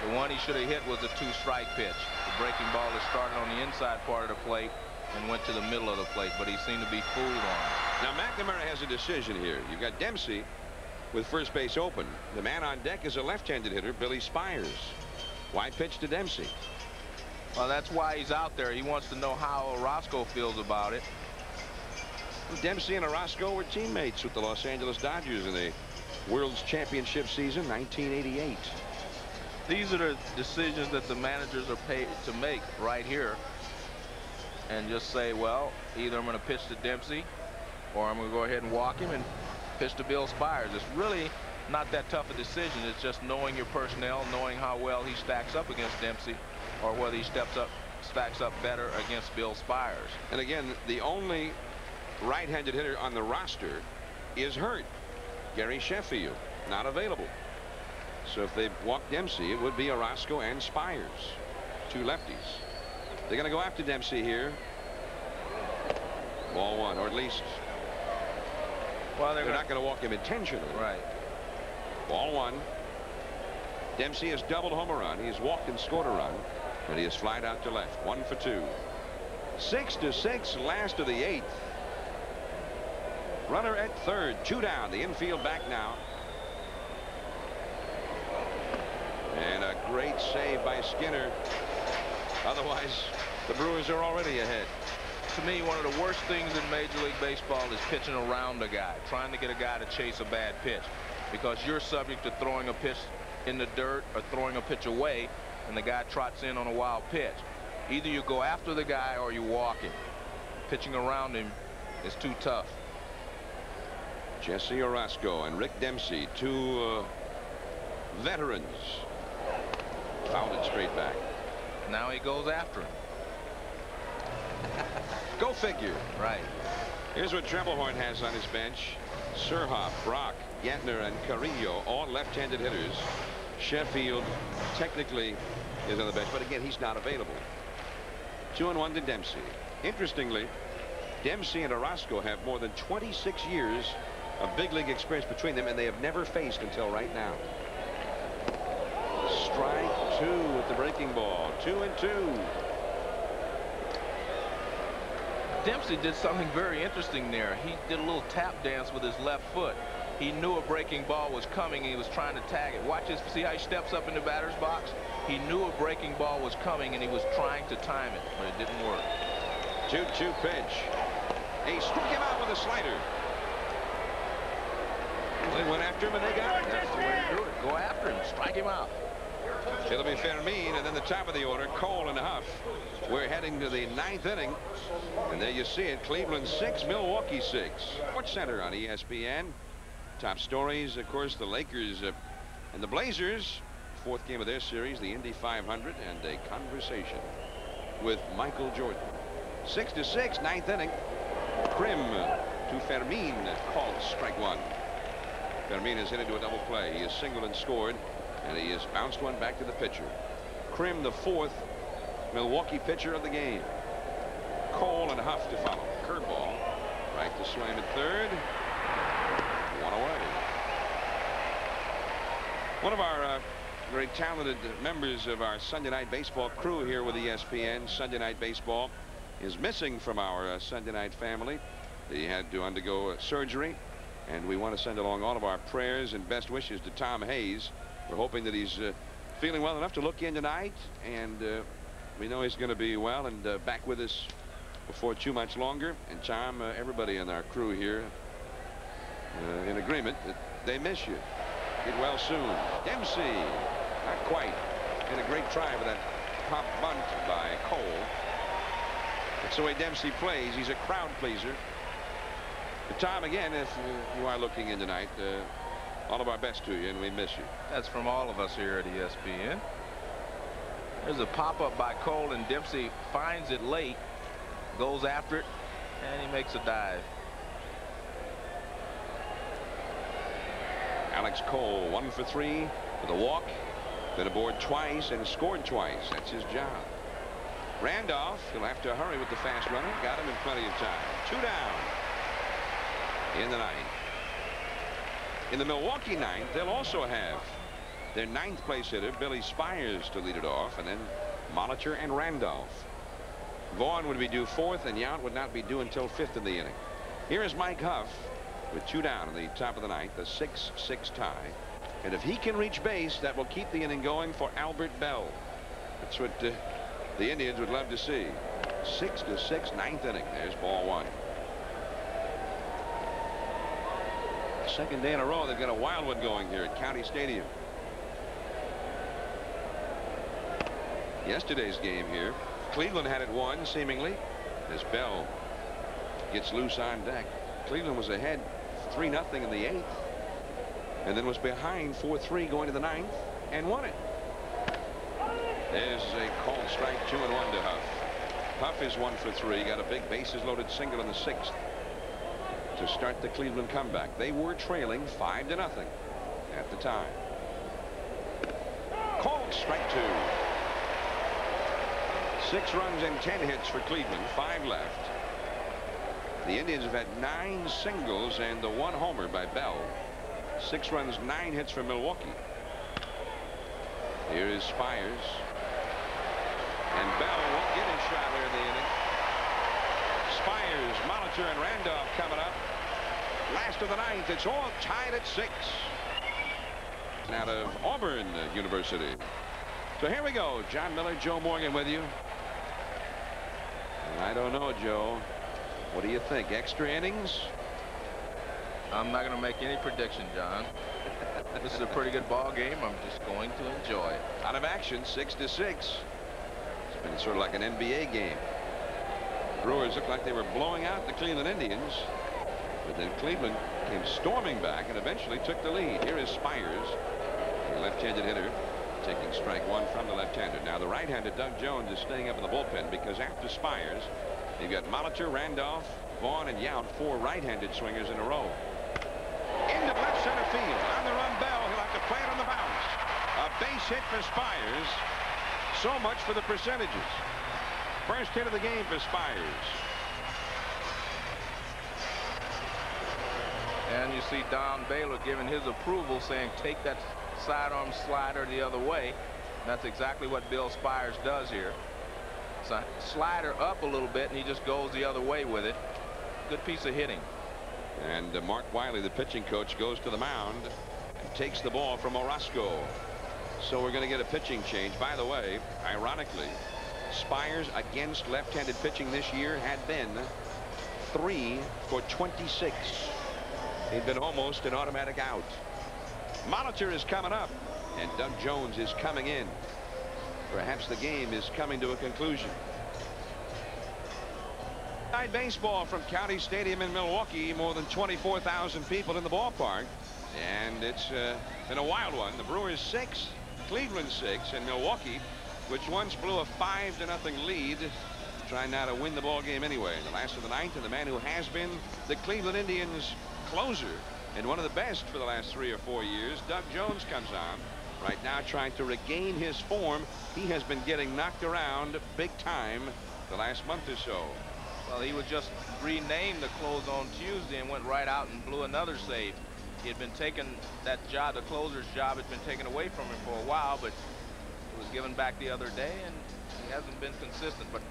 The one he should have hit was a 2-strike pitch. The breaking ball that started on the inside part of the plate and went to the middle of the plate, but he seemed to be fooled on it. Now McNamara has a decision here. You've got Dempsey with first base open. The man on deck is a left-handed hitter, Billy Spires. Why pitch to Dempsey? Well, that's why he's out there. He wants to know how Orozco feels about it. Dempsey and Orozco were teammates with the Los Angeles Dodgers in the World's Championship season 1988. These are the decisions that the managers are paid to make right here, and just say, well, either I'm going to pitch to Dempsey or I'm going to go ahead and walk him and pitch to Bill Spires. It's really not that tough a decision. It's just knowing your personnel, knowing how well he stacks up against Dempsey, or whether he stacks up better against Bill Spires. And again, the only right-handed hitter on the roster is hurt. Gary Sheffield not available. So if they walk Dempsey, it would be Orozco and Spires, 2 lefties. They're going to go after Dempsey here. Ball 1, or at least, well, they're not going to walk him intentionally. Right. Ball 1. Dempsey has doubled home a run. He has walked and scored a run, and he has flied out to left. 1 for 2. 6-6, last of the 8th. Runner at third, 2 down. The infield back now. And a great save by Skinner. Otherwise, the Brewers are already ahead. to me, one of the worst things in Major League Baseball is pitching around a guy, trying to get a guy to chase a bad pitch, because you're subject to throwing a pitch in the dirt or throwing a pitch away, and the guy trots in on a wild pitch. Either you go after the guy or you walk him. Pitching around him is too tough. Jesse Orozco and Rick Dempsey, two veterans, fouled it straight back. Now he goes after him. Go figure. Right. Here's what Trebelhorn has on his bench. Surhoff, Brock, Gantner, and Carrillo, all left-handed hitters. Sheffield technically is on the bench, but again, he's not available. 2-1 to Dempsey. Interestingly, Dempsey and Orozco have more than 26 years of big league experience between them, and they have never faced until right now. Strike two with the breaking ball. 2-2. Dempsey did something very interesting there. He did a little tap dance with his left foot. He knew a breaking ball was coming, and he was trying to tag it. Watch this. See how he steps up in the batter's box? He knew a breaking ball was coming, and he was trying to time it, but it didn't work. 2-2 pitch. He struck him out with a slider. They went after him, and they got him. That's the way to do it. Go after him. Strike him out. It'll be Fermin, and then the top of the order, Cole and Huff. We're heading to the 9th inning, and there you see it. Cleveland 6, Milwaukee 6. Sports Center on ESPN. Top stories, of course, the Lakers and the Blazers. 4th game of their series, the Indy 500, and a conversation with Michael Jordan. 6-6, 9th inning. Krim to Fermin, called strike one. Fermin has hit into a double play. He has singled and scored, and he has bounced one back to the pitcher. Krim, the 4th Milwaukee pitcher of the game. Cole and Huff to follow. Curveball. Right to slam at third. One away. One of our very talented members of our Sunday Night Baseball crew here with ESPN, Sunday Night Baseball, is missing from our Sunday night family. He had to undergo surgery, and we want to send along all of our prayers and best wishes to Tom Hayes. We're hoping that he's feeling well enough to look in tonight, and we know he's going to be well and back with us before too much longer. And Tom, everybody in our crew here in agreement that they miss you. Get well soon. Dempsey, not quite. And a great try with that pop bunt by Cole. That's the way Dempsey plays. He's a crowd pleaser. But Tom, again, if you are looking in tonight, all of our best to you, and we miss you. That's from all of us here at ESPN. There's a pop-up by Cole, and Dempsey finds it late, goes after it, and he makes a dive. Alex Cole, 1 for 3 with a walk, been aboard twice and scored twice. That's his job. Randolph, he'll have to hurry with the fast runner. Got him in plenty of time. 2 down in the 9th. In the Milwaukee 9th, they'll also have their 9th place hitter, Billy Spires, to lead it off, and then Molitor and Randolph. Vaughn would be due 4th, and Yount would not be due until 5th in the inning. Here is Mike Huff with 2 down in the top of the 9th, a 6-6 tie. And if he can reach base, that will keep the inning going for Albert Bell. That's what the Indians would love to see. 6-6, 9th inning. There's ball 1. Second day in a row, they've got a wild one going here at County Stadium. Yesterday's game here, Cleveland had it won, seemingly, as Bell gets loose on deck. Cleveland was ahead 3-0 in the 8th, and then was behind 4-3 going to the 9th, and won it. There's a called strike, 2-1 to Huff. Huff is 1 for 3, got a big bases loaded single in the 6th to start the Cleveland comeback. They were trailing 5-0 at the time. Called strike 2. 6 runs and 10 hits for Cleveland, 5 left. The Indians have had 9 singles and the 1 homer by Bell. 6 runs, 9 hits for Milwaukee. Here is Spires. And Bell won't get his shot here in the inning. Spires, Molitor, and Randolph coming up. Last of the 9th. It's all tied at 6. Out of Auburn University. So here we go. John Miller, Joe Morgan with you. I don't know, Joe. What do you think? Extra innings? I'm not going to make any prediction, John. This is a pretty good ball game. I'm just going to enjoy it. Out of action, 6-6. It's been sort of like an NBA game. Brewers looked like they were blowing out the Cleveland Indians, but then Cleveland came storming back and eventually took the lead. Here is Spires, the left-handed hitter, taking strike one from the left-hander. Now the right-handed Doug Jones is staying up in the bullpen because after Spires, you've got Molitor, Randolph, Vaughn, and Yount, 4 right-handed swingers in a row. Into left center field. On the run, Bell. He'll have to play it on the bounce. A base hit for Spires. So much for the percentages. First hit of the game for Spires. And you see Don Baylor giving his approval, saying take that sidearm slider the other way. That's exactly what Bill Spires does here. It's a slider up a little bit, and he just goes the other way with it. Good piece of hitting. And Mark Wiley, the pitching coach, goes to the mound and takes the ball from Orozco. So we're going to get a pitching change. By the way, ironically, Spires against left-handed pitching this year had been 3 for 26. He'd been almost an automatic out. Molitor is coming up, and Doug Jones is coming in. Perhaps the game is coming to a conclusion. Night baseball from County Stadium in Milwaukee. More than 24,000 people in the ballpark, and it's been a wild one. The Brewers 6, Cleveland 6, and Milwaukee, which once blew a 5-0 lead, trying now to win the ball game anyway. The last of the ninth, and the man who has been the Cleveland Indians closer and one of the best for the last 3 or 4 years, Doug Jones, comes on right now trying to regain his form. He has been getting knocked around big time the last month or so. Well, he was just renamed the close on Tuesday and went right out and blew another save. He had been taking that job, the closer's job, had been taken away from him for a while, but it was given back the other day, and he hasn't been consistent. But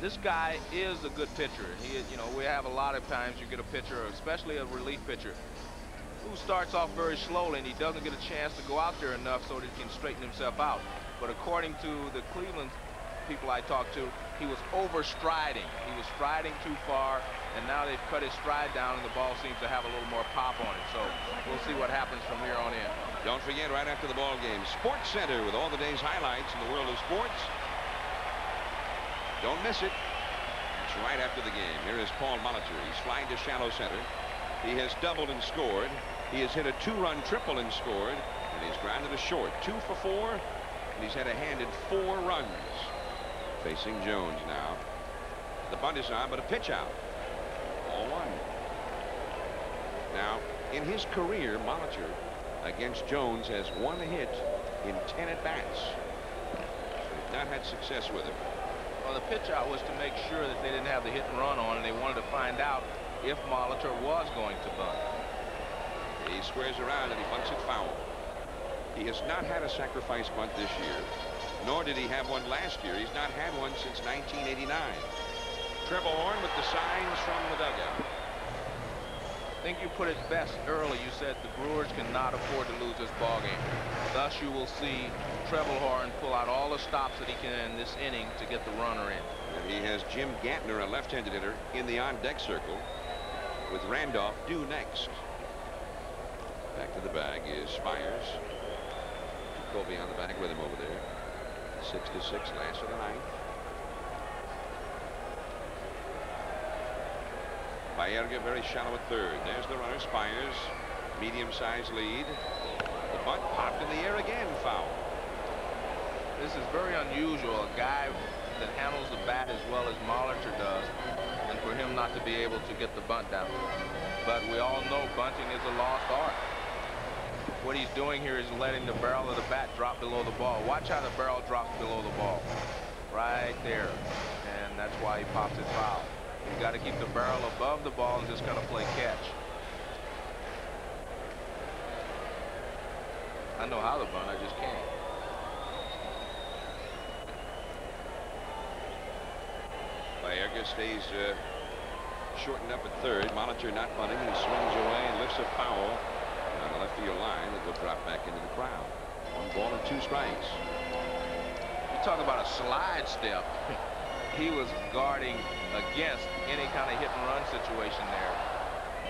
this guy is a good pitcher. He, you know, we have a lot of times you get a pitcher, especially a relief pitcher, who starts off very slowly, and he doesn't get a chance to go out there enough so that he can straighten himself out. But according to the Cleveland people I talked to, he was overstriding. He was striding too far, and now they've cut his stride down, and the ball seems to have a little more pop on it. So we'll see what happens from here on in. Don't forget, right after the ball game, Sports Center with all the day's highlights in the world of sports. Don't miss it. It's right after the game. Here is Paul Molitor. He's flying to shallow center. He has doubled and scored. He has hit a 2-run triple and scored, and he's grounded a short. 2 for 4, and he's had a hand in 4 runs. Facing Jones now. The bunt is on, but a pitch out. Ball 1. Now, in his career, Molitor against Jones has 1 hit in 10 at-bats. They've not had success with him. Well, the pitch out was to make sure that they didn't have the hit and run on, and they wanted to find out if Molitor was going to bunt. He squares around and he bunts it foul. He has not had a sacrifice bunt this year, nor did he have one last year. He's not had one since 1989. Treble horn with the signs from the dugout. I think you put it best early. You said the Brewers cannot afford to lose this ball game. Thus, you will see Treblehorn pull out all the stops that he can in this inning to get the runner in. And he has Jim Gantner, a left-handed hitter, in the on-deck circle, with Randolph due next. Back to the bag is Spires. Colby on the bag with him over there. 6-6, last of the ninth. Baerga very shallow at third. There's the runner, Spires. Medium-sized lead. The bunt popped in the air again, foul. This is very unusual. A guy that handles the bat as well as Molitor does, and for him not to be able to get the bunt down. But we all know bunting is a lost art. What he's doing here is letting the barrel of the bat drop below the ball. Watch how the barrel drops below the ball. Right there. And that's why he pops it foul. You've got to keep the barrel above the ball and just kind of play catch. I know how to bunt, I just can't. Baerga stays shortened up at third. Molitor not bunting. He swings away and lifts a foul on the left field line that will drop back into the crowd. 1 ball and 2 strikes. You talk about a slide step. he was guarding against any kind of hit-and-run situation there.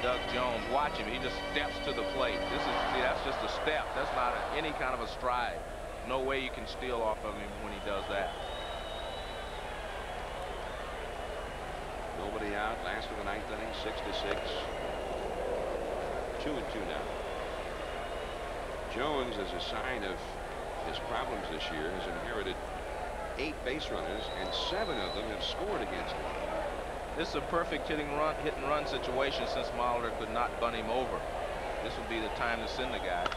Doug Jones, watch him. He just steps to the plate. See, that's just a step. That's not any kind of a stride. No way you can steal off of him when he does that. Nobody out. Last of the ninth inning, 6-6. 2-2 now. Jones, as a sign of his problems this year, has inherited 8 base runners, and 7 of them have scored against him. This is a perfect hit and run situation since Molitor could not bunt him over. This would be the time to send the guy.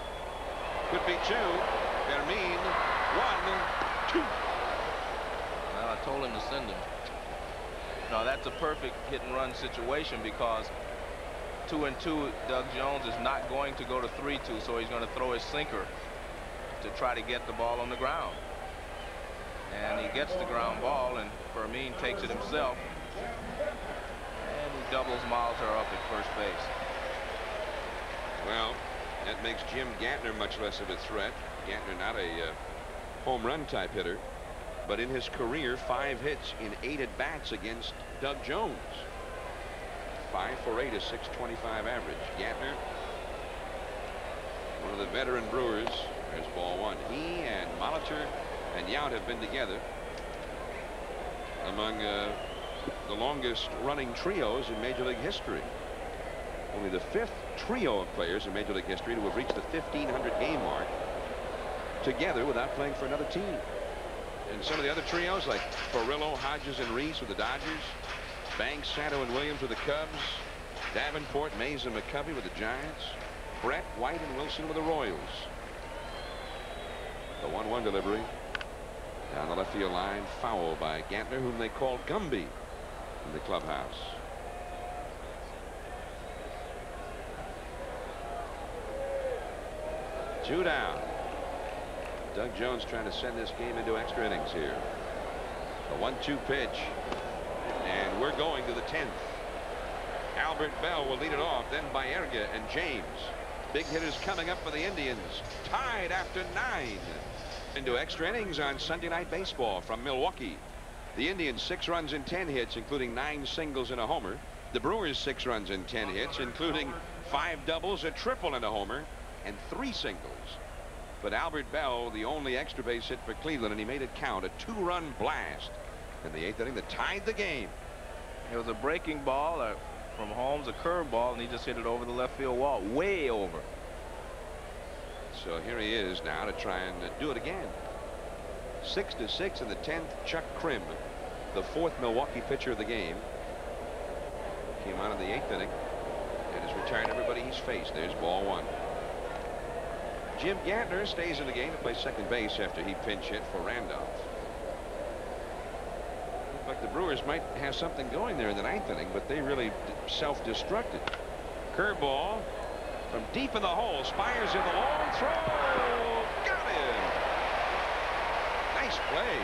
Could be 2. Fermin, 1, 2. Well, I told him to send him. No, that's a perfect hit and run situation because 2-2, Doug Jones is not going to go to 3-2, so he's going to throw his sinker to try to get the ball on the ground. And he gets the ground ball, and Fermin takes it himself. And he doubles Molitor up at first base. Well, that makes Jim Gantner much less of a threat. Gantner not a home run type hitter, but in his career 5 hits in 8 at-bats against Doug Jones. 5 for 8, a .625 average. Gantner, one of the veteran Brewers. There's ball 1. He and Molitor and Yount have been together among the longest running trios in Major League history. Only the 5th trio of players in Major League history to have reached the 1,500 game mark together without playing for another team. And some of the other trios like Farillo, Hodges, and Reese with the Dodgers, Banks, Santo, and Williams with the Cubs, Davenport, Mays, and McCovey with the Giants, Brett, White, and Wilson with the Royals. The 1-1 delivery down the left field line, foul by Gantner, whom they called Gumby in the clubhouse. Two down. Doug Jones trying to send this game into extra innings here. A 1-2 pitch, and we're going to the 10th. Albert Bell will lead it off, then Baerga and James. Big hitters coming up for the Indians, tied after 9. Into extra innings on Sunday Night Baseball from Milwaukee. The Indians 6 runs and 10 hits, including 9 singles and a homer. The Brewers 6 runs and 10 hits, including 5 doubles, a triple, and a homer, and 3 singles. But Albert Bell, the only extra base hit for Cleveland, and he made it count. A 2-run blast in the 8th inning that tied the game. It was a breaking ball from Holmes, a curveball, and he just hit it over the left field wall, way over. So here he is now to try and do it again. 6-6 in the 10th. Chuck Krim, the 4th Milwaukee pitcher of the game, came on in the 8th inning and has retired everybody he's faced. There's ball 1. Jim Gantner stays in the game to play second base after he pinch hit for Randolph. Looks like the Brewers might have something going there in the 9th inning, but they really self-destructed. Curveball from deep in the hole. Spires in the long throw. Got him. Nice play.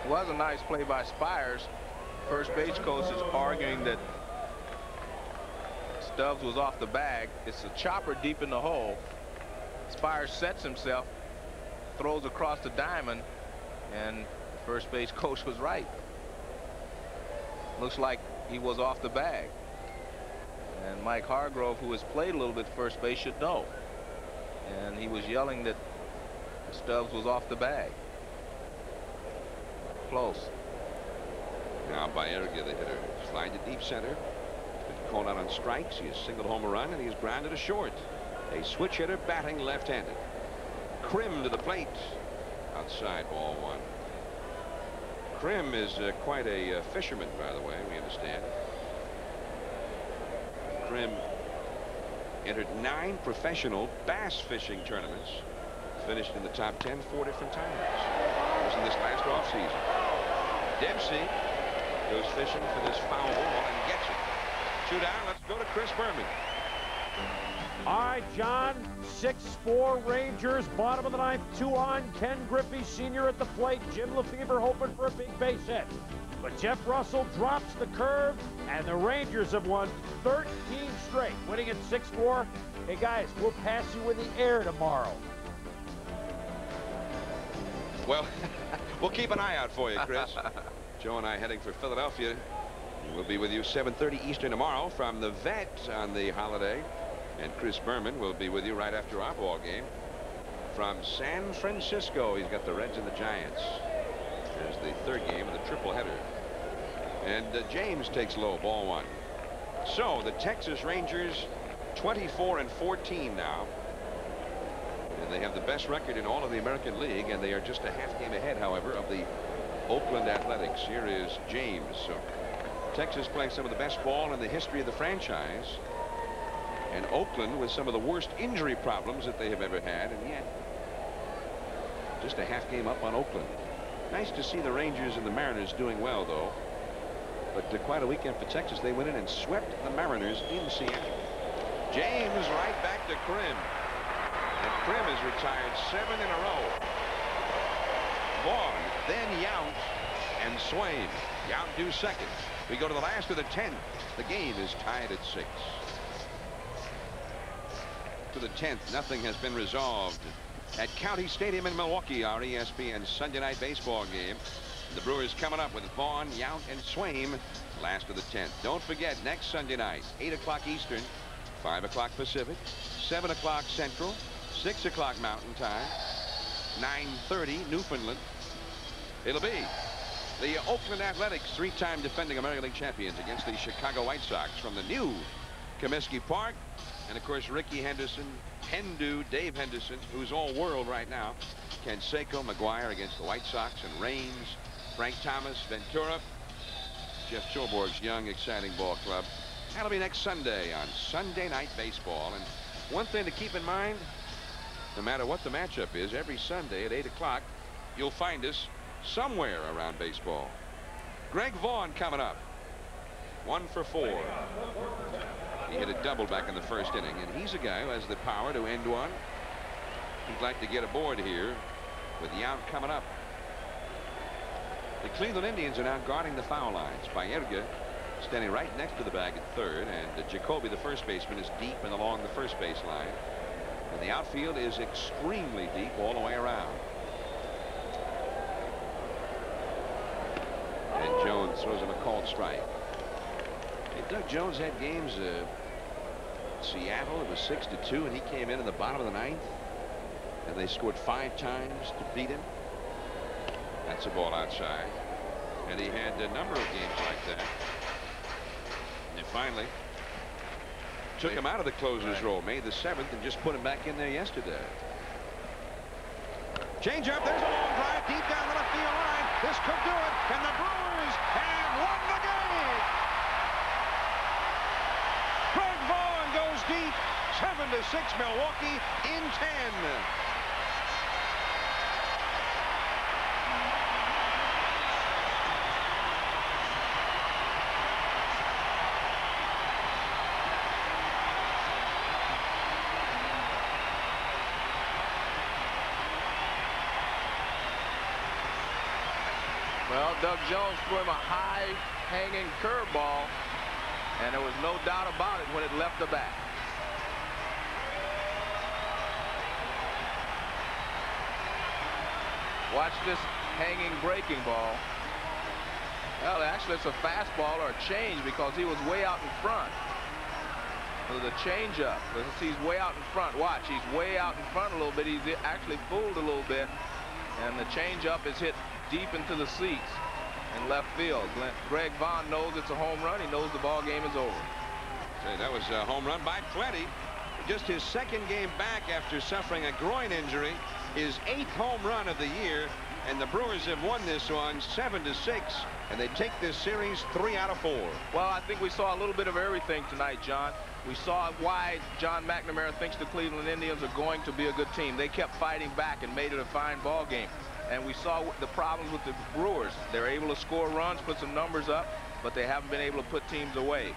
It was a nice play by Spires. First base coach is arguing that Stubbs was off the bag. It's a chopper deep in the hole. Spires sets himself, throws across the diamond, and the first base coach was right. Looks like he was off the bag. And Mike Hargrove, who has played a little bit first base, should know. And he was yelling that Stubbs was off the bag. Close. Now Baerga, the hitter, slide to deep center. Been called out on strikes. He has singled home a run, and he has grounded a short. A switch hitter batting left-handed. Krim to the plate. Outside, ball 1. Krim is quite a fisherman, by the way, we understand. Krim entered 9 professional bass fishing tournaments. Finished in the top 10 4 different times. It was in this last offseason. Dempsey goes fishing for this foul ball and gets it. 2 down. Let's go to Chris Berman. All right, John, 6-4 Rangers, bottom of the 9th, 2 on. Ken Griffey Sr. at the plate. Jim Lefebvre hoping for a big base hit. But Jeff Russell drops the curve, and the Rangers have won 13 straight, winning at 6-4. Hey, guys, we'll pass you in the air tomorrow. Well, we'll keep an eye out for you, Chris. Joe and I heading for Philadelphia. We'll be with you 7:30 Eastern tomorrow from the Vet on the holiday. And Chris Berman will be with you right after our ball game from San Francisco. He's got the Reds and the Giants. There's the third game of the triple header. And James takes low, ball one. So the Texas Rangers 24-14 now. And they have the best record in all of the American League, and they are just a half game ahead, however, of the Oakland Athletics. Here is James. So Texas playing some of the best ball in the history of the franchise. And Oakland with some of the worst injury problems that they have ever had, and yet just a half game up on Oakland. Nice to see the Rangers and the Mariners doing well, though. But quite a weekend for Texas. They went in and swept the Mariners in Seattle. James right back to Krim. And Krim has retired 7 in a row. Vaughn, then Yount and Swain. Yount due second. We go to the last of the 10th. The game is tied at 6. To the 10th, nothing has been resolved at County Stadium in Milwaukee, our ESPN Sunday night baseball game. The Brewers coming up with Vaughn, Yount, and Swain, last of the 10th. Don't forget, next Sunday night, 8 o'clock Eastern, 5 o'clock Pacific, 7 o'clock Central, 6 o'clock Mountain Time, 9:30 Newfoundland. It'll be the Oakland Athletics, 3-time defending American League champions, against the Chicago White Sox from the new Comiskey Park. And of course, Ricky Henderson, Hendu, Dave Henderson, who's all world right now, Canseco, McGuire against the White Sox, and Raines, Frank Thomas, Ventura, Jeff Schulborg's young, exciting ball club. That'll be next Sunday on Sunday Night Baseball. And one thing to keep in mind, no matter what the matchup is, every Sunday at 8 o'clock, you'll find us somewhere around baseball. Greg Vaughn coming up. 1 for 4. He hit a double back in the first inning, and he's a guy who has the power to end one. He'd like to get aboard here with Yount coming up. The Cleveland Indians are now guarding the foul lines. Baerga standing right next to the bag at third, and Jacoby, the first baseman, is deep and along the first base line. And the outfield is extremely deep all the way around. And Jones throws him a called strike. Hey, Doug Jones had games Seattle. It was 6-2, and he came in the bottom of the 9th, and they scored 5 times to beat him. That's a ball outside, and he had a number of games like that. And finally took him out of the closer's role, May the 7th, and just put him back in there yesterday. Change up. There's a long drive deep down the left field line. This could do it, and the Brewers have won the game. Greg Vaughn goes deep. 7-6 Milwaukee in 10. Well, Doug Jones threw him a high-hanging curveball, and there was no doubt about it when it left the bat. Watch this hanging breaking ball. Well, actually, it's a fastball or a change because he was way out in front. It was a changeup. He's way out in front. Watch, he's way out in front a little bit. He's actually fooled a little bit, and the changeup is hit deep into the seats in left field. Greg Vaughn knows it's a home run. He knows the ball game is over. That was a home run by plenty. Just his second game back after suffering a groin injury. His 8th home run of the year, and the Brewers have won this one 7-6, and they take this series 3 out of 4. Well, I think we saw a little bit of everything tonight, John. We saw why John McNamara thinks the Cleveland Indians are going to be a good team. They kept fighting back and made it a fine ball game. And we saw the problems with the Brewers. They're able to score runs, put some numbers up, but they haven't been able to put teams away.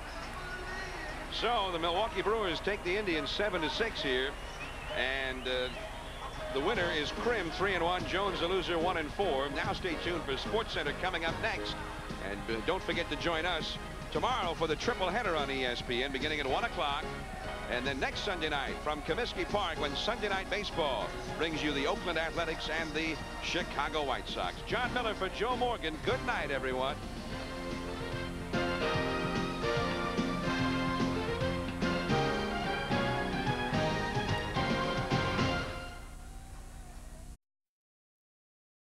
So the Milwaukee Brewers take the Indians 7-6 here, and the winner is Krim, 3-1. Jones, the loser, 1-4. Now stay tuned for SportsCenter coming up next, and don't forget to join us tomorrow for the triple header on ESPN beginning at 1 o'clock. And then next Sunday night from Comiskey Park, when Sunday Night Baseball brings you the Oakland Athletics and the Chicago White Sox. John Miller for Joe Morgan. Good night, everyone.